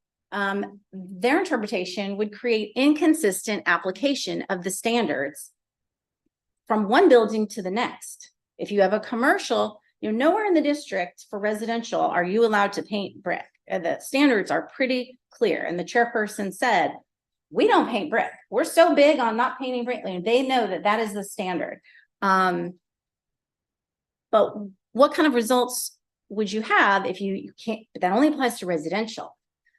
their interpretation would create inconsistent application of the standards from one building to the next. If you have a commercial, nowhere in the district for residential are you allowed to paint brick. The standards are pretty clear. And the chairperson said, we don't paint brick. We're so big on not painting brick. They know that that is the standard. But what kind of results would you have if you can't, that only applies to residential.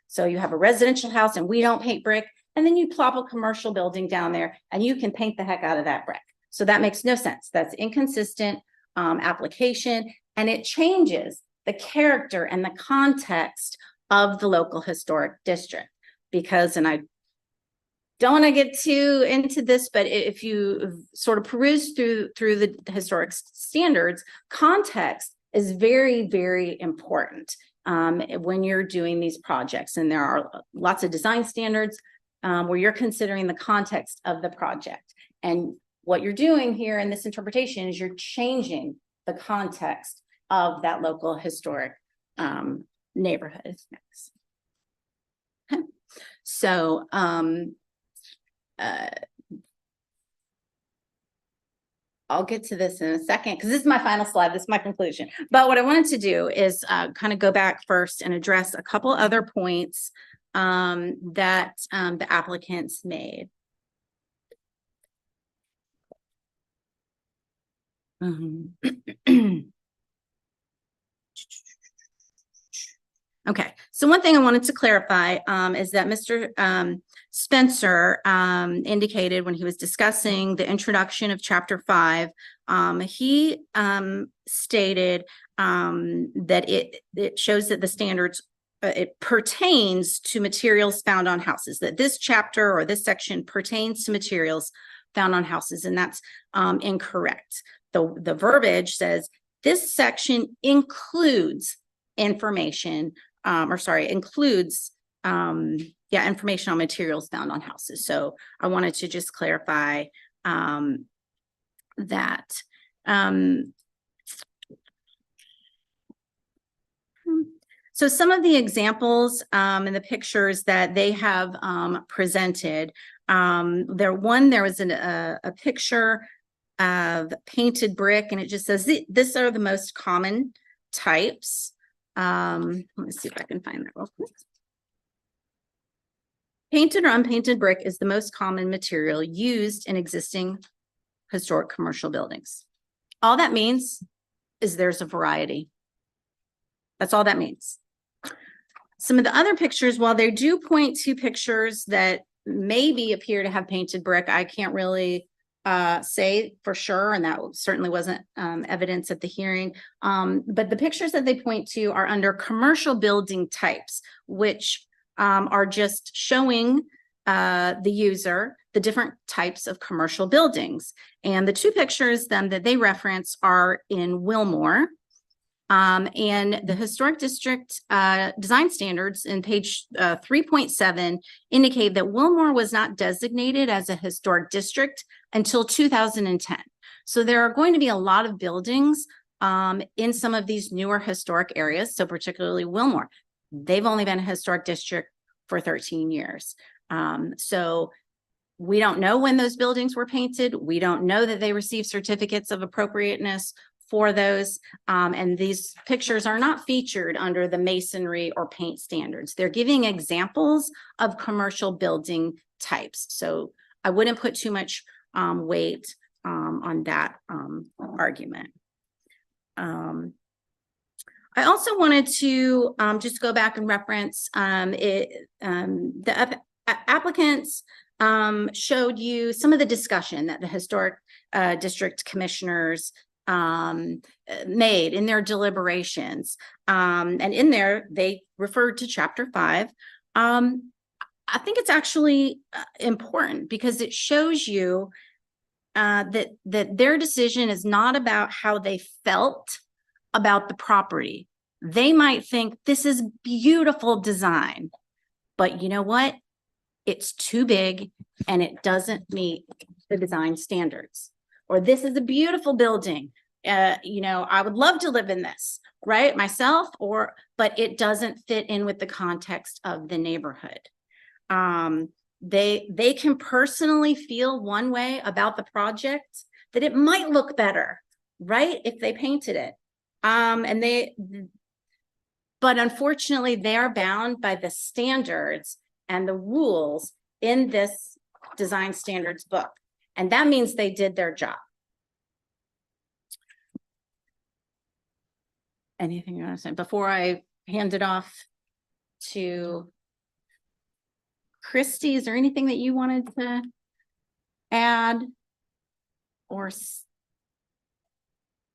So you have a residential house and we don't paint brick, and then you plop a commercial building down there and you can paint the heck out of that brick. So that makes no sense. That's inconsistent application, and it changes the character and the context of the local historic district. Because, and I don't want to get too into this, but if you sort of peruse through the historic standards, context is very, very important when you're doing these projects. And there are lots of design standards where you're considering the context of the project. And what you're doing here in this interpretation is you're changing the context of that local historic neighborhood. Okay. So I'll get to this in a second because this is my final slide. This is my conclusion. But what I wanted to do is kind of go back first and address a couple other points that the applicants made. Okay, so one thing I wanted to clarify is that Mr. Spencer indicated when he was discussing the introduction of Chapter 5, he stated that it shows that the standards it pertains to materials found on houses, that this chapter or this section pertains to materials found on houses, and that's incorrect. The verbiage says this section includes information includes information on materials found on houses. So I wanted to just clarify that. So some of the examples and the pictures that they have presented, there was a picture of painted brick, and it just says these are the most common types. Let me see if I can find that real quick. Painted or unpainted brick is the most common material used in existing historic commercial buildings. All that means is there's a variety. That's all that means. Some of the other pictures, while they do point to pictures that maybe appear to have painted brick, I can't really say for sure, and that certainly wasn't evidence at the hearing. But the pictures that they point to are under commercial building types, which are just showing the user the different types of commercial buildings. And the two pictures then that they reference are in Wilmore. And the Historic District design standards in page 3.7 indicate that Wilmore was not designated as a historic district until 2010. So there are going to be a lot of buildings in some of these newer historic areas. So particularly Wilmore, they've only been a historic district for 13 years. So we don't know when those buildings were painted. We don't know that they received certificates of appropriateness for those. And these pictures are not featured under the masonry or paint standards. They're giving examples of commercial building types. So I wouldn't put too much weight on that argument. I also wanted to just go back and reference the applicants showed you some of the discussion that the historic district commissioners made in their deliberations. And in there, they referred to Chapter 5. I think it's actually important because it shows you that their decision is not about how they felt about the property. They might think this is beautiful design, but you know what? It's too big and it doesn't meet the design standards. Or this is a beautiful building. I would love to live in this, right? Myself, but it doesn't fit in with the context of the neighborhood. They can personally feel one way about the project, that it might look better, right? If they painted it. But unfortunately, they are bound by the standards and the rules in this design standards book. And that means they did their job. Anything you want to say before I hand it off to Christy? Is there anything that you wanted to add or?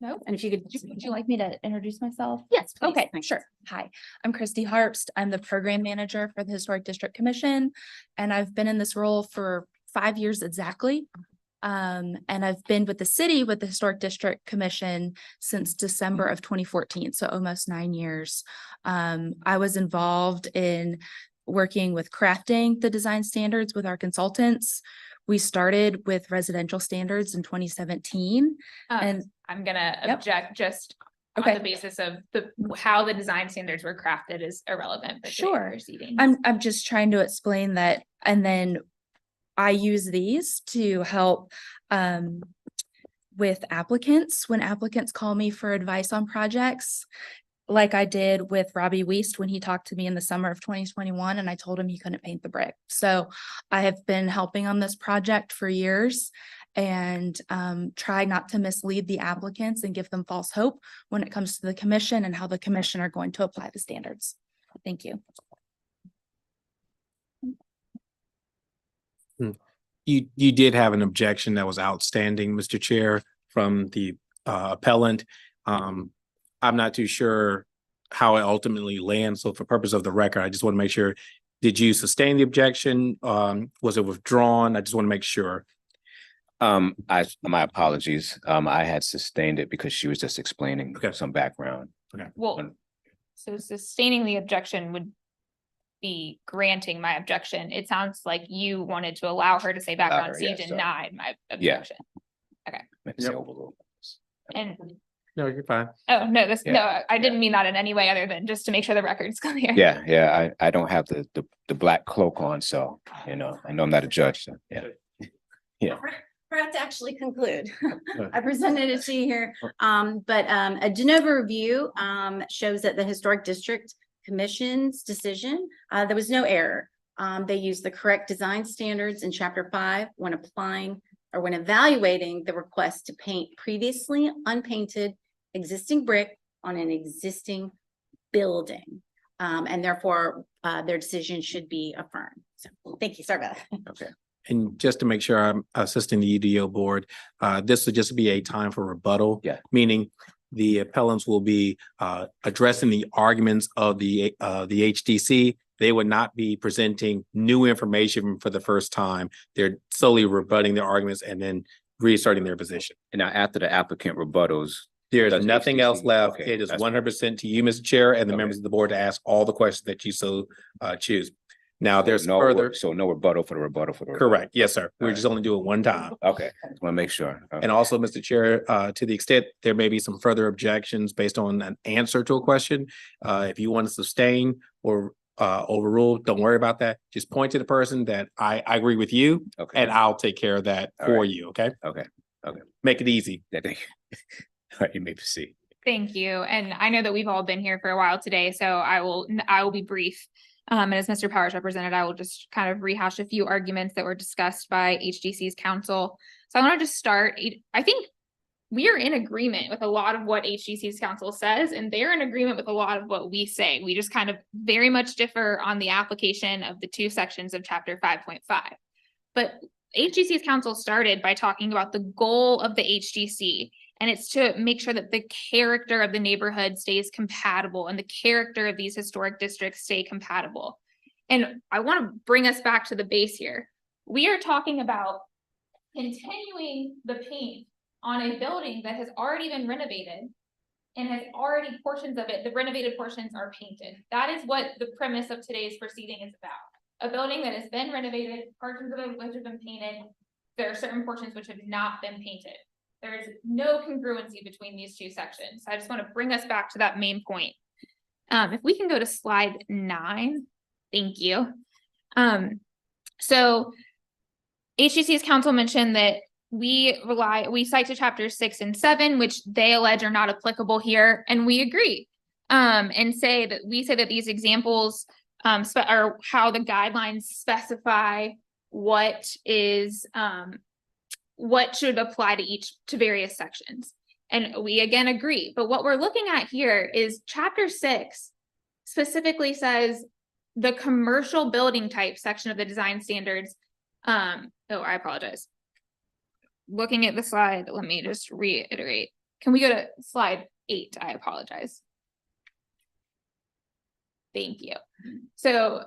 No. And if you could, would you like me to introduce myself? Yes, please. Okay, Thanks. sure. Hi, I'm Christy Harpst. I'm the program manager for the Historic District Commission, and I've been in this role for 5 years exactly. And I've been with the city with the Historic District Commission since December of 2014, so almost 9 years. I was involved in working with crafting the design standards with our consultants. We started with residential standards in 2017. And I'm gonna Yep. object just on Okay. the basis of how the design standards were crafted is irrelevant. for today's Sure. proceedings. I'm just trying to explain that, and then I use these to help with applicants when applicants call me for advice on projects. Like I did with Robbie Weist when he talked to me in the summer of 2021 and I told him he couldn't paint the brick. So I have been helping on this project for years and try not to mislead the applicants and give them false hope when it comes to the commission and how the commission are going to apply the standards. Thank you. You did have an objection that was outstanding, Mr. Chair, from the appellant. I'm not too sure how it ultimately lands. So for purpose of the record, I just want to make sure, did you sustain the objection? Was it withdrawn? I just want to make sure. My apologies. I had sustained it because she was just explaining some background. Okay. Well, so sustaining the objection would be granting my objection. It sounds like you wanted to allow her to say background, so you denied my objection. Okay. And No, you're fine. oh, no, I didn't mean that in any way other than just to make sure the record's clear. Yeah. I don't have the black cloak on, so, I know I'm not a judge, so, yeah. Yeah. We're about to actually conclude. I presented it to you here. But a de novo review shows that the Historic District Commission's decision, there was no error. They used the correct design standards in Chapter 5 when applying or when evaluating the request to paint previously unpainted existing brick on an existing building. And therefore, their decision should be affirmed. So thank you. Sorry about that. Okay. And just to make sure I'm assisting the UDO board, this would just be a time for rebuttal. Yeah. Meaning the appellants will be addressing the arguments of the HDC. They would not be presenting new information for the first time. They're solely rebutting their arguments and then reasserting their position. And now after the applicant rebuttals, There's does nothing HDC else left. okay, It is that's 100% to you, Mr. Chair, and the Okay. members of the board to ask all the questions that you so choose. Now, So there's no, further. So no rebuttal for the rebuttal for the rebuttal. Correct. Yes, sir. We're Alright. just only doing one time. Okay, just want to make sure. Okay. And also, Mr. Chair, to the extent there may be some further objections based on an answer to a question, if you want to sustain or overrule, don't worry about that. Just point to the person that I agree with you, Okay. and I'll take care of that All for right. you, okay? Okay. Make it easy. Yeah, thank you. All right, you may proceed. Thank you. And I know that we've all been here for a while today, so I will be brief. And as Mr. Powers represented, I will just kind of rehash a few arguments that were discussed by HDC's counsel. So I want to just start. I think we are in agreement with a lot of what HDC's counsel says, and they're in agreement with a lot of what we say. We just kind of very much differ on the application of the two sections of Chapter 5.5. But HDC's counsel started by talking about the goal of the HDC, and it's to make sure that the character of the neighborhood stays compatible and the character of these historic districts stay compatible. And I want to bring us back to the base here. We are talking about continuing the paint on a building that has already been renovated and has already portions of it, the renovated portions are painted. That is what the premise of today's proceeding is about. A building that has been renovated, portions of it which have been painted. There are certain portions which have not been painted. There is no congruency between these two sections. I just want to bring us back to that main point. If we can go to slide 9, thank you. So HDC's counsel mentioned that we cite to chapters 6 and 7, which they allege are not applicable here, and we agree. And say that these examples are how the guidelines specify what is what should apply to various sections. And we again agree. But what we're looking at here is chapter 6 specifically says the commercial building type section of the design standards. I apologize. Looking at the slide, let me just reiterate. Can we go to slide 8? I apologize. Thank you. So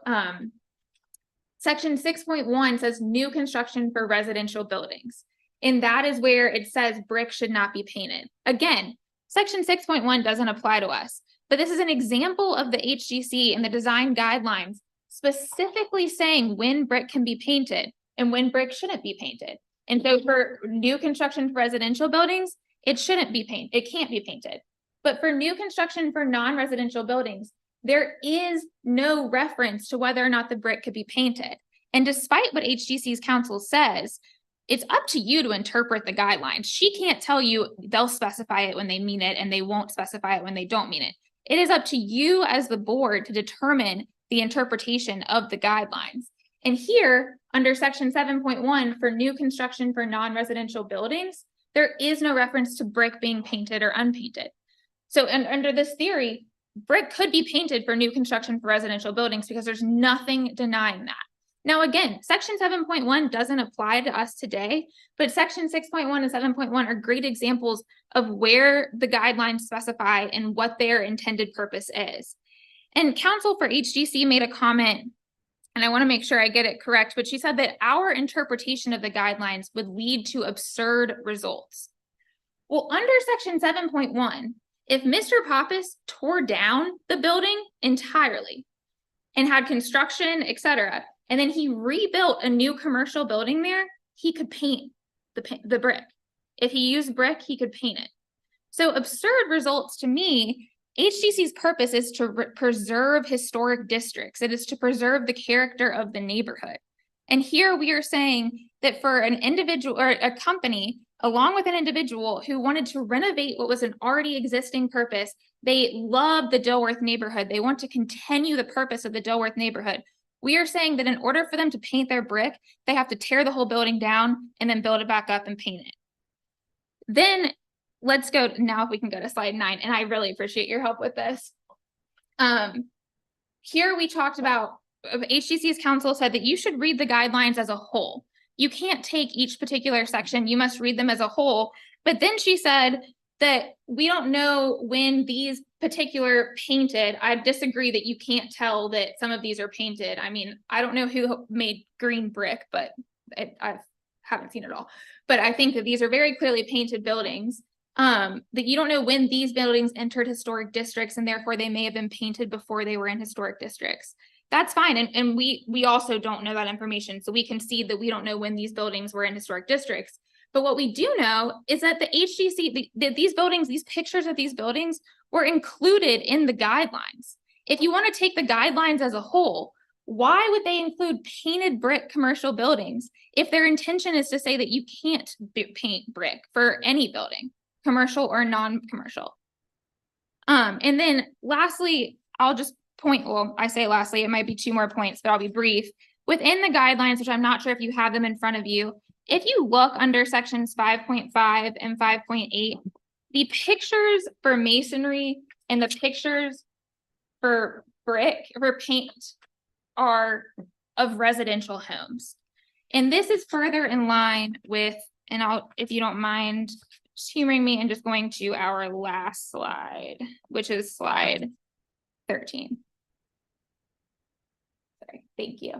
section 6.1 says new construction for residential buildings. And that is where it says brick should not be painted. Again, section 6.1 doesn't apply to us, but this is an example of the HDC and the design guidelines specifically saying when brick can be painted and when brick shouldn't be painted. And so for new construction for residential buildings, it shouldn't be painted, it can't be painted. But for new construction for non-residential buildings, there is no reference to whether or not the brick could be painted. And despite what HDC's counsel says, it's up to you to interpret the guidelines. She can't tell you they'll specify it when they mean it and they won't specify it when they don't mean it. It is up to you as the board to determine the interpretation of the guidelines. And here, under section 7.1 for new construction for non-residential buildings, there is no reference to brick being painted or unpainted. So under this theory, brick could be painted for new construction for residential buildings because there's nothing denying that. Now, again, section 7.1 doesn't apply to us today, but section 6.1 and 7.1 are great examples of where the guidelines specify and what their intended purpose is. And counsel for HDC made a comment, and I want to make sure I get it correct, but she said that our interpretation of the guidelines would lead to absurd results. Well, under section 7.1, if Mr. Pappas tore down the building entirely and had construction, etc., and then he rebuilt a new commercial building there, he could paint the brick. If he used brick, he could paint it. So absurd results to me, HDC's purpose is to preserve historic districts. It is to preserve the character of the neighborhood. And here we are saying that for an individual or a company, along with an individual who wanted to renovate what was an already existing purpose, they love the Dilworth neighborhood. They want to continue the purpose of the Dilworth neighborhood. We are saying that in order for them to paint their brick, they have to tear the whole building down and then build it back up and paint it. Then let's go now, if we can go to slide 9, and I really appreciate your help with this. Here we talked about, HDC's counsel said that you should read the guidelines as a whole. You can't take each particular section, you must read them as a whole. But then she said that we don't know when these particular painted. I disagree that you can't tell that some of these are painted. I mean, I don't know who made green brick, but I haven't seen it all. But I think that these are very clearly painted buildings. That you don't know when these buildings entered historic districts, and therefore they may have been painted before they were in historic districts. That's fine. And we also don't know that information. So we concede that we don't know when these buildings were in historic districts. But what we do know is that the HDC, these buildings, these pictures of these buildings were included in the guidelines. If you want to take the guidelines as a whole, why would they include painted brick commercial buildings if their intention is to say that you can't paint brick for any building, commercial or non-commercial? And then lastly, I'll just point, well, I say lastly, it might be 2 more points, but I'll be brief. Within the guidelines, which I'm not sure if you have them in front of you, if you look under sections 5.5 and 5.8, the pictures for masonry and the pictures for brick, for paint, are of residential homes. And this is further in line with, and I'll, if you don't mind just humoring me and just going to our last slide, which is slide 13. Sorry, thank you.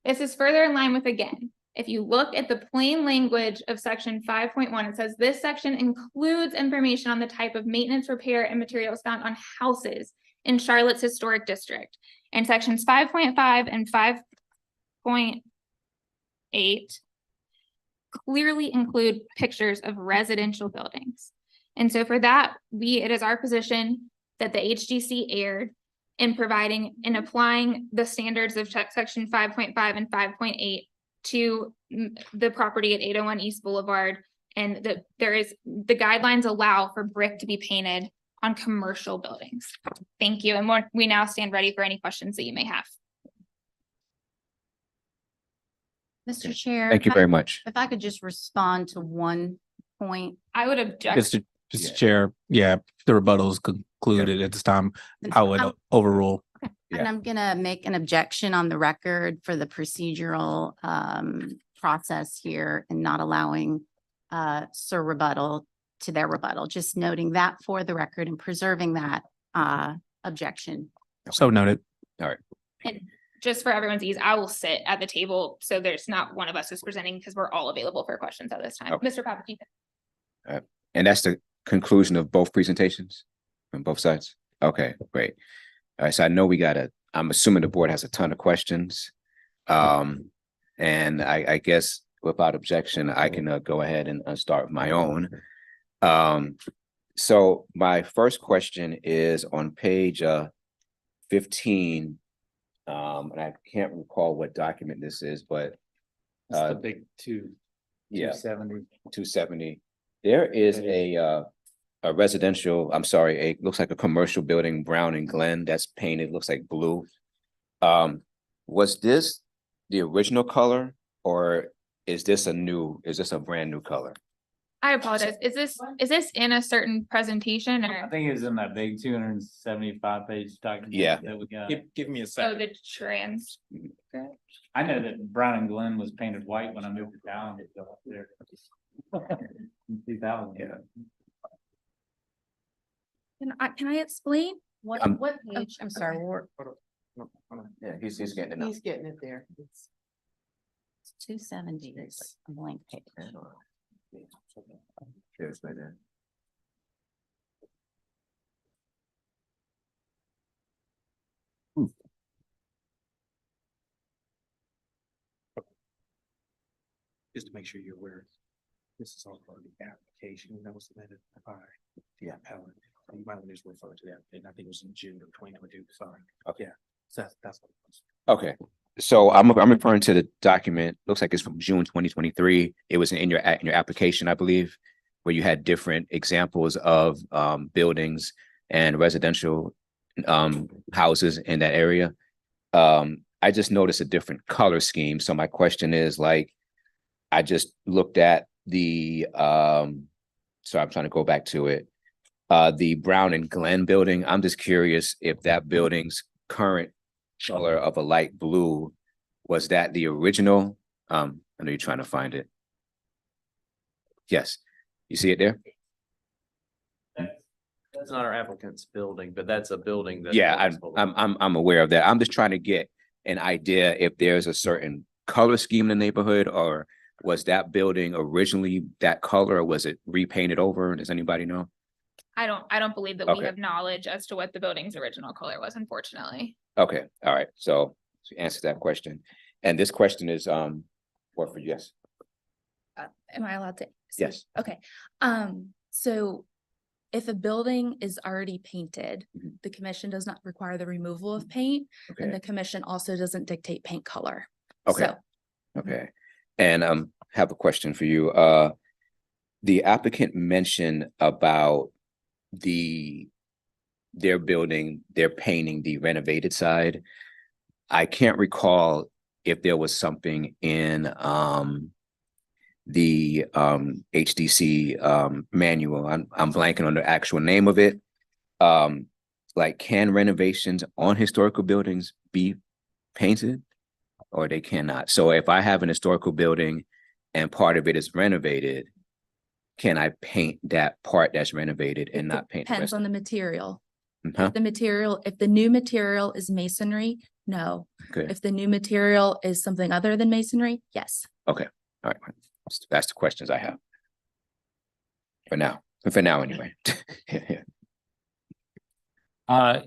This is further in line with, again, if you look at the plain language of section 5.1, it says this section includes information on the type of maintenance, repair, and materials found on houses in Charlotte's historic district. And sections 5.5 and 5.8 clearly include pictures of residential buildings. And so for that, it is our position that the HDC erred in providing and applying the standards of section 5.5 and 5.8 to the property at 801 East Boulevard, and that the guidelines allow for brick to be painted on commercial buildings. Thank you. And we now stand ready for any questions that you may have. Mr. Chair. Thank you very much. If I could just respond to one point. I would object. Mr. Chair, yeah, the rebuttal is concluded at this time. I would overrule. Okay. And I'm gonna make an objection on the record for the procedural process here and not allowing Sir rebuttal to their rebuttal, just noting that for the record and preserving that objection. So noted. All right. And just for everyone's ease, I will sit at the table, so there's not one of us who's presenting, because we're all available for questions at this time. Okay. Mr. Papachita. And that's the conclusion of both presentations from both sides? Okay, great. All right, so I know we got an I'm assuming the board has a ton of questions. And I guess without objection, I can go ahead and start with my own. So my first question is on page 15. And I can't recall what document this is, but It's the big two. yeah, 270. 270. There is a residential, I'm sorry, it looks like a commercial building, Brown and Glen, that's painted, looks like blue. Was this the original color or is this a brand new color? I apologize. Is this in a certain presentation I or? think it was in that big 275 page document. Yeah. That we got. Give me a Oh, second. the trans. I know that Brown and Glen was painted white when I moved to town. There. In 2000. Yeah. Can I explain? What, Um, what page? I'm sorry, Yeah, he's getting it now. He's getting it there. 270 is a blank page. Here's right there. Just to make sure you're aware, this is all part of the application that was submitted by the appellant. You might want to just refer to that, and I think it was in June of 2022, sorry. Okay. Yeah, so that's what it was. Okay, so I'm referring to the document, looks like it's from June 2023. It was in your application, I believe, where you had different examples of buildings and residential houses in that area. I just noticed a different color scheme. So my question is like, I just looked at the so I'm trying to go back to it. The Brown and Glen building. I'm just curious if that building's current color of a light blue, was that the original? I know you're trying to find it. Yes, you see it there? That's not our applicant's building, but that's a building that. Yeah, I'm aware of that. I'm just trying to get an idea if there's a certain color scheme in the neighborhood, or was that building originally that color, or was it repainted over? Does anybody know? I don't believe that we Okay. have knowledge as to what the building's original color was, unfortunately. Okay, all right. So to answer that question, and this question is what for? Yes. Am I allowed to? Yes. Okay, so if a building is already painted, the commission does not require the removal of paint, and Okay. the commission also doesn't dictate paint color. Okay. So, Okay. And have a question for you. The applicant mentioned about their building, they're painting the renovated side. I can't recall if there was something in the HDC manual. I'm blanking on the actual name of it. Like, can renovations on historical buildings be painted, or they cannot? So if I have an historical building and part of it is renovated, can I paint that part that's renovated and not paint the depends rest? on the material. Huh? If the new material is masonry, no. Okay. If the new material is something other than masonry, yes. Okay, all right. That's the questions I have. For now anyway. I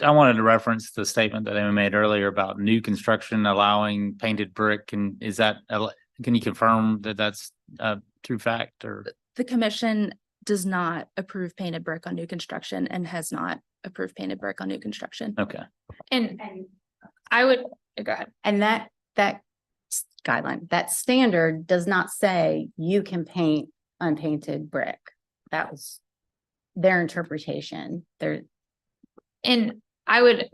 wanted to reference the statement that Amy made earlier about new construction allowing painted brick. And can you confirm that that's a true fact, or? The commission does not approve painted brick on new construction and has not approved painted brick on new construction. Okay. And I would, go ahead. And that guideline, that standard does not say you can paint unpainted brick. That was their interpretation. And I would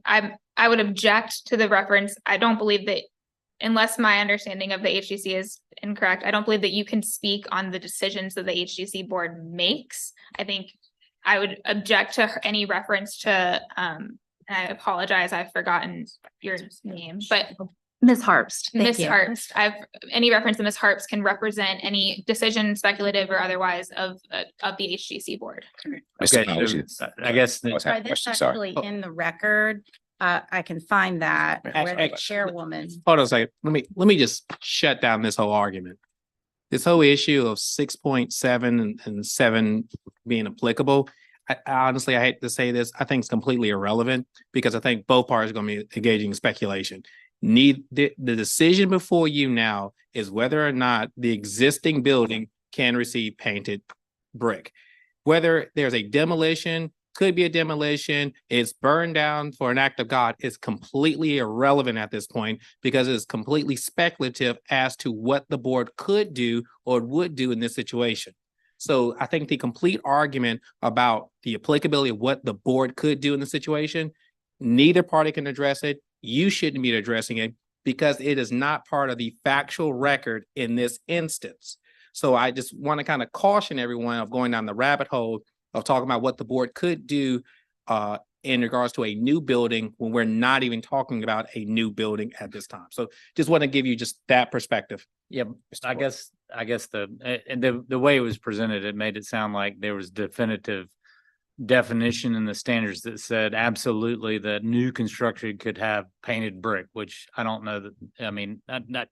object to the reference. I don't believe that, unless my understanding of the HDC is incorrect, I don't believe that you can speak on the decisions that the HDC board makes. I think I would object to any reference to, and I apologize, I've forgotten your name, but Ms. Harpst. Thank Ms. you. Harpst, any reference to Ms. Harpst can represent any decision, speculative or otherwise, of the HDC board. Mr. Okay, Powers, so I guess. I was having a That's question, sorry. actually in the record. I can find that where the chairwoman. Hold on a second. Let me just shut down this whole argument. This whole issue of 6.7 and 7 being applicable, honestly, I hate to say this, I think it's completely irrelevant because I think both parties are going to be engaging in speculation. The decision before you now is whether or not the existing building can receive painted brick. Whether there's a demolition, could be a demolition, it's burned down for an act of God, is completely irrelevant at this point because it's completely speculative as to what the board could do or would do in this situation. So I think the complete argument about the applicability of what the board could do in the situation, neither party can address it. You shouldn't be addressing it because it is not part of the factual record in this instance. So I just want to kind of caution everyone of going down the rabbit hole of talking about what the board could do in regards to a new building when we're not even talking about a new building at this time. So just want to give you just that perspective. Yeah, I guess the way it was presented, it made it sound like there was definitive definition in the standards that said absolutely that new construction could have painted brick, which I don't know that, I mean, not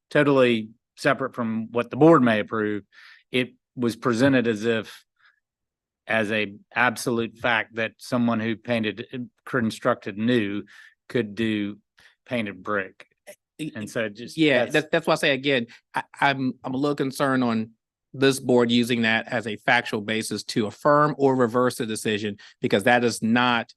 totally separate from what the board may approve. It was presented as a absolute fact that someone who constructed new could do painted brick. And so just, yeah, that's why I say again, I'm a little concerned on this board using that as a factual basis to affirm or reverse the decision, because that is not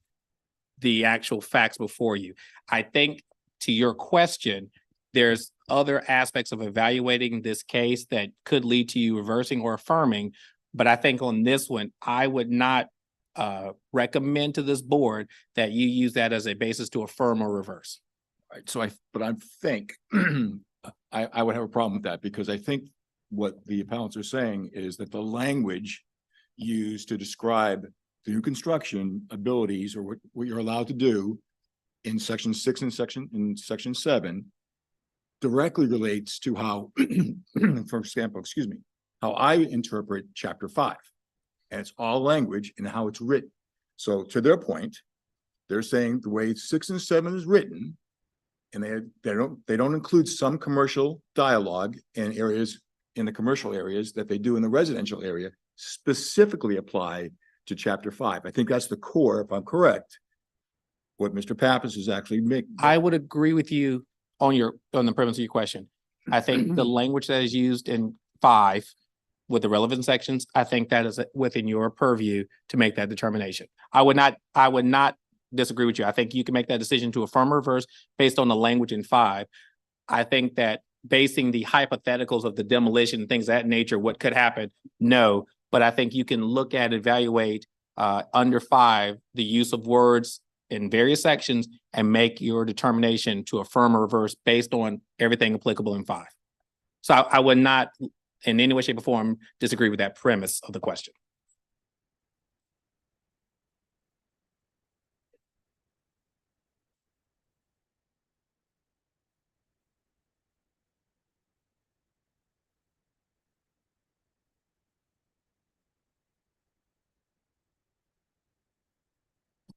the actual facts before you. I think to your question, there's other aspects of evaluating this case that could lead to you reversing or affirming. But I think on this one, I would not recommend to this board that you use that as a basis to affirm or reverse. Right, so I think I would have a problem with that because I think what the appellants are saying is that the language used to describe the new construction abilities or what you're allowed to do in section 6 and section 7 directly relates to how, for example, how I interpret chapter 5. And it's all language and how it's written. So to their point, they're saying the way 6 and 7 is written, and they don't include some commercial dialogue in areas in the commercial areas that they do in the residential area specifically apply to chapter 5. I think that's the core, if I'm correct, what Mr. Pappas is actually making. I would agree with you on the premise of your question. I think the language that is used in 5 with the relevant sections, I think that is within your purview to make that determination. I would not disagree with you. I think you can make that decision to affirm or reverse based on the language in 5. I think that basing the hypotheticals of the demolition and things of that nature, what could happen, no. But I think you can look at, evaluate under 5, the use of words in various sections and make your determination to affirm or reverse based on everything applicable in 5. So I would not in any way, shape, or form disagree with that premise of the question.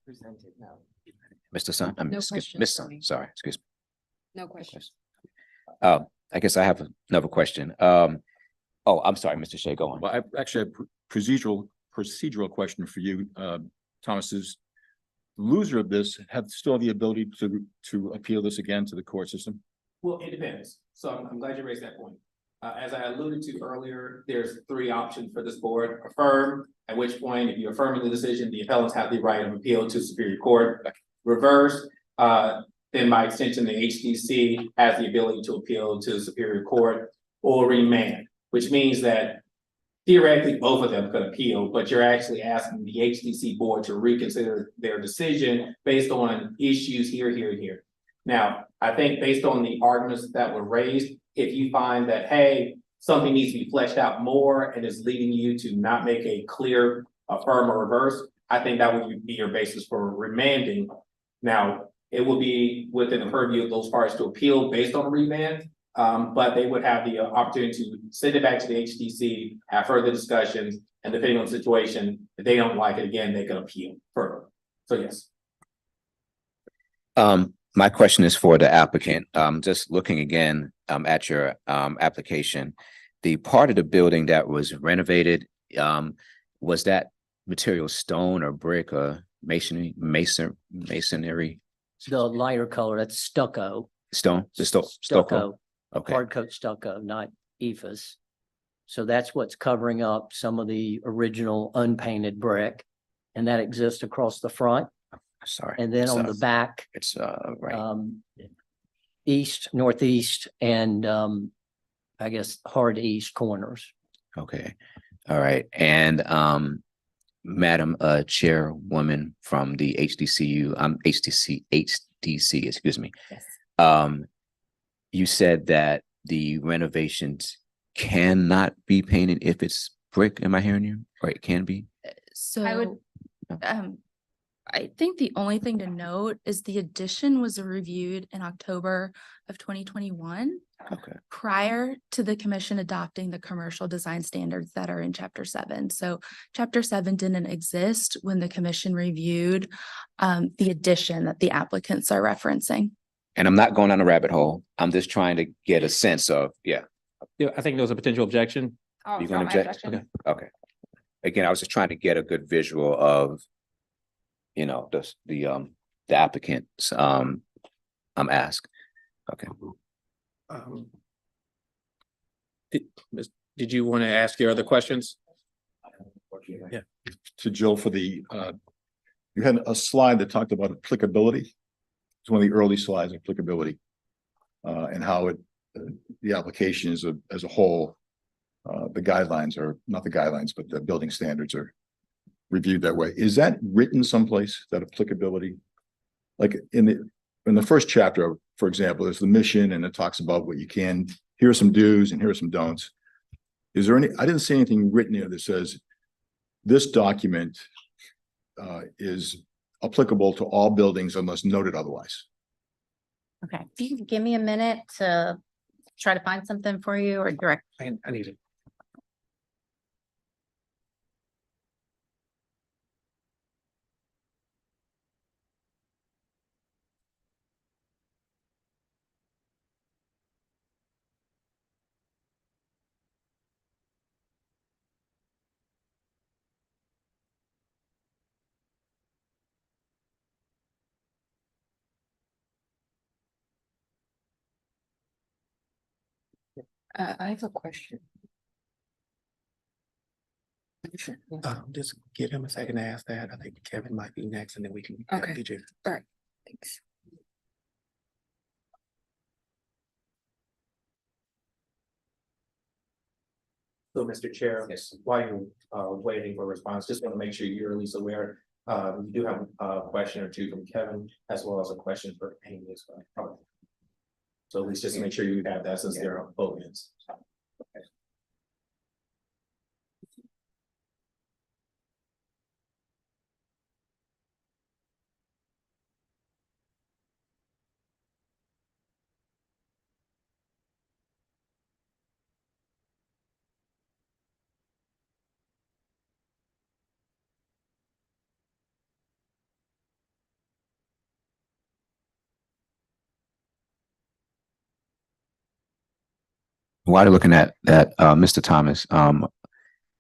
Presented, no. Mr. Sun, No Ms. questions for Sun, me. sorry, excuse me. No questions. I guess I have another question. Oh, I'm sorry, Mr. Shea, go on. Well, I actually have procedural question for you, Thomas. Is the loser of this still the ability to appeal this again to the court system? Well, it depends. So I'm glad you raised that point. As I alluded to earlier, there's 3 options for this board. Affirm, at which point, if you're affirming the decision, the appellants have the right of appeal to Superior Court. Reverse, then by extension, the HDC has the ability to appeal to the Superior Court or remand, which means that theoretically both of them could appeal, but you're actually asking the HDC board to reconsider their decision based on issues here, here, and here. Now, I think based on the arguments that were raised, if you find that, hey, something needs to be fleshed out more and is leading you to not make a clear affirm or reverse, I think that would be your basis for remanding. Now, it will be within the purview of those parties to appeal based on remand, but they would have the opportunity to send it back to the HDC, have further discussions, and depending on the situation, if they don't like it again, they can appeal further. So yes. My question is for the applicant. Just looking again at your application, the part of the building that was renovated, was that material stone or brick or masonry? The lighter color, that's stucco. Stone, the stucco. Stucco, Okay, hard coat stucco, not ephes. So that's what's covering up some of the original unpainted brick. And that exists across the front. sorry. And then It's, on the back, It's right. east, northeast, and I guess hard east corners. Okay, all right, and Madam Chairwoman from the HDCU, HDC, excuse me. Yes. You said that the renovations cannot be painted if it's brick. Am I hearing you? Or it can be? So, I think the only thing to note is the addition was reviewed in October of 2021. Okay. Prior to the commission adopting the commercial design standards that are in chapter 7. So chapter 7 didn't exist when the commission reviewed the addition that the applicants are referencing. And I'm not going on a rabbit hole. I'm just trying to get a sense of, yeah. Yeah, I think there was a potential objection. You gonna object? Okay. Again, I was just trying to get a good visual of, you know, the applicants ask. Okay. Did you want to ask your other questions? Yeah. To Jill for the, you had a slide that talked about applicability. It's one of the early slides, applicability, and how it, the application is as a whole, the guidelines are, not the guidelines, but the building standards are reviewed that way. Is that written someplace, that applicability? Like in the first chapter, for example, there's the mission and it talks about what you can, here are some do's and here are some don'ts. Is there any, I didn't see anything written here that says this document is applicable to all buildings unless noted otherwise. Okay, if you can give me a minute to try to find something for you or direct. I need it. I have a question. Just give him a second to ask that. I think Kevin might be next and then we can. Okay. Get you. All right, thanks. So, Mr. Chair, while you're waiting for a response, just want to make sure you're at least aware. We do have a question or two from Kevin, as well as a question for Amy as well. So at least just make sure you have that since they're on both ends. Okay. While you're looking at that, Mr. Thomas,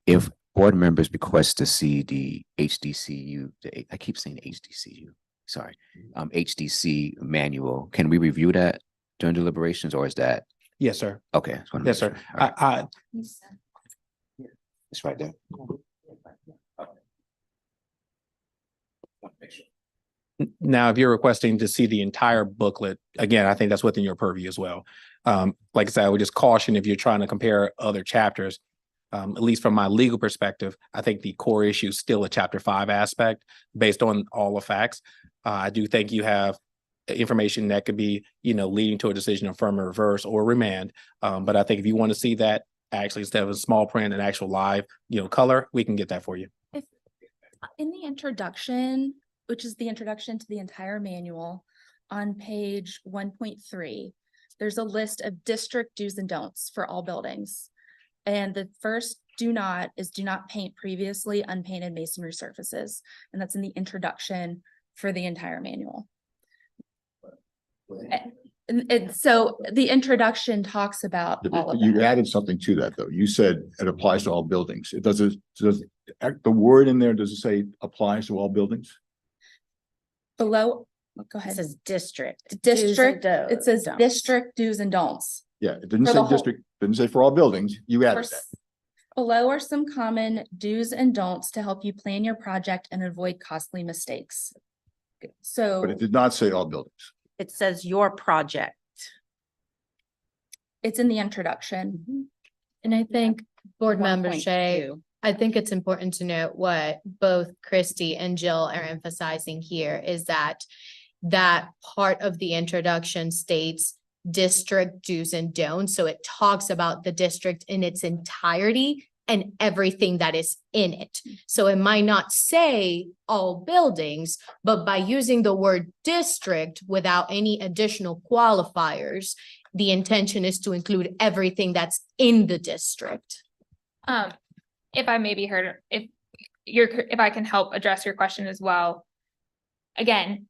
if board members request to see the HDCU, I keep saying HDCU, sorry, HDC manual, can we review that during deliberations or is that? Yes, sir. Okay. Yes, sir. It's right there. Now, if you're requesting to see the entire booklet, again, I think that's within your purview as well. Like I said, I would just caution if you're trying to compare other chapters, at least from my legal perspective, I think the core issue is still a chapter 5 aspect based on all the facts. I do think you have information that could be, leading to a decision of affirm or reverse or remand. But I think if you want to see that actually instead of a small print and actual live, color, we can get that for you. In the introduction, which is the introduction to the entire manual, on page 1.3, there's a list of district do's and don'ts for all buildings. And the first do not paint previously unpainted masonry surfaces. And that's in the introduction for the entire manual. So the introduction talks about all of You that. added something to that, though. You said it applies to all buildings. It does, the word in there, does it say applies to all buildings? Below, go It ahead. says district. District, do's and it says don'ts. district do's and don'ts. Yeah, it didn't For say the whole- district, didn't say for all buildings. You For added that. s- Below are some common do's and don'ts to help you plan your project and avoid costly mistakes. So But it did not say all buildings. It says your project. it's in the introduction. And I think Board Member 1.2. Shay, I think it's important to note what both Christy and Jill are emphasizing here is that that part of the introduction states district do's and don'ts. So it talks about the district in its entirety and everything that is in it. So it might not say all buildings, but by using the word district without any additional qualifiers, the intention is to include everything that's in the district. If I may be heard, if I can help address your question as well. Again,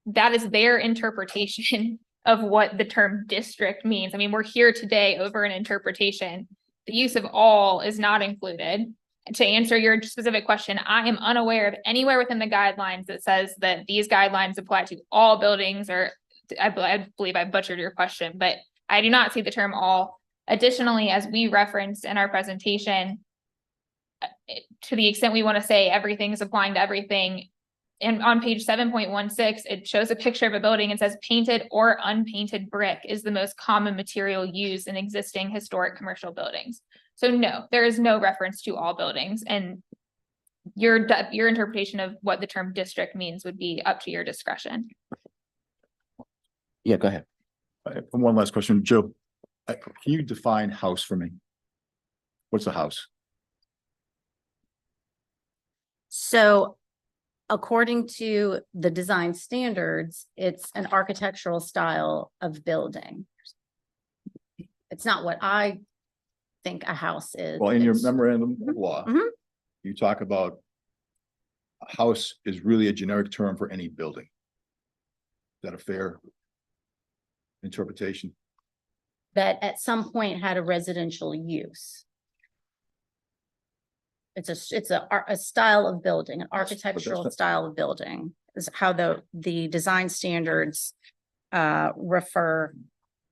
that is their interpretation of what the term district means. I mean, we're here today over an interpretation. The use of all is not included. To answer your specific question, I am unaware of anywhere within the guidelines that says that these guidelines apply to all buildings, or I believe I butchered your question, but I do not see the term all. Additionally, as we referenced in our presentation, to the extent we want to say everything is applying to everything, and on page 7.16, it shows a picture of a building and says painted or unpainted brick is the most common material used in existing historic commercial buildings. So no, there is no reference to all buildings, and your interpretation of what the term district means would be up to your discretion. Yeah, go ahead. One last question, Joe. Can you define house for me? What's a house? So according to the design standards, it's an architectural style of building. It's not what I think a house is. Well, in your It's- memorandum of law, Mhm. you talk about a house is really a generic term for any building. Is that a fair interpretation? That at some point had a residential use. It's a style of building, an architectural not- style of building is how the design standards refer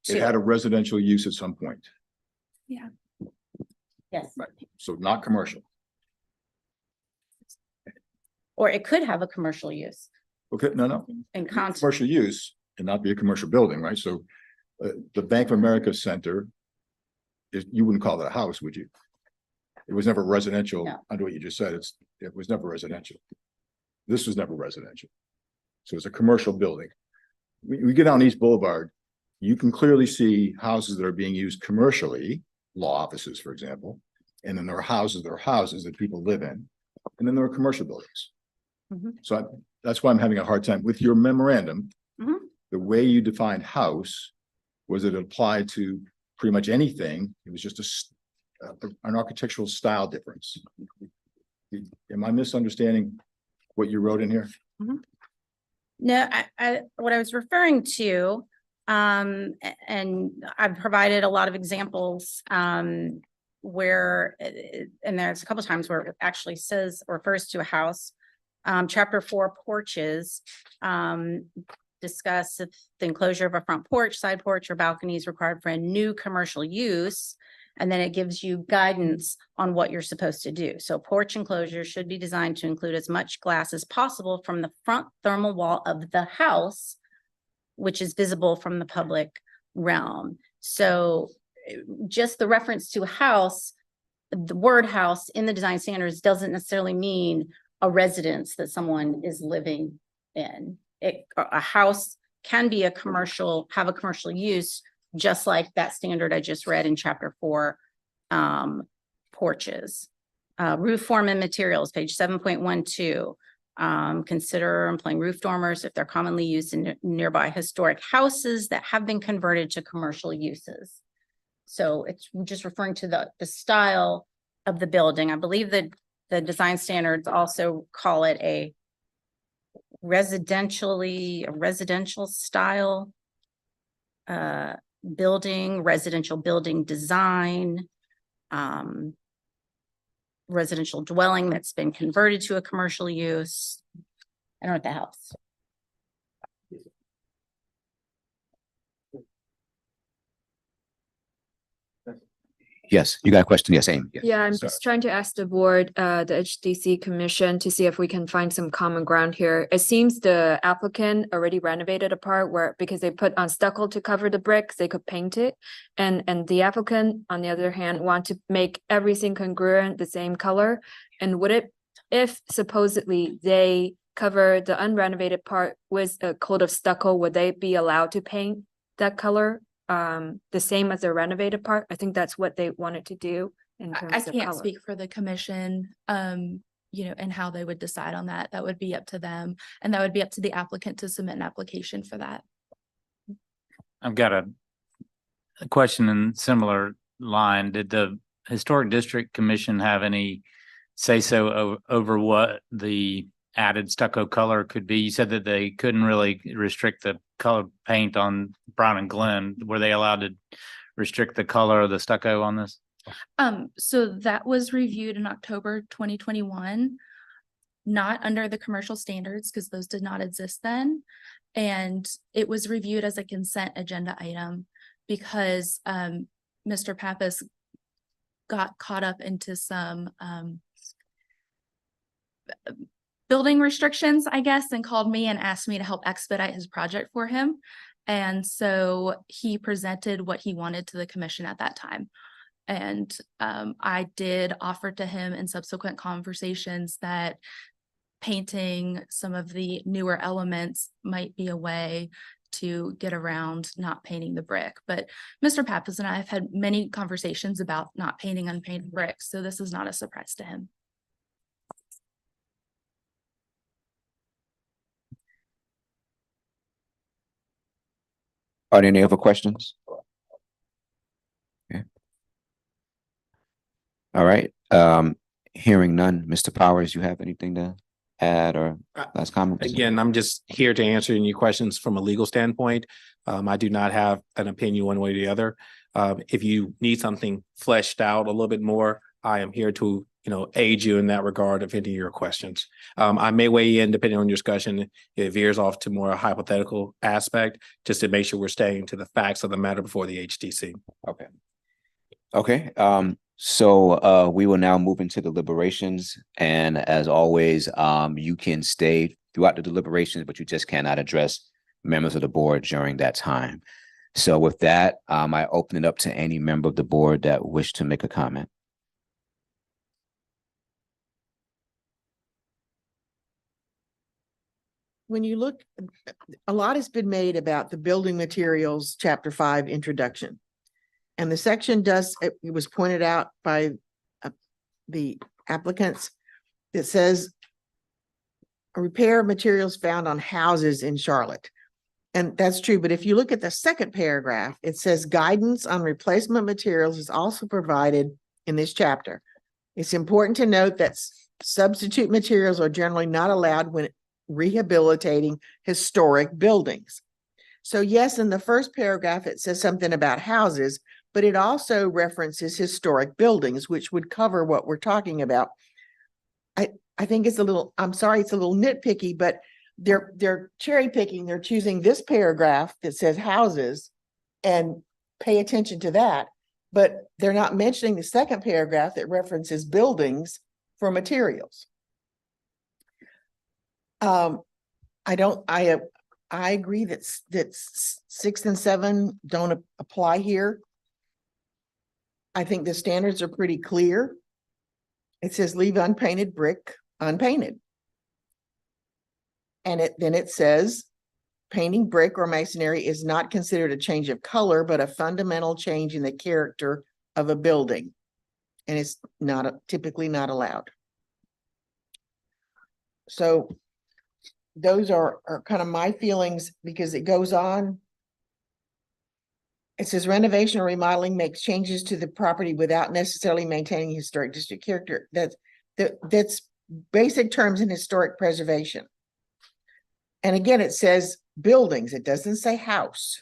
It had to. a residential use at some point, Yeah. Yes, so not commercial. or it could have a commercial use Okay, no. in context. Commercial use and not be a commercial building, right? So the Bank of America Center is, you wouldn't call it a house, would you? It was never residential, No. under what you just said, it was never residential. This was never residential. So it's a commercial building. We get down East Boulevard, you can clearly see houses that are being used commercially, law offices, for example. And then there are houses that people live in, and then there are commercial buildings. Mhm. So that's why I'm having a hard time with your memorandum. Mhm. The way you defined house was it applied to pretty much anything. It was just an architectural style difference. Am I misunderstanding what you wrote in here? No, what I was referring to, and I've provided a lot of examples, where, and there's a couple of times where it actually says, refers to a house. Chapter 4 porches, discuss if the enclosure of a front porch, side porch, or balcony is required for a new commercial use. And then it gives you guidance on what you're supposed to do. So porch enclosure should be designed to include as much glass as possible from the front thermal wall of the house, which is visible from the public realm. So just the reference to a house, the word house in the design standards doesn't necessarily mean a residence that someone is living in. A house can be have a commercial use, just like that standard I just read in chapter 4, porches. Roof form and materials, page 7.12. Consider employing roof dormers if they're commonly used in nearby historic houses that have been converted to commercial uses. So it's just referring to the style of the building. I believe that the design standards also call it a residential style building, residential building design, residential dwelling that's been converted to a commercial use. I don't know what the house. Yes, you got a question? Yes, Amy. Yes. Yeah, I'm Sorry. just trying to ask the board, the HDC commission to see if we can find some common ground here. It seems the applicant already renovated a part where, because they put on stucco to cover the bricks, they could paint it. And the applicant, on the other hand, want to make everything congruent, the same color. And would it, if supposedly they cover the unrenovated part with a coat of stucco, would they be allowed to paint that color the same as the renovated part? I think that's what they wanted to do in terms I of can't color. speak for the commission, you know, and how they would decide on that. That would be up to them. And that would be up to the applicant to submit an application for that. I've got a question in similar line. Did the Historic District Commission have any say so over what the added stucco color could be? You said that they couldn't really restrict the color paint on Brown and Glen. Were they allowed to restrict the color of the stucco on this? So that was reviewed in October 2021, not under the commercial standards because those did not exist then. And it was reviewed as a consent agenda item because Mr. Pappas got caught up into some building restrictions, I guess, and called me and asked me to help expedite his project for him. And so he presented what he wanted to the commission at that time. And I did offer to him in subsequent conversations that painting some of the newer elements might be a way to get around not painting the brick. But Mr. Pappas and I have had many conversations about not painting unpainted bricks, so this is not a surprise to him. Are there any other questions? Okay. All right. Hearing none, Mr. Powers, you have anything to add or last comment? Again, I'm just here to answer any questions from a legal standpoint. I do not have an opinion one way or the other. If you need something fleshed out a little bit more, I am here to, aid you in that regard of any of your questions. I may weigh in depending on your discussion. It veers off to more a hypothetical aspect, just to make sure we're staying to the facts of the matter before the HDC. Okay. Okay. So we will now move into the deliberations. And as always, you can stay throughout the deliberations, but you just cannot address members of the board during that time. So with that, I open it up to any member of the board that wish to make a comment. When you look, a lot has been made about the building materials, Chapter 5 introduction. And the section does, it was pointed out by the applicants, that says repair of materials found on houses in Charlotte. And that's true, but if you look at the second paragraph, it says guidance on replacement materials is also provided in this chapter. It's important to note that substitute materials are generally not allowed when rehabilitating historic buildings. So yes, in the first paragraph, it says something about houses, but it also references historic buildings, which would cover what we're talking about. I think it's a little, I'm sorry, it's a little nitpicky, but they're cherry picking. They're choosing this paragraph that says houses and pay attention to that, but they're not mentioning the second paragraph that references buildings for materials. I agree that 6 and 7 don't apply here. I think the standards are pretty clear. It says leave unpainted brick unpainted. And then it says painting brick or masonry is not considered a change of color, but a fundamental change in the character of a building. And it's not typically not allowed. So those are kind of my feelings, because it goes on. It says renovation or remodeling makes changes to the property without necessarily maintaining historic district character. That's basic terms in historic preservation. And again, it says buildings. It doesn't say house.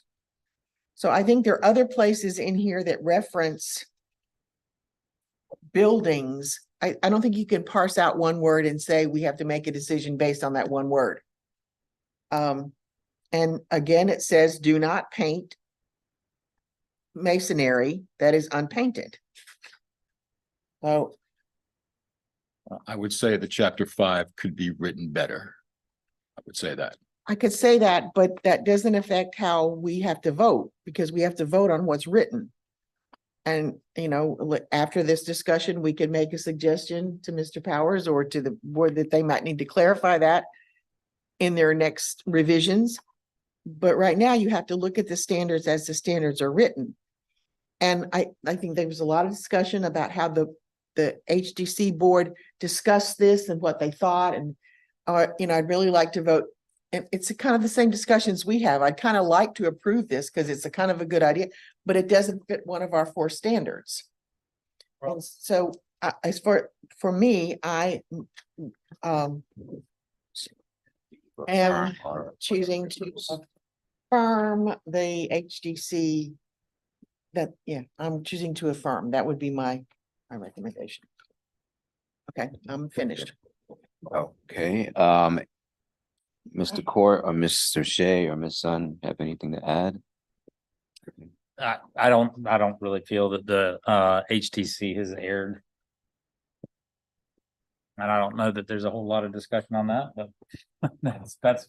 So I think there are other places in here that reference buildings. I don't think you can parse out one word and say we have to make a decision based on that one word. And again, it says do not paint masonry that is unpainted. So I would say that chapter 5 could be written better. I would say that. I could say that, but that doesn't affect how we have to vote, because we have to vote on what's written. And, you know, after this discussion, we could make a suggestion to Mr. Powers or to the board that they might need to clarify that in their next revisions. But right now you have to look at the standards as the standards are written. And I think there was a lot of discussion about how the HDC board discussed this and what they thought. And, you know, I'd really like to vote. And it's kind of the same discussions we have. I'd kind of like to approve this because it's a kind of a good idea, but it doesn't fit one of our 4 standards. And so as for me, I am choosing to affirm the HDC I'm choosing to affirm. That would be my recommendation. Okay, I'm finished. Okay, Mr. Court or Mr. Shea or Ms. Sun have anything to add? I don't really feel that the HTC has aired. And I don't know that there's a whole lot of discussion on that, but that's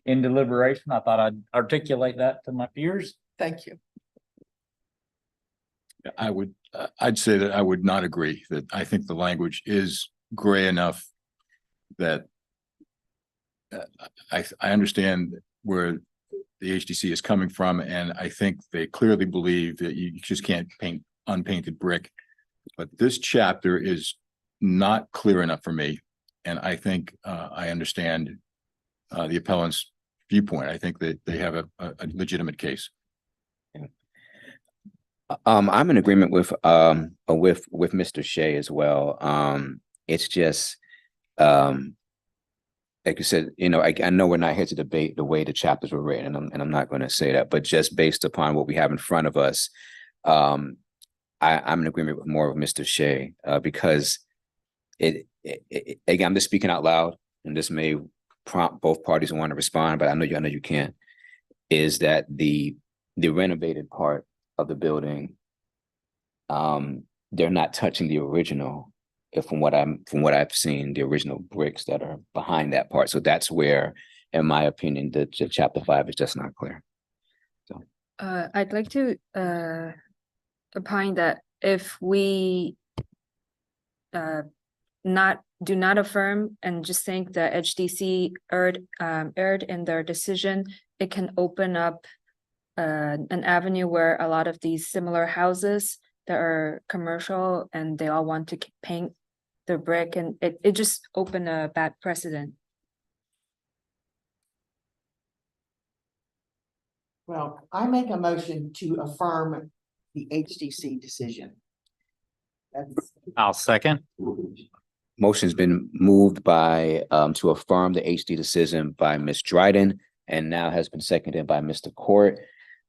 in deliberation. I thought I'd articulate that to my peers. Thank you. I'd say that I would not agree, that I think the language is gray enough that I understand where the HDC is coming from, and I think they clearly believe that you just can't paint unpainted brick. But this chapter is not clear enough for me, and I think I understand the appellant's viewpoint. I think that they have a legitimate case. I'm in agreement with Mr. Shea as well. It's just like you said, you know, I know we're not here to debate the way the chapters were written, and I'm not going to say that, but just based upon what we have in front of us, I'm in agreement with more of Mr. Shea, because again, I'm just speaking out loud, and this may prompt both parties who want to respond, but I know you can't. Is that the renovated part of the building? They're not touching the original. From what I've seen, the original bricks that are behind that part. So that's where, in my opinion, the chapter 5 is just not clear. So I'd like to opine that if we do not affirm and just think that HDC erred in their decision, it can open up an avenue where a lot of these similar houses that are commercial and they all want to paint their brick, and it just opened a bad precedent. Well, I make a motion to affirm the HDC decision. I'll second. Motion's been moved by to affirm the HD decision by Ms. Dryden, and now has been seconded by Mr. Court.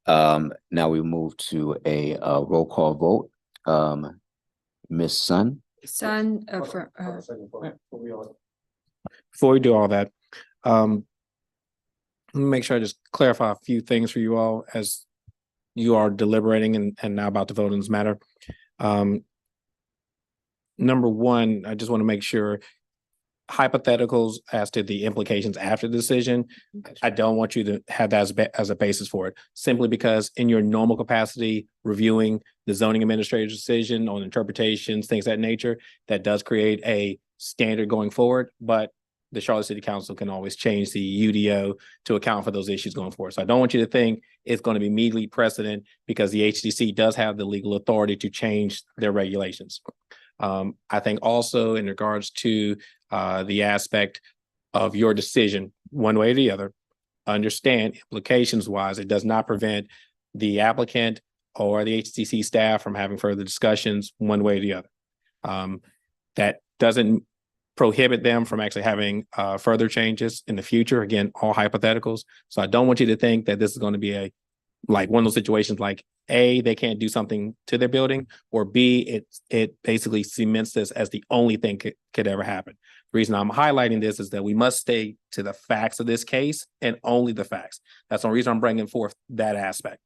Now we move to a roll call vote. Ms. Sun. Sun, Before we do all that, let me make sure I just clarify a few things for you all as you are deliberating and now about to vote on this matter. Number one, I just want to make sure hypotheticals as to the implications after the decision, I don't want you to have that as a basis for it, simply because in your normal capacity, reviewing the zoning administrator's decision on interpretations, things of that nature, that does create a standard going forward, but the Charlotte City Council can always change the UDO to account for those issues going forward. So I don't want you to think it's going to be immediately precedent, because the HDC does have the legal authority to change their regulations. I think also in regards to the aspect of your decision, one way or the other, understand implications wise, it does not prevent the applicant or the HTC staff from having further discussions one way or the other. That doesn't prohibit them from actually having further changes in the future. Again, all hypotheticals. So I don't want you to think that this is going to be a like one of those situations like A, they can't do something to their building, or B, it basically cements this as the only thing could ever happen. The reason I'm highlighting this is that we must stay to the facts of this case and only the facts. That's the reason I'm bringing forth that aspect.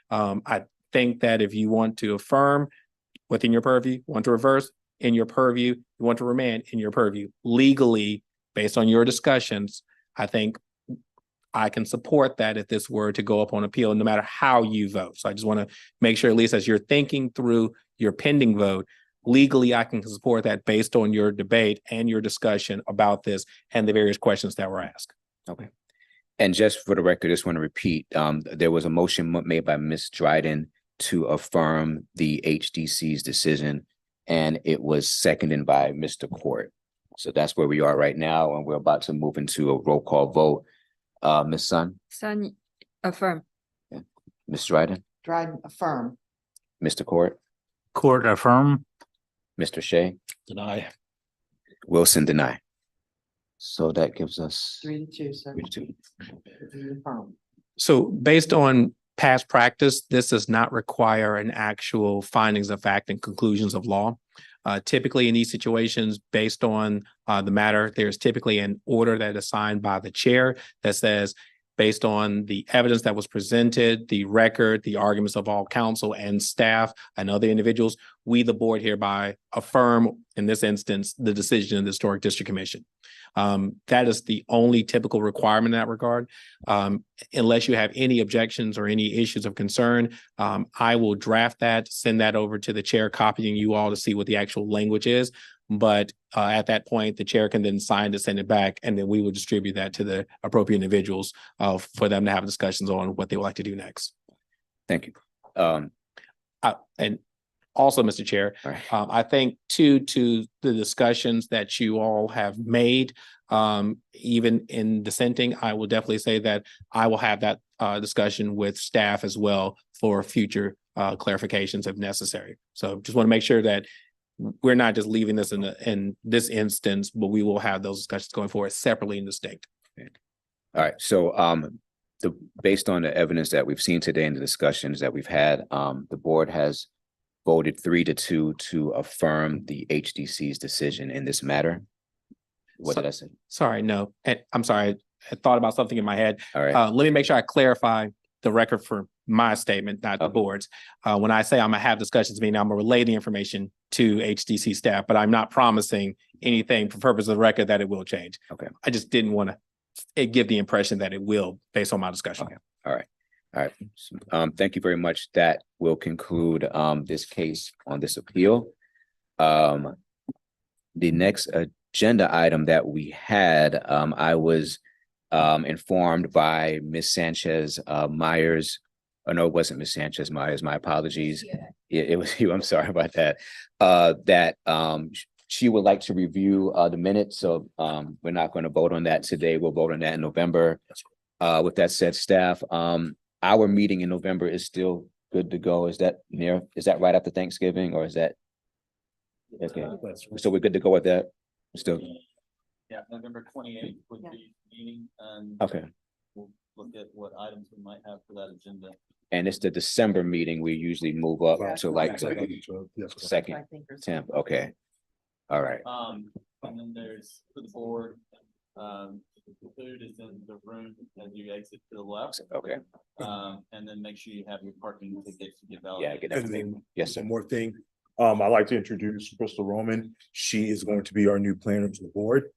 I think that if you want to affirm within your purview, want to reverse in your purview, you want to remand in your purview, legally, based on your discussions, I think I can support that if this were to go up on appeal, no matter how you vote. So I just want to make sure, at least as you're thinking through your pending vote, legally, I can support that based on your debate and your discussion about this and the various questions that were asked. Okay. And just for the record, I just want to repeat, there was a motion made by Ms. Dryden to affirm the HDC's decision, and it was seconded by Mr. Court. So that's where we are right now, and we're about to move into a roll call vote. Ms. Sun? Sun, affirm. Yeah. Ms. Dryden? Dryden, affirm. Mr. Court? Court affirm. Mr. Shea? Deny. Wilson, deny. So that gives us 3-2, sir. 3-2. Affirm. So based on past practice, this does not require an actual findings of fact and conclusions of law. Typically in these situations, based on the matter, there's typically an order that is signed by the chair that says, based on the evidence that was presented, the record, the arguments of all counsel and staff and other individuals, we, the board, hereby affirm, in this instance, the decision of the Historic District Commission. That is the only typical requirement in that regard. Unless you have any objections or any issues of concern, I will draft that, send that over to the chair, copying you all to see what the actual language is. But at that point, the chair can then sign to send it back, and then we will distribute that to the appropriate individuals for them to have discussions on what they would like to do next. Thank you. And also, Mr. Chair, right. I think to the discussions that you all have made, even in dissenting, I will definitely say that I will have that discussion with staff as well for future clarifications if necessary. So just want to make sure that we're not just leaving this in this instance, but we will have those discussions going forward separately and distinct. All right. So based on the evidence that we've seen today and the discussions that we've had, the board has voted 3-2 to affirm the HDC's decision in this matter. What did I say? Sorry, no. I'm sorry. I thought about something in my head. All right. Let me make sure I clarify the record for my statement, not the board's. When I say I'm gonna have discussions, meaning I'm gonna relay the information to HDC staff, but I'm not promising anything for purpose of the record that it will change. Okay. I just didn't want to give the impression that it will based on my discussion. Okay. All right. All right. Thank you very much. That will conclude this case on this appeal. The next agenda item that we had, I was informed by Ms. Sanchez Myers. Oh, no, it wasn't Ms. Sanchez Myers. My apologies. It was you. I'm sorry about that. That she would like to review the minutes. So we're not going to vote on that today. We'll vote on that in November. With that said, staff, our meeting in November is still good to go. Is that right after Thanksgiving, or is that okay? So we're good to go with that. Still. Yeah, November 28th would be meeting, and Okay. we'll look at what items we might have for that agenda. And it's the December meeting. We usually move up to like second, 10th. Okay. All right. And then there's for the board, the food is in the room as you exit to the left. Okay. And then make sure you have your parking tickets to get Yeah, validated. get everything. Yes, sir. One more thing. I'd like to introduce Crystal Roman. She is going to be our new planner to the board.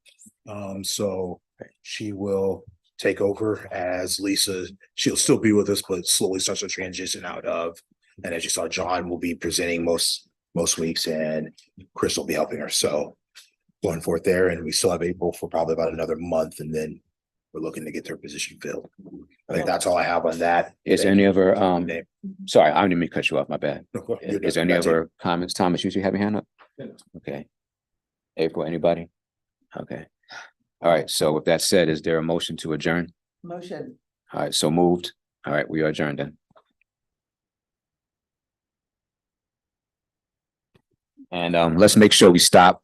So she will take over as Lisa. She'll still be with us, but slowly starts to transition out of. And as you saw, John will be presenting most weeks, and Chris will be helping her. So going forth there, and we still have April for probably about another month, and then we're looking to get their position filled. I think that's all I have on that. Is there any other sorry, I didn't mean to cut you off, my bad. No, Is there any other comments? Thomas, you have your hand up? Okay. April, anybody? Okay. All right. So with that said, is there a motion to adjourn? Motion. All right, so moved. All right, we are adjourned then. And let's make sure we stop